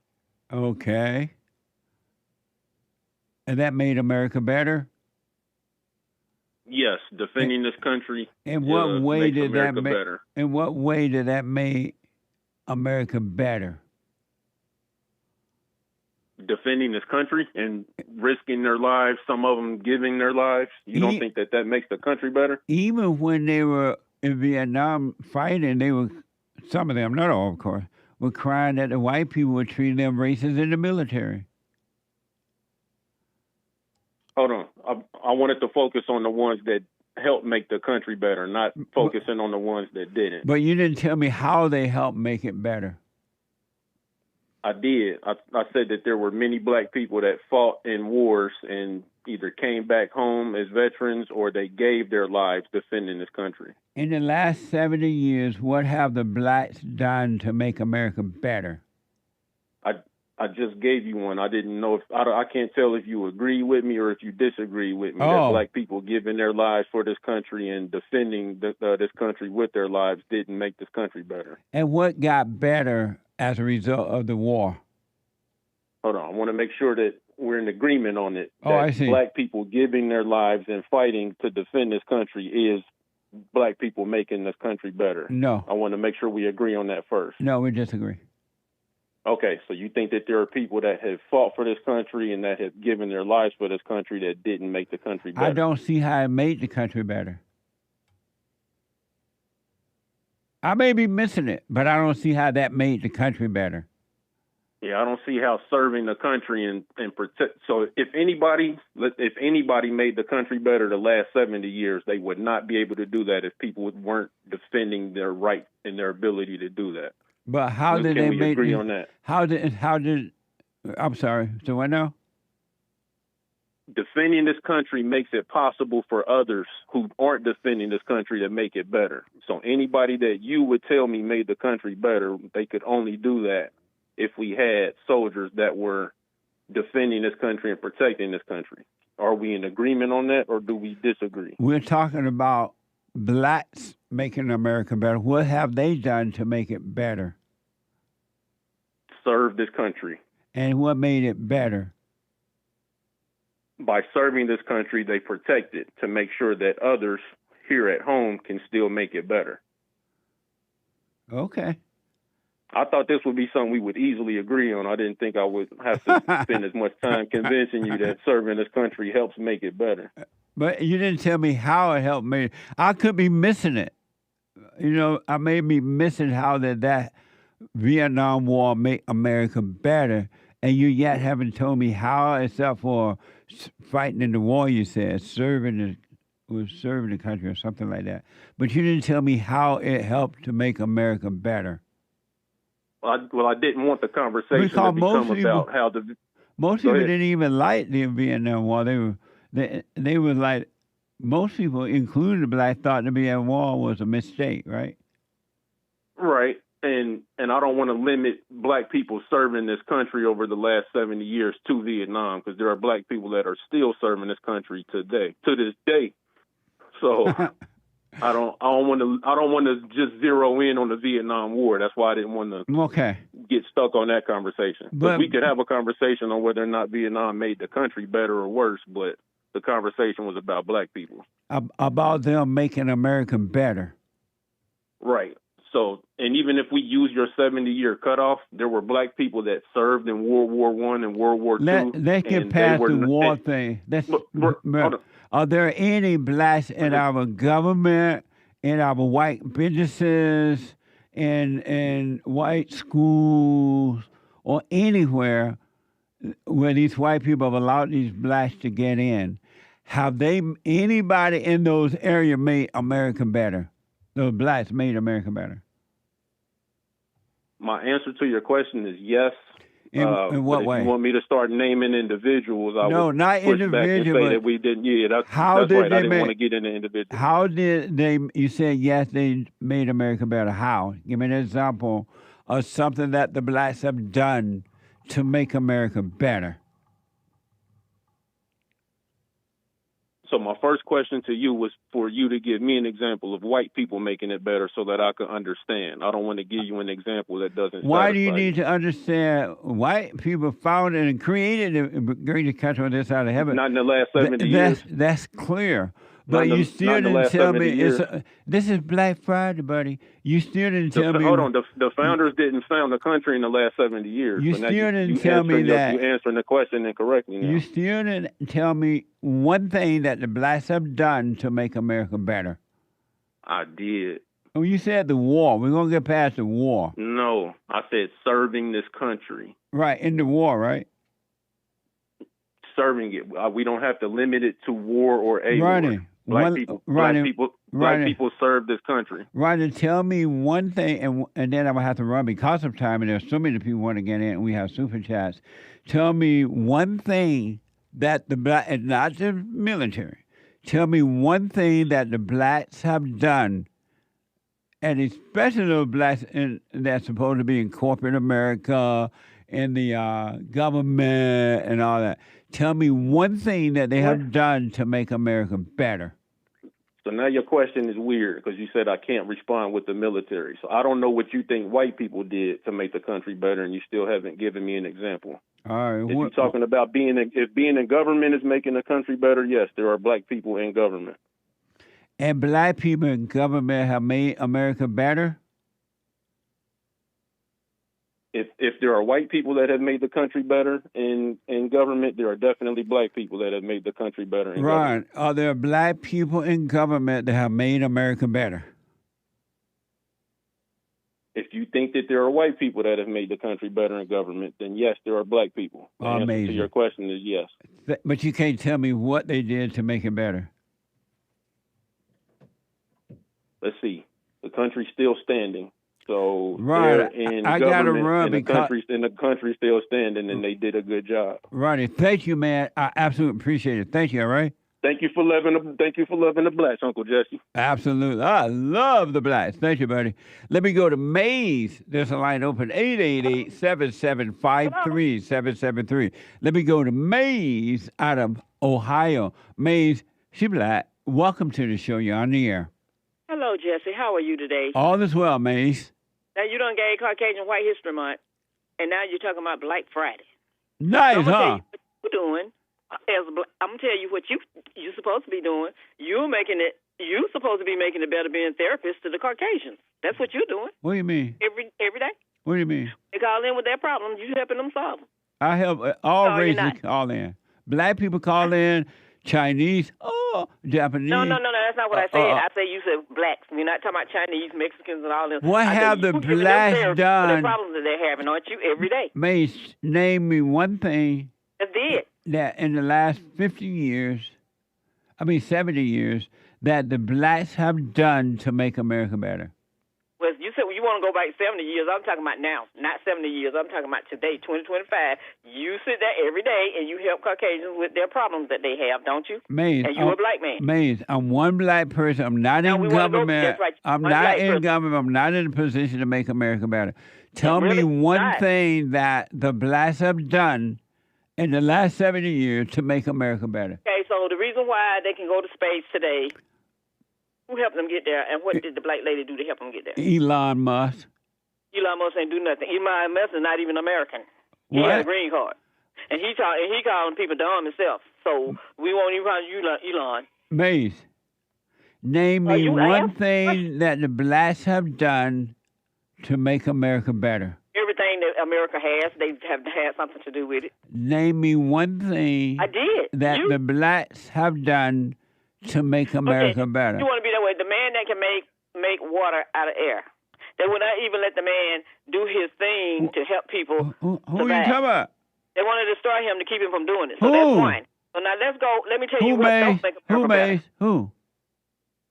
Okay. And that made America better? Yes, defending this country. In what way did that make better? In what way did that make America better? Defending this country and risking their lives, some of them giving their lives. You don't think that makes the country better? Even when they were in Vietnam fighting, they were, some of them, not all of course, were crying that the white people were treating them racist in the military. Hold on. I wanted to focus on the ones that helped make the country better, not focusing on the ones that didn't. But you didn't tell me how they helped make it better. I did. I said that there were many black people that fought in wars and either came back home as veterans or they gave their lives defending this country. In the last 70 years, what have the blacks done to make America better? I just gave you one. I didn't know if I can't tell if you agree with me or if you disagree with me. Oh. That black people giving their lives for this country and defending this country with their lives didn't make this country better. And what got better as a result of the war? Hold on. I want to make sure that we're in agreement on it. Oh, that I see. Black people giving their lives and fighting to defend this country is black people making this country better. No. I want to make sure we agree on that first. No, we disagree. Okay, so you think that there are people that have fought for this country and that have given their lives for this country that didn't make the country better? I don't see how it made the country better. I may be missing it, but I don't see how that made the country better. Yeah, I don't see how serving the country and protect. So if anybody made the country better the last 70 years, they would not be able to do that if people weren't defending their right and their ability to do that. But how did they make? Agree on that? How did? I'm sorry. So what now? Defending this country makes it possible for others who aren't defending this country to make it better. So anybody that you would tell me made the country better, they could only do that if we had soldiers that were defending this country and protecting this country. Are we in agreement on that, or do we disagree? We're talking about blacks making America better. What have they done to make it better? Serve this country. And what made it better? By serving this country, they protect it to make sure that others here at home can still make it better. Okay. I thought this would be something we would easily agree on. I didn't think I would have to spend as much time convincing you that serving this country helps make it better. But you didn't tell me how it helped me. I could be missing it. You know, I may be missing how that Vietnam War made America better, and you yet haven't told me how, except for fighting in the war, you said, serving the country or something like that. But you didn't tell me how it helped to make America better. Well, I didn't want the conversation to become about how the... Most people didn't even like the Vietnam War. They were like, most people, including the black, thought the Vietnam War was a mistake, right? Right. And I don't want to limit black people serving this country over the last 70 years to Vietnam, because there are black people that are still serving this country to this day. So I don't want to just zero in on the Vietnam War. That's why I didn't want to get stuck on that conversation. But we could have a conversation on whether or not Vietnam made the country better or worse, but the conversation was about black people. About them making America better. Right. So, and even if we use your 70-year cutoff, there were black people that served in World War I and World War II. Let's get past the war thing. Are there any blacks in our government, in our white businesses, in white schools, or anywhere where these white people have allowed these blacks to get in? Have anybody in those areas made America better? Those blacks made America better? My answer to your question is yes. In what way? If you want me to start naming individuals, I would not push individual, back and say that we didn't. Yeah, that's right. I didn't want to get into individuals. How did they? You said yes, they made America better. How? Give me an example of something that the blacks have done to make America better. So my first question to you was for you to give me an example of white people making it better so that I could understand. I don't want to give you an example that doesn't Why do you satisfy need to understand white people founded and created the greatest country on this side of heaven? Not in the last 70 years. That's clear. But you still didn't tell me, this is Black Friday, buddy. You still didn't tell me. Hold on, the founders didn't found the country in the last 70 years. You still didn't tell me that. You're answering the question incorrectly now. You still didn't tell me one thing that the blacks have done to make America better. I did. Oh, you said the war. We're going to get past the war. No, I said serving this country. Right, in the war, right? Serving it. We don't have to limit it to war or a Ronnie, war. Black people serve this country. Ronnie, tell me one thing, and then I'm going to have to run because of time, and there's so many people want to get in, and we have super chats. Tell me one thing that the black, and not the military, tell me one thing that the blacks have done, and especially those blacks that's supposed to be in corporate America, in the government and all that. Tell me one thing that they have done to make America better. So now your question is weird because you said I can't respond with the military. So I don't know what you think white people did to make the country better, and you still haven't given me an example. All right. If you're talking about if being in government is making the country better, yes, there are black people in government. And black people in government have made America better? If there are white people that have made the country better in government, there are definitely black people that have made the country better in government. Are there black people in government that have made America better? If you think that there are white people that have made the country better in government, then yes, there are black people. The answer to your question is yes. But you can't tell me what they did to make it better. Let's see. The country's still standing. So Ronnie, I gotta run because the country's still standing, and they did a good job. Ronnie, thank you, man. I absolutely appreciate it. Thank you. All right. Thank you for loving the blacks, Uncle Jesse. Absolutely. I love the blacks. Thank you, buddy. Let me go to Maze. There's a line open, 888-7753-773. Let me go to Maze out of Ohio. Maze, she black. Welcome to the show. You're on the air. Hello, Jesse. How are you today? All is well, Maze. Now, you done gave Caucasian White History Month, and now you're talking about Black Friday. Nice, so huh? What you're doing. I'm going to tell you what you're supposed to be doing. You're supposed to be making it better being therapists to the Caucasians. That's what you're doing. What do you mean? Every day. What do you mean? They call in with their problems. You're helping them solve them. I help all races call in. Black people call in, Chinese, Japanese. No, that's not what I said. I said you said blacks. You're not talking about Chinese, Mexicans, and all them. What have the blacks done? The problems that they're having, aren't you, every day? Mace, name me one thing that in the last 70 years, that the blacks have done to make America better. Well, you said you want to go back 70 years. I'm talking about now, not 70 years. I'm talking about today, 2025. You sit there every day and you help Caucasians with their problems that they have, don't you? Maze, and you're a black man. Maze, I'm one black person. I'm not in government. I'm not in government. I'm not in a position to make America better. Tell me one thing that the blacks have done in the last 70 years to make America better. Okay, so the reason why they can go to space today, who helped them get there, and what did the black lady do to help them get there? Elon Musk. Elon Musk ain't do nothing. Elon Musk is not even American. He has a green card. And he calling people dumb himself. So we won't even call you Elon. Maze, name me one thing that the blacks have done to make America better. Everything that America has, they have had something to do with it. Name me one thing that the blacks have done to make America better. You want to be that way. The man that can make water out of air. They will not even let the man do his thing to help people. Who are you talking about? They want to destroy him to keep him from doing it. So that's one. So now let's go. Let me tell you what don't make America better. Who?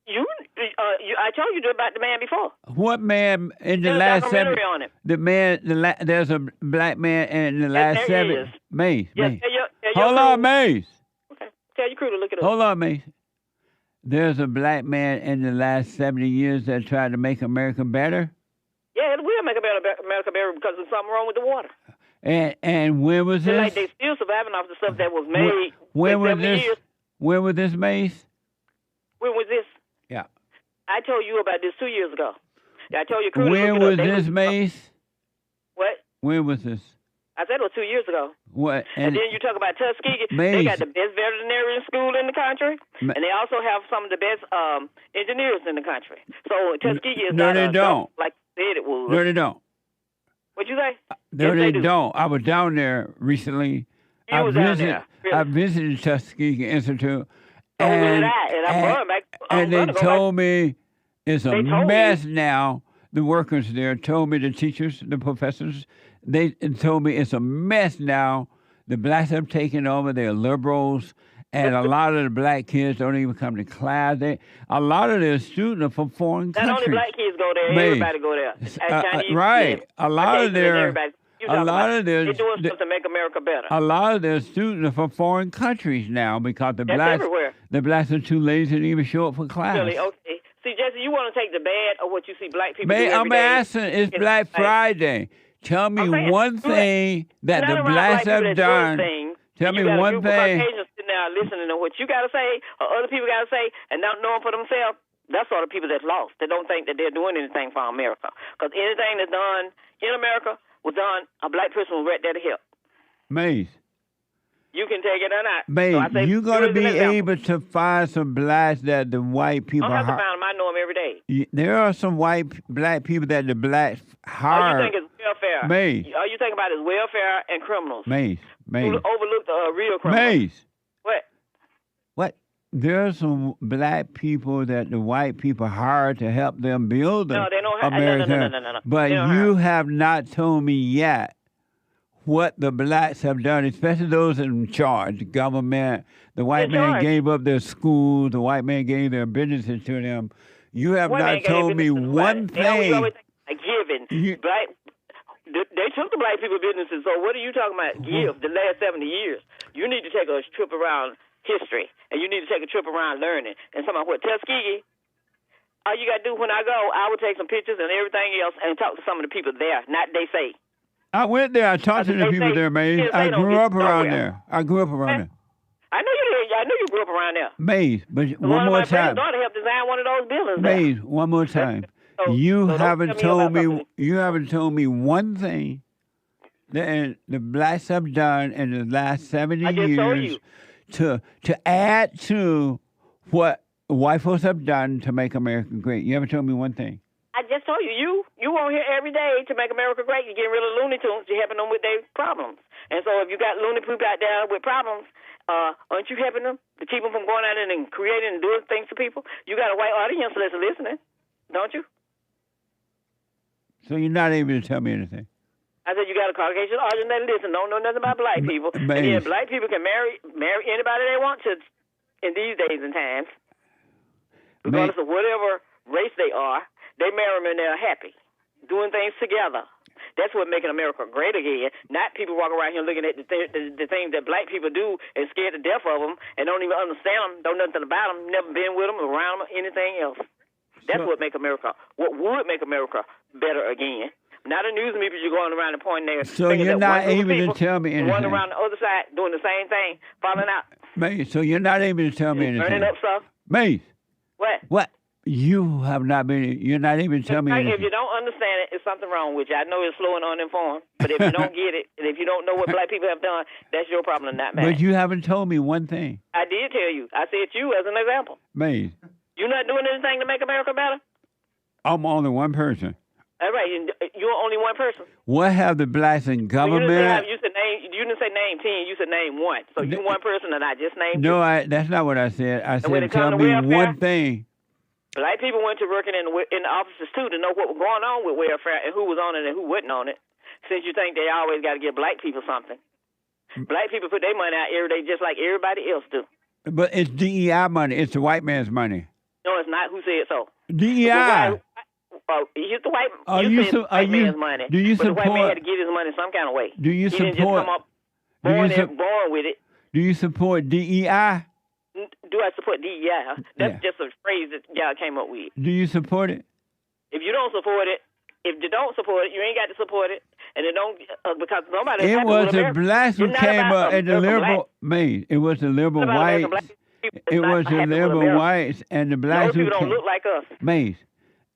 I told you about the man before. What man in the last 7? There's a black man in the last 7. Maze. Hold on, Maze. Okay. Tell your crew to look it up. Hold on, Maze. There's a black man in the last 70 years that tried to make America better? Yeah, it will make America better because there's something wrong with the water. And when was this? Like they still surviving off the stuff that was made. When was this? When was this, Mace? When was this? Yeah. I told you about this 2 years ago. I told you. Crew when was this, Mace? What? When was this? I said it was 2 years ago. What? And then you talk about Tuskegee. They got the best veterinarian school in the country, and they also have some of the best engineers in the country. So Tuskegee is no, they don't. Like they said it was. No, they don't. What'd you say? No, yes, they don't. I was down there recently. You was down there. Really? I visited Tuskegee Institute. And they told me it's a mess now. The workers there told me, the teachers, the professors, they told me it's a mess now. The blacks have taken over. They're liberals, And a lot of the black kids don't even come to class. A lot of their students are from foreign Not countries. only black kids go there, Man. everybody go there. Chinese, right. yeah, A lot of Caucasians, their, everybody. You a talking lot about of their, they're doing stuff to make America better. a lot of their students are from foreign countries now because the That's blacks, everywhere. the blacks are too lazy to even show up for class. Really? Okay. See, Jesse, you want to take the bad of what you see black people do Man, every I'm day. asking, it's Black Friday. Tell me Okay. one thing that Not the around blacks black people have that's doing done. things, Tell and me you got a one group of thing. Caucasians sitting there listening to what you got to say, or other people got to say, and not knowing for themselves. That's all the people that's lost. They don't think that they're doing anything for America. Because anything that's done in America was done, a black person was right there to help. Maze, You can take it or not. Maze, So I say, you're going to here's an be example. able to find some blacks that the white I people don't have to hire. find them. I know them every day. There are some black people that the blacks All you hire. think is welfare. Maze. All you think about is welfare and criminals. Maze, Who Maze, overlook the real criminals. Maze. What? What? There are some black people that the white people hire to help them build No, they don't America. no. But They don't you have not told me yet what the blacks have done, especially those in charge, the government. The white In man charge. gave up their schools. The white man gave their businesses to them. You have White man not gave told me businesses to one black. They always thing. a giving. Black, they took the black people businesses. So what are you talking about? Give the last 70 years. You need to take a trip around history, and you need to take a trip around learning. And something what Tuskegee. All you got to do when I go, I will take some pictures and everything else and talk to some of the people there. Not they say. I went there. I talked to the They people say- there, man. yes, I they don't grew get up around nowhere. there. I grew up around there. I know you did. I know you grew up around there. Maze, but One one of more my friend's time. daughter helped design one of those buildings there. Maze, one more time. You haven't told me. You haven't told me one thing that the blacks have done in the last 70 I just told years you. to add to what white folks have done to make America great. You haven't told me one thing. I just told you, you on here every day to make America great. You're getting rid of Looney Tunes. You're helping them with their problems. And so if you got Looney Poop out there with problems, aren't you helping them to keep them from going out and creating and doing things to people? You got a white audience that's listening, don't you? So you're not able to tell me anything. I said you got a Caucasian audience that listen, don't know nothing about black people. And then black people can marry anybody they want to in these days and times. Regardless of whatever race they are, they marry them and they're happy. Doing things together. That's what making America great again. Not people walking around here looking at the things that black people do and scared to death of them and don't even understand them, don't know nothing about them, never been with them, around them, anything else. That's what make America, what would make America better again. Not a news media you're going around and pointing there. So you're not able to tell me One anything. around the other side doing the same thing, falling out. Maze, so you're not able to tell me anything. Burning up stuff. Maze, What? what? You're not able to tell me If anything. you don't understand it, it's something wrong with you. I know it's slow and uninformed, but if you don't get it, and if you don't know what black people have done, that's your problem, not mine. But you haven't told me one thing. I did tell you. I said you as an example. Maze, You're not doing anything to make America better? I'm only one person. All right, you're only one person. What have the blacks in government? You didn't say name 10. You said name one. So you one person, and I just named No, you. that's not what I said. I when said it tell comes to me welfare, one thing. Black people went to working in the offices too to know what was going on with welfare and who was on it and who wasn't on it. Since you think they always got to give black people something, black people put their money out every day just like everybody else do. But it's DEI money. It's the white man's money. No, it's not. Who said so? DEI. He's the white. Are you you said su- the white are you- man's money. do you but the white man support- had to give his money some kind of way. Do you he didn't just support- come up do you born, sup- born with it. Do you support DEI? Do I support DEI? Huh? That's Yeah. just a phrase that y'all came up with. Do you support it? If you don't support it, if you don't support it, you ain't got to support it, and it don't because nobody. It was the blacks who It's not came about up and the American liberal. Man, it was the liberal It's about American whites. black people. It It's was not the happening with liberal America. whites and the blacks Those who people don't came. look like us. Maze,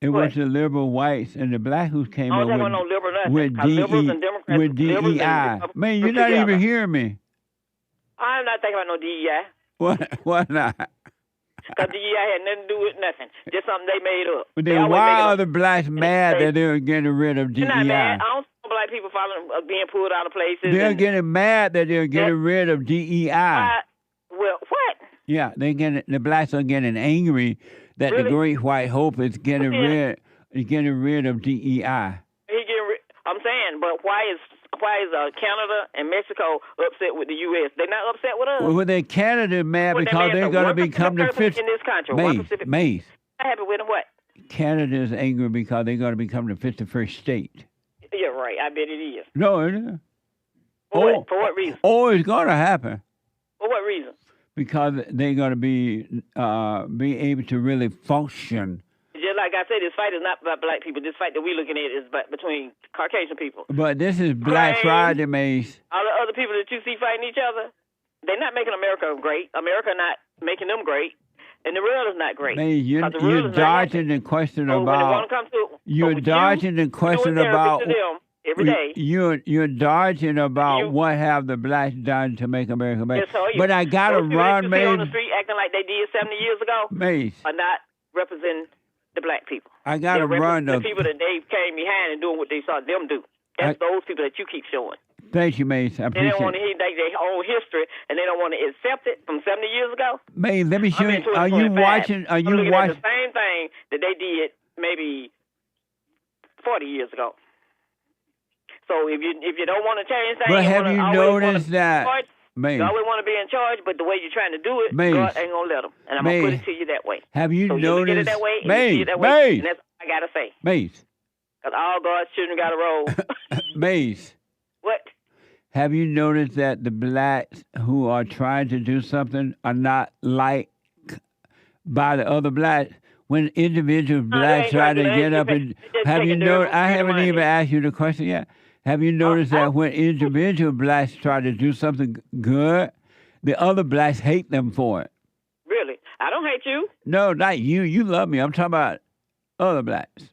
it was the liberal whites and the black who came I up don't talk about no liberal nothing. with Because liberals and Democrats, with liberals and DEI. Republicans Man, you're put not together. even hearing me. I'm not thinking about no DEI. Why not? Because DEI had nothing to do with nothing. Just something they made up. But They then always why make it are up. the blacks mad that they're getting rid of You're not mad. DEI? I don't see black people being pulled out of places. They're and, getting mad that they're getting rid of DEI. well, what? Yeah, the blacks are getting angry that the Great White Hope is getting rid of DEI. I'm saying, but why why is Canada and Mexico upset with the U.S.? They're not upset with us. Well, they're Canada mad because they're going to become the fifth. In this country, Maze. Not happy with them. What? Canada is angry because they're going to become the 51st state. Yeah, right. I bet it is. No, it is. For what reason? Oh, it's going to happen. For what reason? Because they're going to be able to really function. Just like I said, this fight is not about black people. This fight that we're looking at is between Caucasian people. But this is Black Friday, Mace. All the other people that you see fighting each other, they're not making America great. America not making them great. And the world is not great. Mace, you're dodging the question about... You're dodging the question about... Every day. You're dodging about what have the blacks done to make America better. Yes, so but I got to run, Mace. on the street acting like they did 70 years ago Mace. are not representing the black people. I got to run. The people that they came behind and doing what they saw them do. That's those people that you keep showing. Thank you, Mace. I appreciate it. They don't want to hear their own history, and they don't want to accept it from 70 years ago. Mace, let me show you. Are you watching? Are you watching? The same thing that they did maybe 40 years ago. So if you don't want to change things, but have you noticed that? Mace. You always want to be in charge, but the way you're trying to do it, Mace. God ain't gonna let them. And I'm gonna put it to you that way. Have you noticed? Look at it that way, and Mace, you see it that way, and that's all I gotta say. Mace. Because all God's children got to roll. Mace. What? Have you noticed that the blacks who are trying to do something are not liked by the other blacks? When individual blacks try to get up and have you noticed? I haven't even asked you the question yet. Have you noticed that when individual blacks try to do something good, the other blacks hate them for it? Really? I don't hate you. No, not you. You love me. I'm talking about other blacks.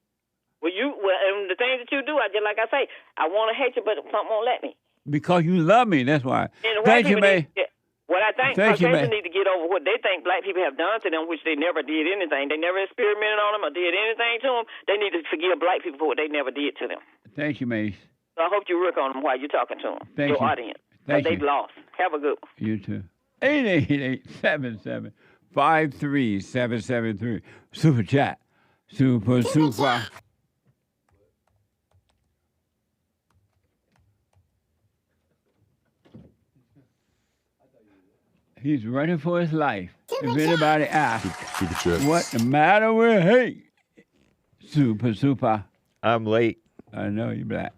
Well, and the things that you do, I just like I say, I want to hate you, but something won't let me. Because you love me. That's why. Thank you, man. What I think Caucasians need to get over what they think black people have done to them, which they never did anything. They never experimented on them or did anything to them. They need to forgive black people for what they never did to them. Thank you, Mace. So I hope you work on them while you're talking to them. Thank your you. audience. Thank you. They've lost. Have a good one. You too. 888-77-53773. Super chat. Super. He's running for his life. If anybody asks, what the matter with hey? Super. I'm late. I know you're black.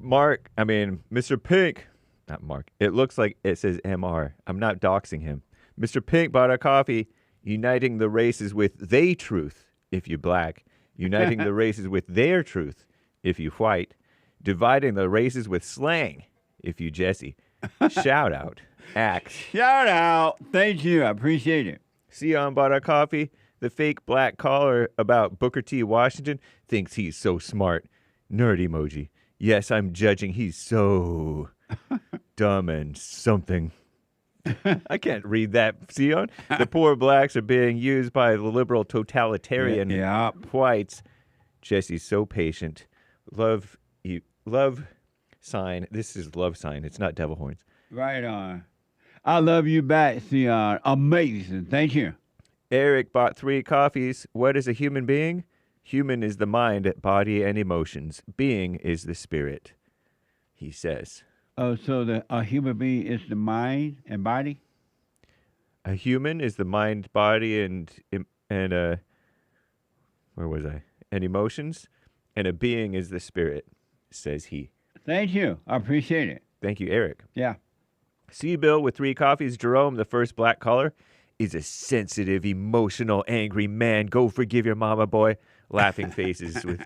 Mr. Pink, not Mark. It looks like it says MR. I'm not doxing him. Mr. Pink bought a coffee, uniting the races with they truth, if you black, uniting the races with their truth, if you white, dividing the races with slang, if you Jesse. Shout out. Axe. Shout out. Thank you. I appreciate it. Sion bought a coffee. The fake black caller about Booker T. Washington thinks he's so smart. Nerd emoji. Yes, I'm judging. He's so dumb and something. I can't read that, Sion. The poor blacks are being used by the liberal totalitarian whites. Jesse's so patient. Love sign. This is love sign. It's not devil horns. Right on. I love you back, Sion. Amazing. Thank you. Eric bought 3 coffees. What is a human being? Human is the mind, body, and emotions. Being is the spirit, he says. Oh, so a human being is the mind and body? A human is the mind, body, and where was I? And emotions. And a being is the spirit, says he. Thank you. I appreciate it. Thank you, Eric. Yeah. C-Bill with 3 coffees. Jerome, the first black caller, is a sensitive, emotional, angry man. Go forgive your mama, boy. Laughing faces with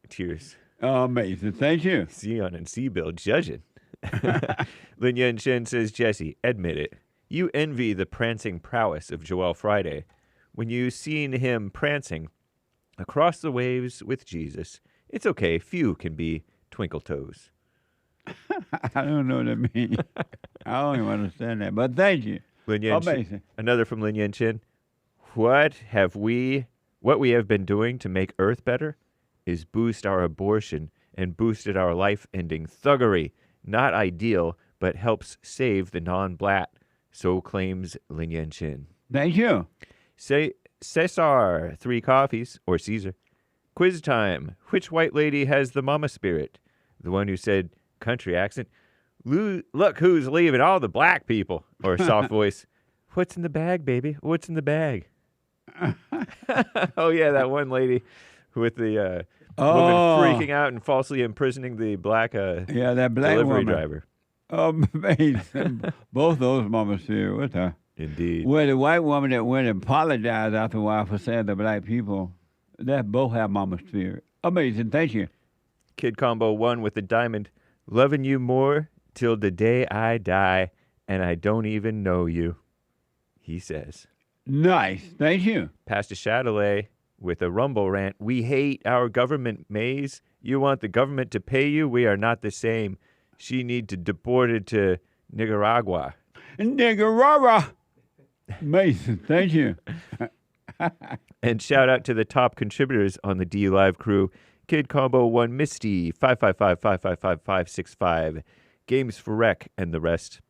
tears. Oh, amazing. Thank you. Sion and C-Bill judging. Lin Yun Chen says, Jesse, admit it. You envy the prancing prowess of Joel Friday. When you seen him prancing across the waves with Jesus, it's okay. Few can be twinkle toes. I don't know what that means. I don't even understand that, but thank you. Amazing. Another from Lin Yun Chen. What we have been doing to make Earth better is boost our abortion and boosted our life-ending thuggery. Not ideal, but helps save the non-black. So claims Lin Yun Chen. Thank you. Cesar, 3 coffees, or Caesar. Quiz time. Which white lady has the mama spirit? The one who said, country accent. Look who's leaving, all the black people. Or a soft voice. What's in the bag, baby? What's in the bag? Oh, yeah, that one lady with the woman freaking out and falsely imprisoning the black, that black delivery woman. driver. Amazing. Both those mamas here with her. Indeed. Well, the white woman that went and apologized after a while for saying the black people, that both have mama spirit. Amazing. Thank you. Kid Combo 1 with the diamond. Loving you more till the day I die, and I don't even know you, he says. Nice. Thank you. Pastor Chatelet with a rumble rant. We hate our government, Maze. You want the government to pay you? We are not the same. She need to deported to Nicaragua. Nicaragua. Mason, thank you. And shout out to the top contributors on the D Live crew. Kid Combo 1, Misty, 555-555-565, Games for Rec, and the rest.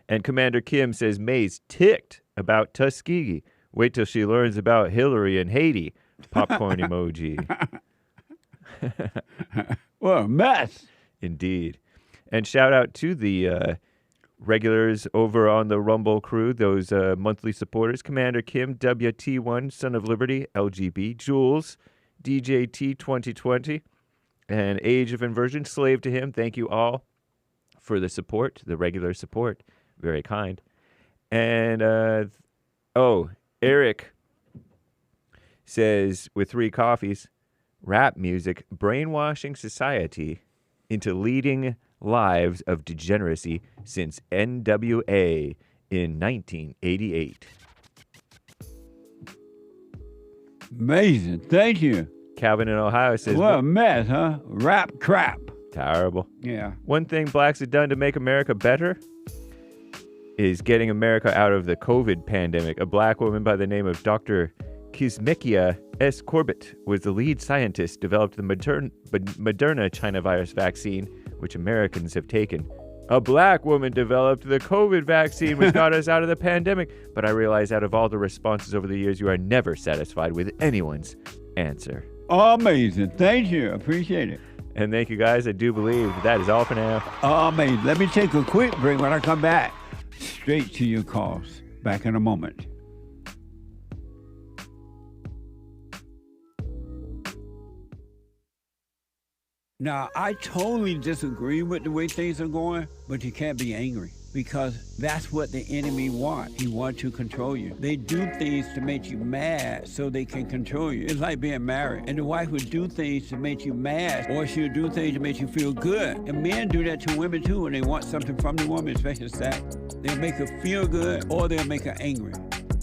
And Commander Kim says, Maze ticked about Tuskegee. Wait till she learns about Hillary and Haiti. Popcorn emoji. What a mess. Indeed. And shout out to the regulars over on the Rumble crew, those monthly supporters. Commander Kim, WT1, Son of Liberty, LGB, Jules, DJT 2020, and Age of Inversion, Slave to Him. Thank you all for the support, the regular support. Very kind. And, Eric says, with 3 coffees, rap music brainwashing society into leading lives of degeneracy since NWA in 1988. Amazing. Thank you. Calvin in Ohio says, what a mess, huh? Rap crap. Terrible. Yeah. One thing blacks have done to make America better is getting America out of the COVID pandemic. A black woman by the name of Dr. Kizzmekia S. Corbett was the lead scientist, developed the Moderna China virus vaccine, which Americans have taken. A black woman developed the COVID vaccine, which got us out of the pandemic. But I realize out of all the responses over the years, you are never satisfied with anyone's answer. Amazing. Thank you. Appreciate it. And thank you, guys. I do believe that is all for now. Amazing. Let me take a quick break. When I come back, straight to your calls. Back in a moment. Now, I totally disagree with the way things are going, but you can't be angry because that's what the enemy wants. He wants to control you. They do things to make you mad so they can control you. It's like being married, and the wife would do things to make you mad, or she'll do things to make you feel good. And men do that to women too when they want something from the woman, especially sex. They'll make her feel good, or they'll make her angry.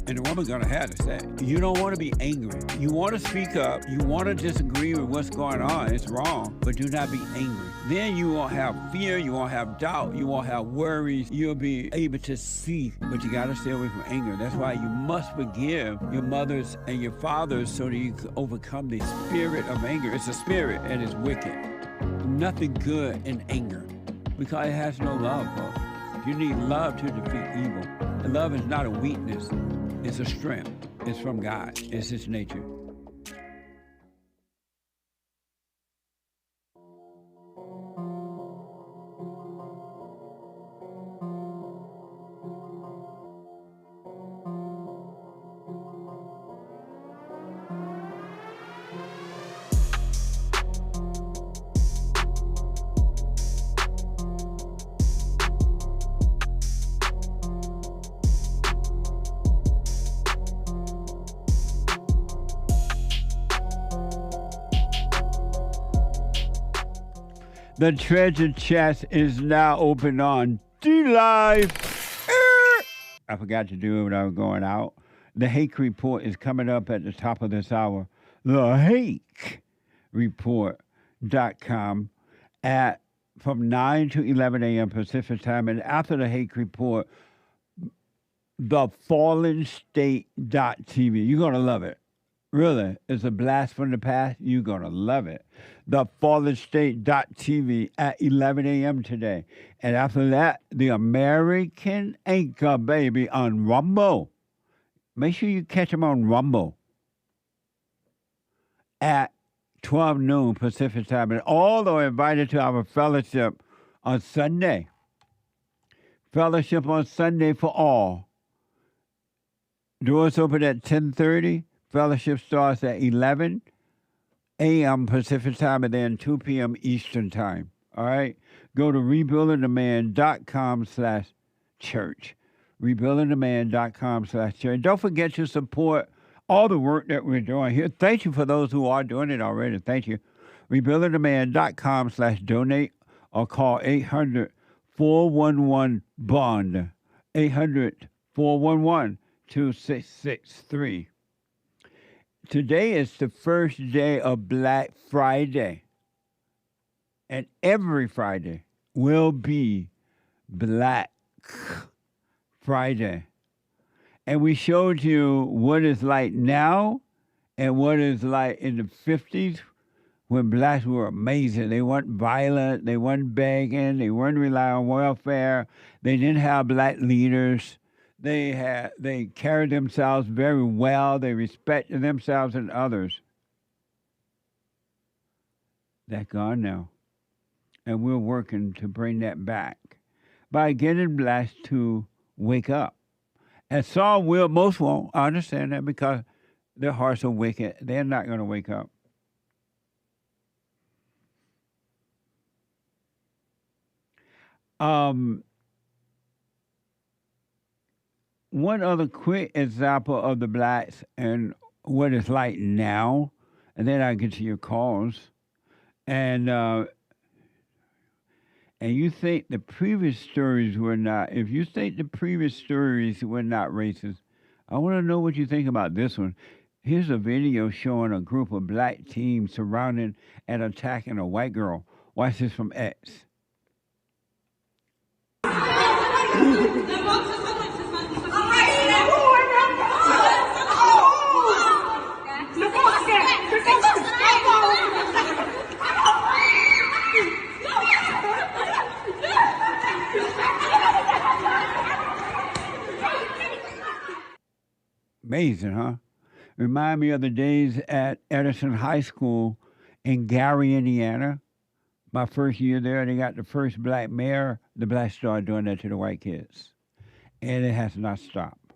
And the woman's gonna have to say, you don't want to be angry. You want to speak up. You want to disagree with what's going on. It's wrong, but do not be angry. Then you won't have fear. You won't have doubt. You won't have worries. You'll be able to see, but you gotta stay away from anger. That's why you must forgive your mothers and your fathers so that you can overcome the spirit of anger. It's a spirit and it's wicked. Nothing good in anger because it has no love, folks. You need love to defeat evil. And love is not a weakness. It's a strength. It's from God. It's His nature. The treasure chest is now open on D-Live. I forgot to do it when I was going out. The Hake Report is coming up at the top of this hour. TheHakeReport.com from 9 to 11 a.m. Pacific time. And after the Hake Report, thefallenstate.tv. You're going to love it. Really, it's a blast from the past. You're going to love it. Thefallenstate.tv at 11 a.m. today. And after that, the American Anchor, baby, on Rumble. Make sure you catch them on Rumble at 12 noon Pacific time. And all are invited to our fellowship on Sunday. Fellowship on Sunday for all. Doors open at 10:30. Fellowship starts at 11 a.m. Pacific time and then 2 p.m. Eastern time. All right? Go to rebuildingtheman.com/church. rebuildingtheman.com/church. Don't forget to support all the work that we're doing here. Thank you for those who are doing it already. Thank you. rebuildingtheman.com/donate or call 800-411-BOND. 800-411-2663. Today is the first day of Black Friday. And every Friday will be Black Friday. And we showed you what it's like now and what it's like in the 50s when blacks were amazing. They weren't violent, they weren't begging, they weren't relying on welfare, they didn't have black leaders. They carried themselves very well, they respected themselves and others. That's gone now. And we're working to bring that back by getting blacks to wake up. And some will, most won't. I understand that because their hearts are wicked. They're not going to wake up. One other quick example of the blacks and what it's like now, and then I'll get to your calls. And you think the previous stories were not, if you think the previous stories were not racist, I want to know what you think about this one. Here's a video showing a group of black teens surrounding and attacking a white girl. Watch this from X. Amazing, huh? Remind me of the days at Edison High School in Gary, Indiana. My first year there, they got the first black mayor. The blacks started doing that to the white kids. And it has not stopped.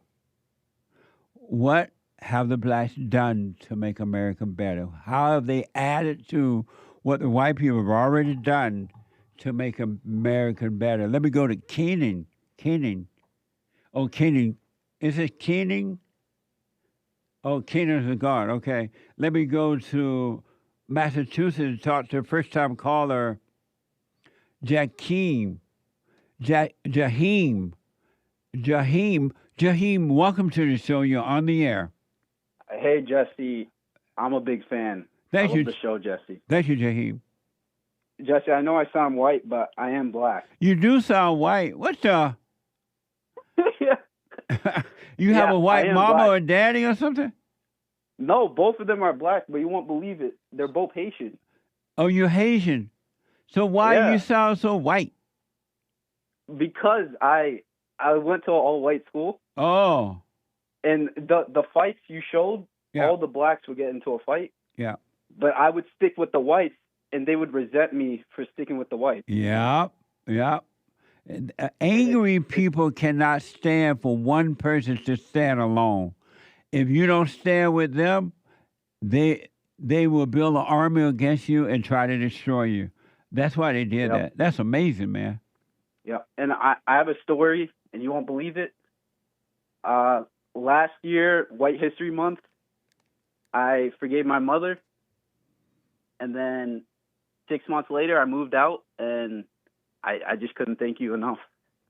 What have the blacks done to make America better? How have they added to what the white people have already done to make America better? Let me go to Keenan. Oh, Keenan. Is it Keenan? Oh, Keenan's a guard. Okay. Let me go to Massachusetts and talk to first-time caller JAHEEM. JAHEEM, welcome to the show. You're on the air. Hey, Jesse. I'm a big fan. I love the show, Jesse. Thank you, JAHEEM. Jesse, I know I sound white, but I am black. You do sound white. What the? You have a white mama or daddy or something? No, both of them are black, but you won't believe it. They're both Haitian. Oh, you're Haitian. So why do you sound so white? Because I went to an all-white school. Oh. And the fights you showed, all the blacks would get into a fight. Yeah. But I would stick with the whites, and they would resent me for sticking with the whites. Yeah. Angry people cannot stand for one person to stand alone. If you don't stand with them, they will build an army against you and try to destroy you. That's why they did that. That's amazing, man. Yeah, and I have a story, and you won't believe it. Last year, White History Month, I forgave my mother, and then 6 months later, I moved out, and I just couldn't thank you enough.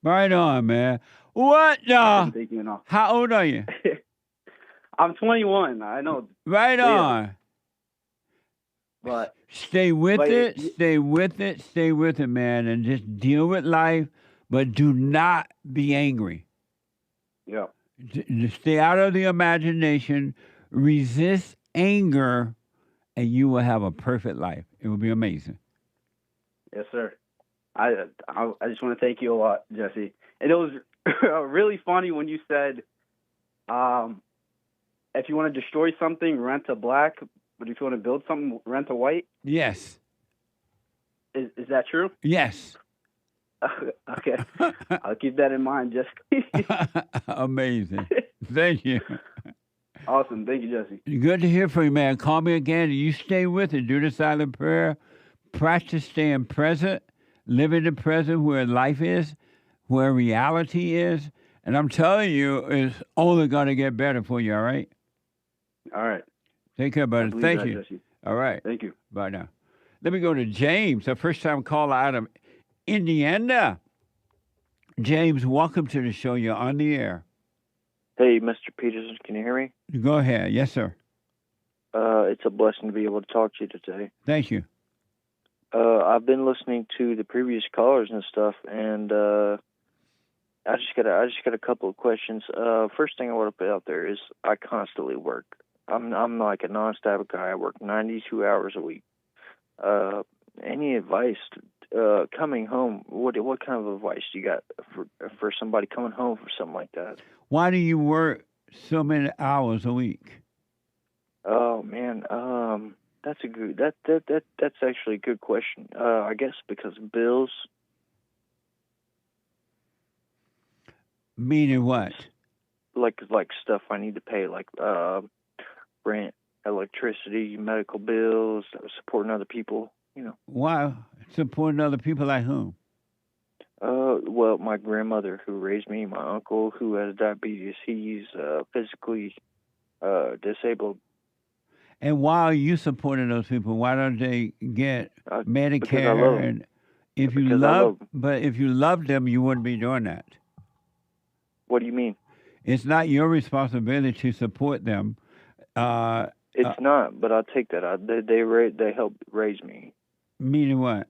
Right on, man. What the? I couldn't thank you enough. How old are you? I'm 21. I know. Right on. But stay with it, man, and just deal with life, but do not be angry. Yeah. Stay out of the imagination, resist anger, and you will have a perfect life. It will be amazing. Yes, sir. I just want to thank you a lot, Jesse. And it was really funny when you said, if you want to destroy something, rent a black, but if you want to build something, rent a white. Yes. Is that true? Yes. Okay. I'll keep that in mind, Jesse. Amazing. Thank you. Awesome. Thank you, Jesse. Good to hear from you, man. Call me again. You stay with it. Do the silent prayer. Practice staying present. Live in the present where life is, where reality is. And I'm telling you, it's only going to get better for you, all right? All right. Take care, buddy. Thank that, you. Jesse. All right. Thank you. Bye now. Let me go to James, a first-time caller out of Indiana. James, welcome to the show. You're on the air. Hey, Mr. Peterson, can you hear me? Go ahead. Yes, sir. It's a blessing to be able to talk to you today. Thank you. I've been listening to the previous callers and stuff, and I just got a couple of questions. First thing I want to put out there is I constantly work. I'm like a non-stop guy. I work 92 hours a week. Any advice coming home? What kind of advice do you got for somebody coming home for something like that? Why do you work so many hours a week? Oh man, that's a good that's actually a good question. I guess because of bills. Meaning what? Like stuff I need to pay, like rent, electricity, medical bills, supporting other people. You know. Why supporting other people like whom? Well, my grandmother who raised me, my uncle who has diabetes, he's physically disabled. And why are you supporting those people? Why don't they get Medicare? And if you if you love them, you wouldn't be doing that. What do you mean? It's not your responsibility to support them. It's not, but I'll take that. They helped raise me. Meaning what?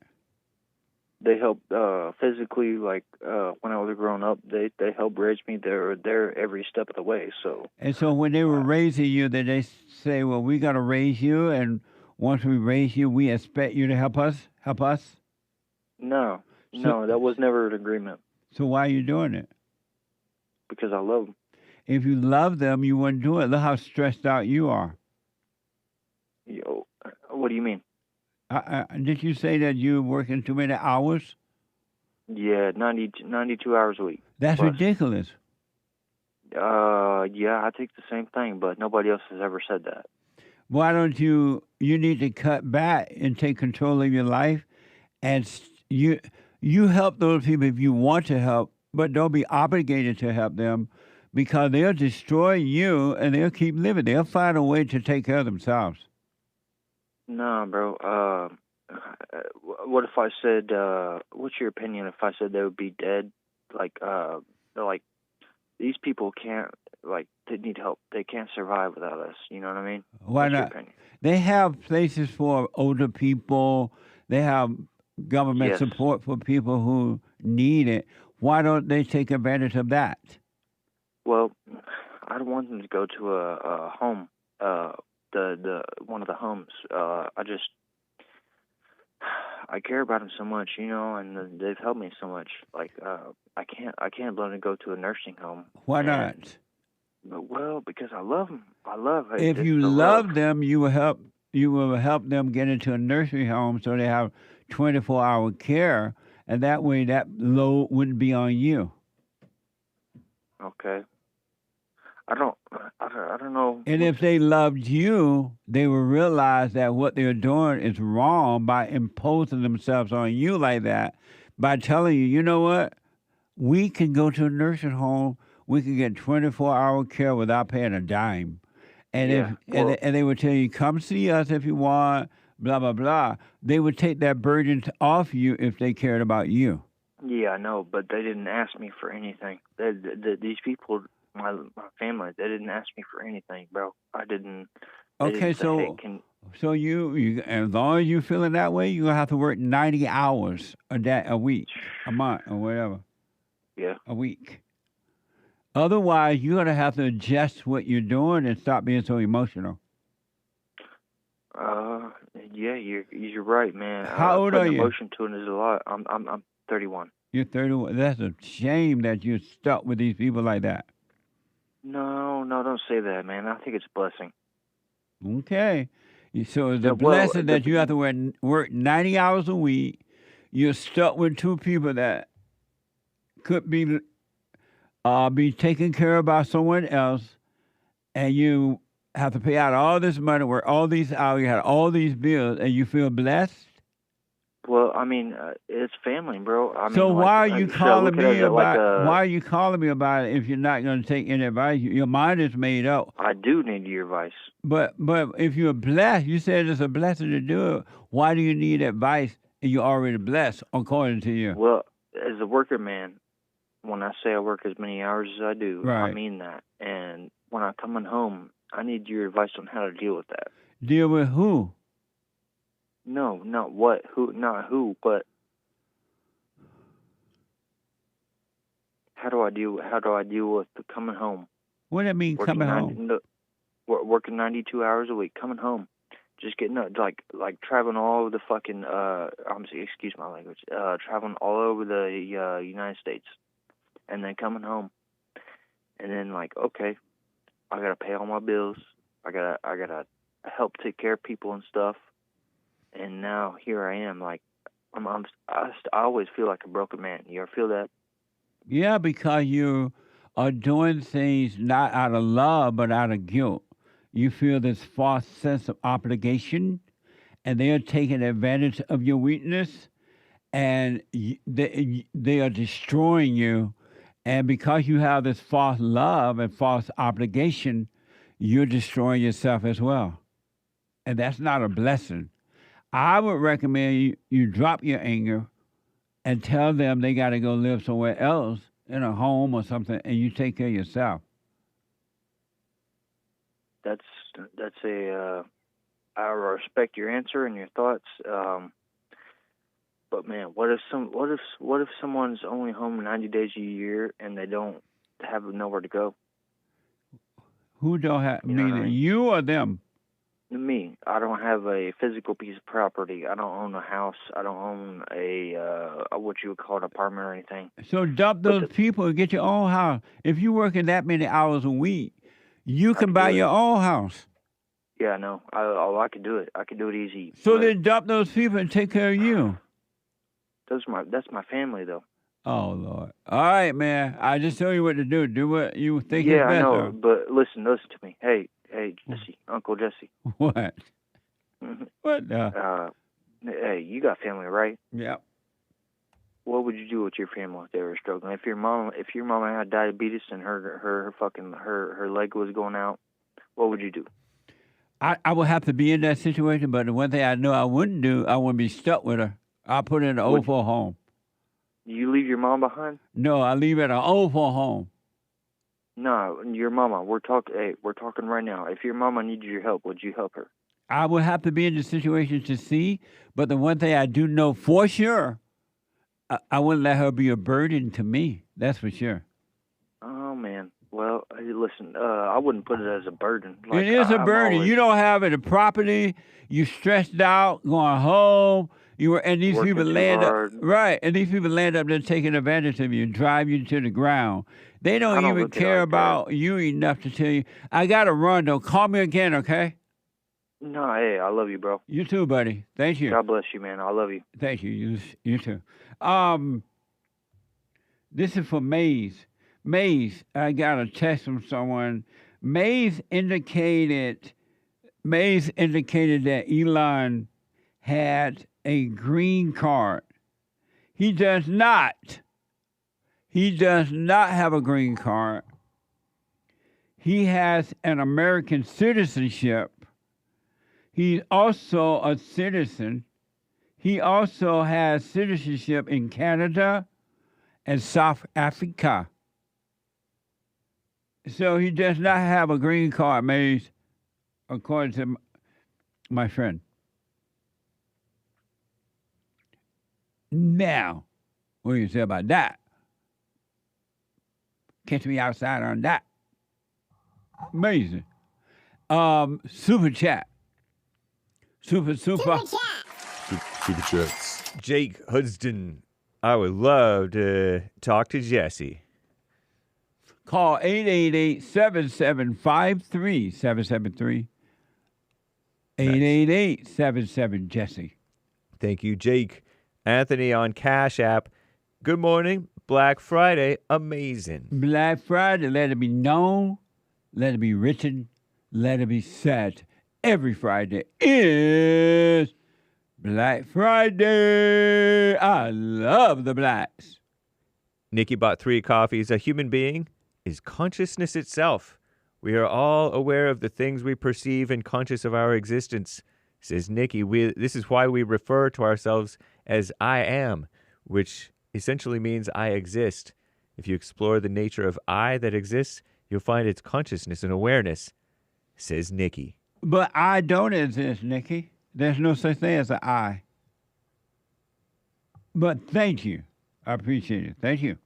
They helped physically, like when I was growing up. They helped raise me. They're there every step of the way. So. And so when they were raising you, did they say, "Well, we got to raise you, and once we raise you, we expect you to help us"? Help us? No, that was never an agreement. So why are you doing it? Because I love them. If you love them, you wouldn't do it. Look how stressed out you are. Yo, what do you mean? Did you say that you're working too many hours? Yeah, 92 hours a week. That's ridiculous. Yeah, I think the same thing, but nobody else has ever said that. Why don't you need to cut back and take control of your life, and you help those people if you want to help, but don't be obligated to help them, because they'll destroy you and they'll keep living. They'll find a way to take care of themselves. No, bro. What if I said, what's your opinion if I said they would be dead? Like these people can't, they need help. They can't survive without us. You know what I mean? Why not? They have places for older people. They have government support for people who need it. Why don't they take advantage of that? Well, I don't want them to go to a home. The one of the homes. I care about them so much, you know, and they've helped me so much. I can't let them go to a nursing home. Why not? Well, because I love them. If you love them, you will help. You will help them get into a nursing home so they have 24-hour care, and that way that load wouldn't be on you. Okay. I don't know. And if they loved you, they would realize that what they're doing is wrong by imposing themselves on you like that, by telling you, you know what, we can go to a nursing home, we can get 24-hour care without paying a dime. And and they would tell you, come see us if you want, blah, blah, blah. They would take that burden off you if they cared about you. Yeah, I know, but they didn't ask me for anything. These people... My family, they didn't ask me for anything, bro. I didn't. Okay, so you as long as you're feeling that way, you're gonna have to work 90 hours a week, a month, or whatever. Yeah. A week. Otherwise, you're gonna have to adjust what you're doing and stop being so emotional. Yeah, you're right, man. How old are you? Emotion to it is a lot. I'm 31. You're 31. That's a shame that you're stuck with these people like that. No, don't say that, man. I think it's a blessing. Okay. So it's a blessing that you have to work 90 hours a week. You're stuck with two people that could be taken care of by someone else, and you have to pay out all this money, work all these hours, you had all these bills, and you feel blessed? Well, I mean, it's family, bro. I mean, So why are you should I calling look at me it like about? Why are you calling me about it if you're not going to take any advice? Your mind is made up. I do need your advice. But if you're blessed, you said it's a blessing to do it. Why do you need advice? And you're already blessed, according to you. Well, as a worker man, when I say I work as many hours as I do, I Right. mean that. And when I'm coming home, I need your advice on how to deal with that. Deal with who? No, not what, who, not who, but how do I deal with the coming home? What do that mean, coming home? Working 92 hours a week, coming home, just getting up, like traveling all over the fucking excuse my language, traveling all over the United States, and then coming home, and then like, okay, I gotta pay all my bills, I gotta help take care of people and stuff. And now here I am, like I always feel like a broken man. You ever feel that? Yeah, because you are doing things not out of love, but out of guilt. You feel this false sense of obligation, and they are taking advantage of your weakness, and they are destroying you. And because you have this false love and false obligation, you're destroying yourself as well. And that's not a blessing. I would recommend you drop your anger and tell them they got to go live somewhere else in a home or something, and you take care of yourself. That's I respect your answer and your thoughts. But man, what if someone's only home 90 days a year and they don't have nowhere to go? Who don't have? Meaning you or them? Me. I don't have a physical piece of property. I don't own a house. I don't own a what you would call an apartment or anything. So dump those people and get your own house. If you working that many hours a week, you can buy your own house. Yeah, I know. I could do it. I could do it easy. So then dump those people and take care of you. That's my family, though. Oh, Lord. All right, man. I just tell you what to do. Do what you think is Yeah, best. I know. But listen to me. Hey, Jesse, Uncle Jesse. What? What the? Hey, you got family, right? Yeah. What would you do with your family if they were struggling? If your mama had diabetes and her leg was going out, what would you do? I would have to be in that situation, but the one thing I know I wouldn't do, I wouldn't be stuck with her. I'll put her in an old folks home. You leave your mom behind? No, I leave her at an old folks home. No, your mama. We're talking right now. If your mama needed your help, would you help her? I would have to be in the situation to see, but the one thing I do know for sure, I wouldn't let her be a burden to me. That's for sure. Oh man. Well, listen. I wouldn't put it as a burden. It is a burden. You don't have any property. You stressed out, going home. And these people land up right, and these people land up there taking advantage of you, drive you to the ground. They don't even care about you enough to tell you, I gotta run though. Call me again, okay? No, hey, I love you, bro. You too, buddy. Thank you. God bless you, man. I love you. Thank you. You too. This is for Maze. Maze, I got a text from someone. Maze indicated that Elon had a green card. He does not. He does not have a green card. He has an American citizenship. He's also a citizen. He also has citizenship in Canada and South Africa. So he does not have a green card, Maze, according to my friend. Now, what do you say about that? Catch me outside on that. Amazing. Super chat. Super chats. Jake Hudston, I would love to talk to Jesse. Call 888-7753. 773. 888-77-JESSE. Thank you, Jake. Anthony on Cash App. Good morning. Black Friday, amazing. Black Friday, let it be known, let it be written, let it be said. Every Friday is Black Friday. I love the blacks. Nikki bought 3 coffees. A human being is consciousness itself. We are all aware of the things we perceive and conscious of our existence, says Nikki. This is why we refer to ourselves as I am, which essentially means I exist. If you explore the nature of I that exists, you'll find its consciousness and awareness, says Nikki. But I don't exist, Nikki. There's no such thing as an I. But thank you. I appreciate it. Thank you.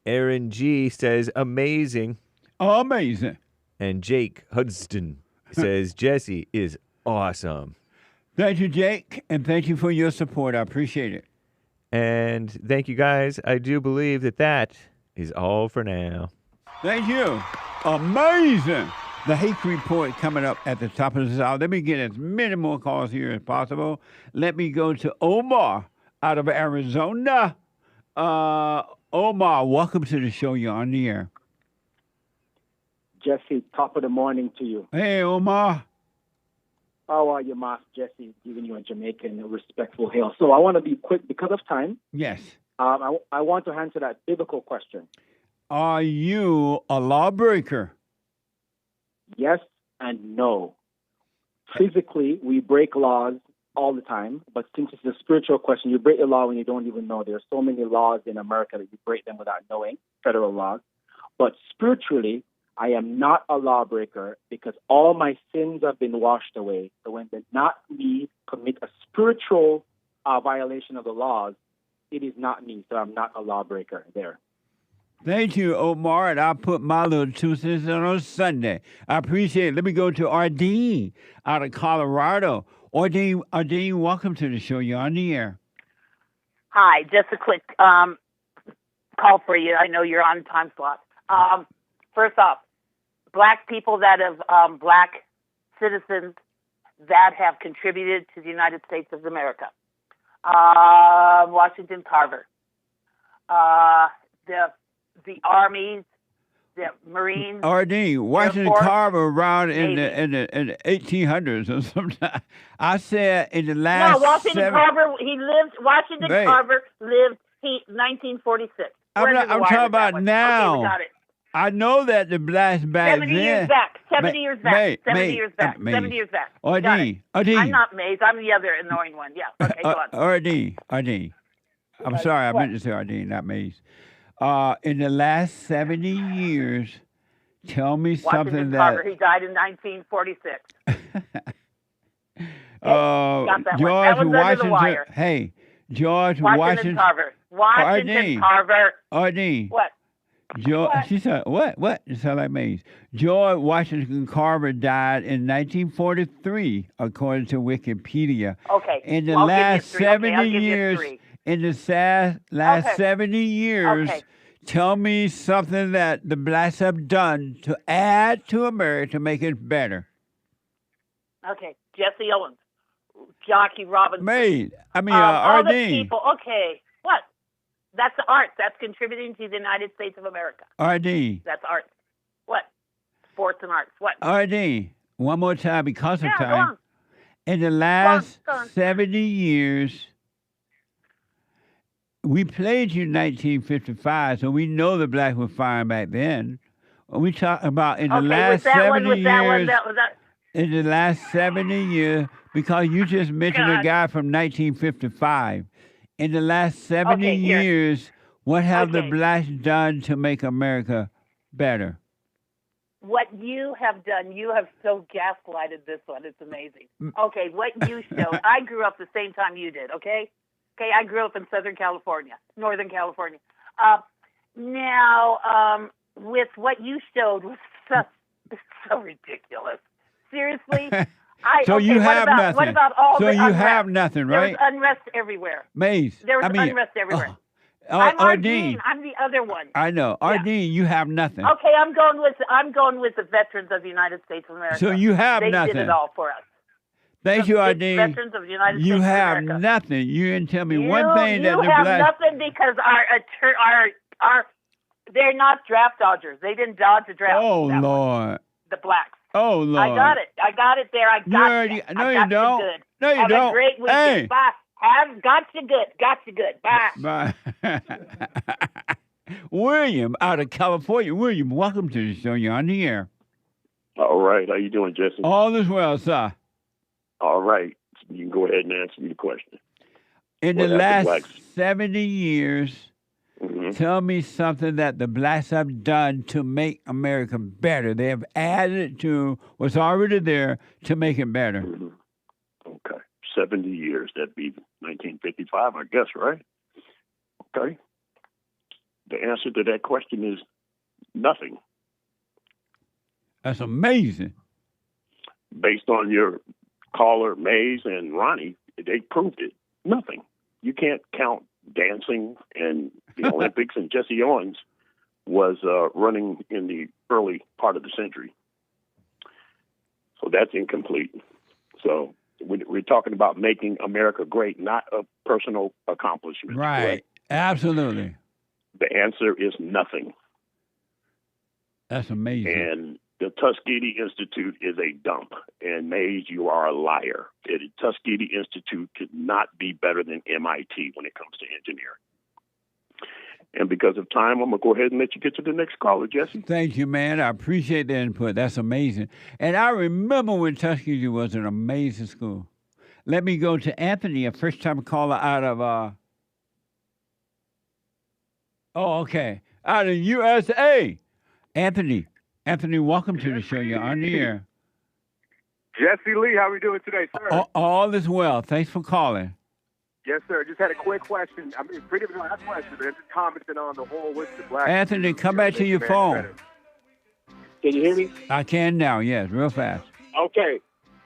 Aaron G says, amazing. Amazing. And Jake Hudson says, Jesse is awesome. Thank you, Jake, and thank you for your support. I appreciate it. And thank you, guys. I do believe that is all for now. Thank you. Amazing. The Hake Report coming up at the top of this hour. Let me get as many more calls here as possible. Let me go to Omar out of Arizona. Omar, welcome to the show. You're on the air. Jesse, top of the morning to you. Hey, Omar. How are you, Mas? Jesse, giving you a Jamaican respectful hail. So I want to be quick because of time. Yes. I want to answer that biblical question. Are you a lawbreaker? Yes and no. Physically, we break laws all the time, but since it's a spiritual question, you break the law when you don't even know. There are so many laws in America that you break them without knowing, federal laws. But spiritually, I am not a lawbreaker because all my sins have been washed away. So when not me commit a spiritual violation of the laws, it is not me. So I'm not a lawbreaker there. Thank you, Omar, and I'll put my little 2 cents on Sunday. I appreciate it. Let me go to ARDEEN out of Colorado. ARDEEN, welcome to the show. You're on the air. Hi, just a quick call for you. I know you're on time slot. First off, black people that have black citizens that have contributed to the United States of America. Washington Carver. The armies, the Marines. ARDEEN, Washington Carver around in the 1800s or something. I said in the last. No, Washington Carver. Washington Carver lived. 1946. I'm talking about now. Okay, we got it. I know that the blacks back 70 then. years back. 70 years back. 70 years back. 70 years back. ARDEEN. I'm not Maze. I'm the other annoying one. Yeah. Okay, go on. ARDEEN. I'm sorry. I meant to say ARDEEN, not Maze. In the last 70 years, tell me something Carver, he died in 1946. George Washington. Hey, George Washington Carver. Washington Carver. ARDEEN. What? She said, what? It sounded like Maze. George Washington Carver died in 1943, according to Wikipedia. Okay. In the last 70 years, in the last 70 years, tell me something that the blacks have done to add to America to make it better. Okay. Jesse Owens, Jackie Robinson. ARDEEN. People. Okay. What? That's art. That's contributing to the United States of America. ARDEEN. That's art. What? Sports and arts. What? ARDEEN. One more time because of time. In the last 70 years, we played you 1955, so we know the blacks were fine back then. We talk about in the last 70 years. In the last 70 years, because you just mentioned a guy from 1955. In the last 70 years, what have the blacks done to make America better? What you have done, you have so gaslighted this one. It's amazing. Okay, what you showed. I grew up the same time you did, okay? Okay, I grew up in Northern California. With what you showed was so ridiculous. Seriously? You have nothing. What about all the unrest? Have nothing, right? There's unrest everywhere. Maze. There's unrest everywhere. I'm ARDEEN. I'm the other one. I know. ARDEEN, you have nothing. Okay, I'm going with the veterans of the United States of America. So you have nothing. They did it all for us. Thank you, ARDEEN. Veterans of the United States you of have America. nothing. You didn't tell me one thing that the You have blacks... nothing because our They're not draft dodgers. They didn't dodge the draft. Oh, Lord. The blacks. Oh, Lord. I got it there. I got it. No, you don't. Good. No, you Have don't. a great weekend. Hey. Bye. Got you good. Bye. Bye. William, out of California. William, welcome to the show. You're on the air. All right. How you doing, Jesse? All is well, sir. All right. You can go ahead and answer me the question. In the last 70 years, tell me something that the blacks have done to make America better. They have added to what's already there to make it better. Okay. 70 years. That'd be 1955, I guess, right? Okay. The answer to that question is nothing. That's amazing. Based on your caller, Mays and Ronnie, they proved it. Nothing. You can't count dancing and the Olympics, and Jesse Owens was running in the early part of the century. So that's incomplete. So we're talking about making America great, not a personal accomplishment. Right. Correct? Absolutely. The answer is nothing. That's amazing. And the Tuskegee Institute is a dump. And Mays, you are a liar. The Tuskegee Institute could not be better than MIT when it comes to engineering. And because of time, I'm going to go ahead and let you get to the next caller, Jesse. Thank you, man. I appreciate the input. That's amazing. And I remember when Tuskegee was an amazing school. Let me go to Anthony, a first-time caller out of, out of USA. Anthony, welcome to the show. You're on the air. Jesse Lee, how are we doing today, sir? All is well. Thanks for calling. Yes, sir. Just had a quick question. I mean, pretty much last question, but I'm just commenting on the whole what's the black. Anthony, come back to your phone. Can you hear me? I can now, yes, real fast. Okay.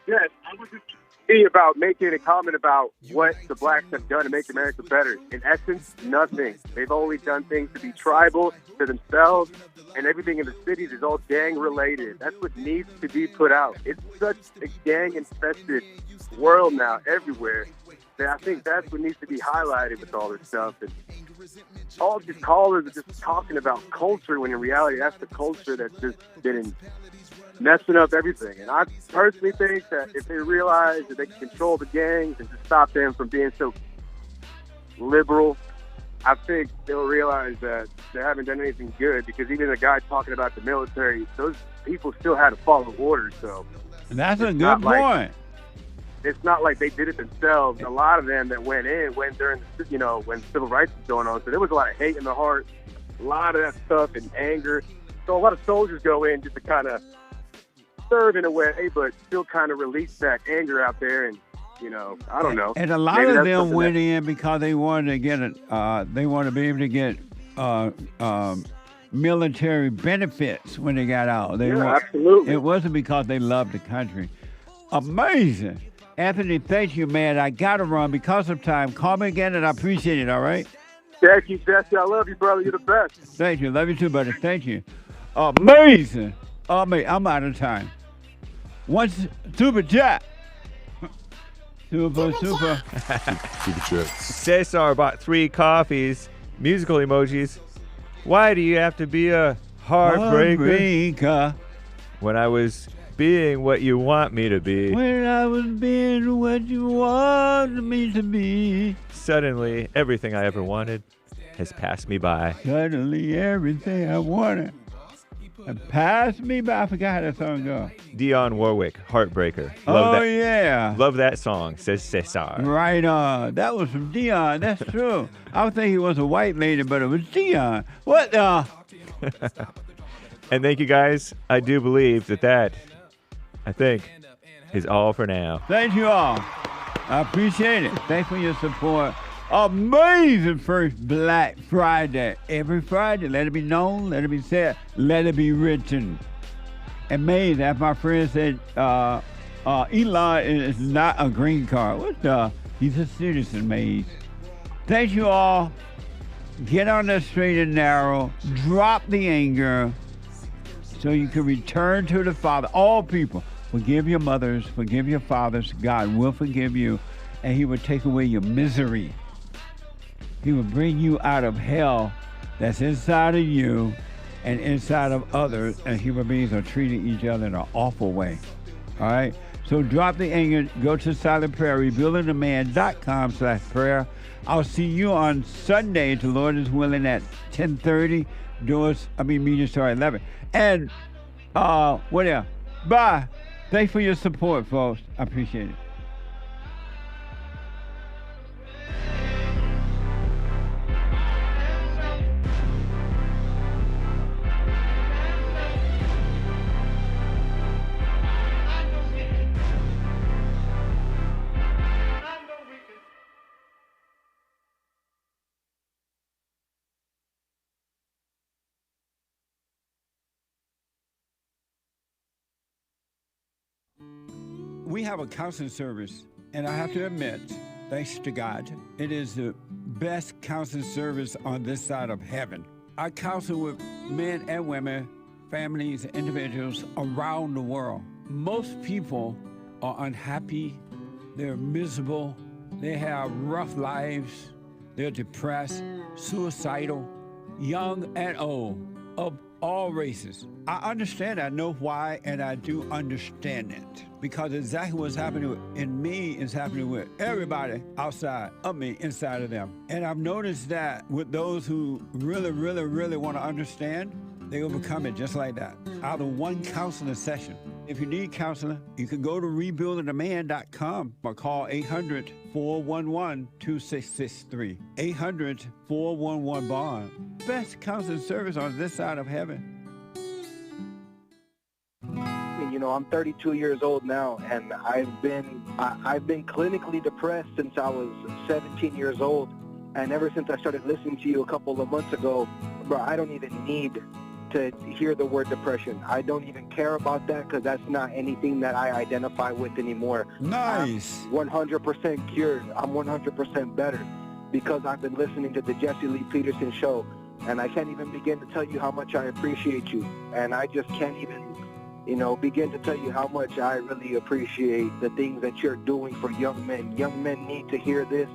Yes, I was just thinking about making a comment about what the blacks have done to make America better. In essence, nothing. They've only done things to be tribal to themselves, and everything in the cities is all gang-related. That's what needs to be put out. It's such a gang-infested world now everywhere that I think that's what needs to be highlighted with all this stuff. And all these callers are just talking about culture when in reality that's the culture that's just been messing up everything. And I personally think that if they realize that they can control the gangs and just stop them from being so liberal, I think they'll realize that they haven't done anything good, because even the guy talking about the military, those people still had to follow orders. So that's a good point. It's not like they did it themselves. A lot of them that went during the, when civil rights was going on. So there was a lot of hate in the heart, a lot of that stuff, and anger. So a lot of soldiers go in just to kind of serve in a way, but still kind of release that anger out there. And I don't know. And a lot of them went in because they wanted to get they wanted to be able to get military benefits when they got out. Absolutely. It wasn't because they loved the country. Amazing. Anthony, thank you, man. I got to run because of time. Call me again, and I appreciate it, all right? Thank you, Jesse. I love you, brother. You're the best. Thank you. Love you too, buddy. Thank you. Amazing. I'm out of time. Once super chat. Super. Super chat. Cesar bought 3 coffees. Musical emojis. Why do you have to be a heartbreaker? When I was being what you want me to be. When I was being what you wanted me to be. Suddenly, everything I ever wanted has passed me by. Suddenly, everything I wanted passed me by. I forgot how that song goes. Dionne Warwick, Heartbreaker. Yeah. Love that song, says Cesar. Right on. That was from Dionne. That's true. I would think it was a white lady, but it was Dionne. What the? And thank you, guys. I do believe that I think, is all for now. Thank you all. I appreciate it. Thanks for your support. Amazing first Black Friday. Every Friday, let it be known, let it be said, let it be written. Amazing. As my friend said, Elon is not a green card. What the? He's a citizen, Maze. Thank you all. Get on the straight and narrow. Drop the anger so you can return to the Father. All people. Forgive your mothers, forgive your fathers. God will forgive you, and He will take away your misery. He will bring you out of hell that's inside of you and inside of others, and human beings are treating each other in an awful way. All right? So drop the anger, go to silent prayer, rebuildingtheman.com/prayer. I'll see you on Sunday, if the Lord is willing, at 10:30. Meetings start at 11. And what else? Bye. Thanks for your support, folks. I appreciate it. We have a counseling service, and I have to admit, thanks to God, it is the best counseling service on this side of heaven. I counsel with men and women, families, individuals around the world. Most people are unhappy, they're miserable, they have rough lives, they're depressed, suicidal, young and old, of all races. I understand, I know why, and I do understand it. Because exactly what's happening in me is happening with everybody outside of me, inside of them. And I've noticed that with those who really, really, really want to understand, they overcome it just like that, out of one counseling session. If you need counseling, you can go to rebuildingtheman.com or call 800-411-2663. 800-411-BOND. Best counseling service on this side of heaven. You know, I'm 32 years old now, and I've been clinically depressed since I was 17 years old. And ever since I started listening to you a couple of months ago, bro, I don't even need to hear the word depression. I don't even care about that, because that's not anything that I identify with anymore. Nice. I'm 100% cured. I'm 100% better because I've been listening to the Jesse Lee Peterson show, and I can't even begin to tell you how much I appreciate you. And I just can't even, begin to tell you how much I really appreciate the things that you're doing for young men. Young men need to hear this,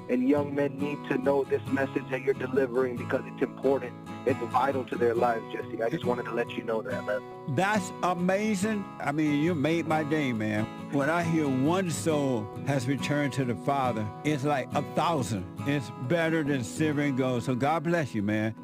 and young men need to know this message that you're delivering, because it's important. It's vital to their lives, Jesse. I just wanted to let you know that, man. That's amazing. I mean, you made my day, man. When I hear one soul has returned to the Father, it's like 1,000. It's better than silver and gold. So God bless you, man.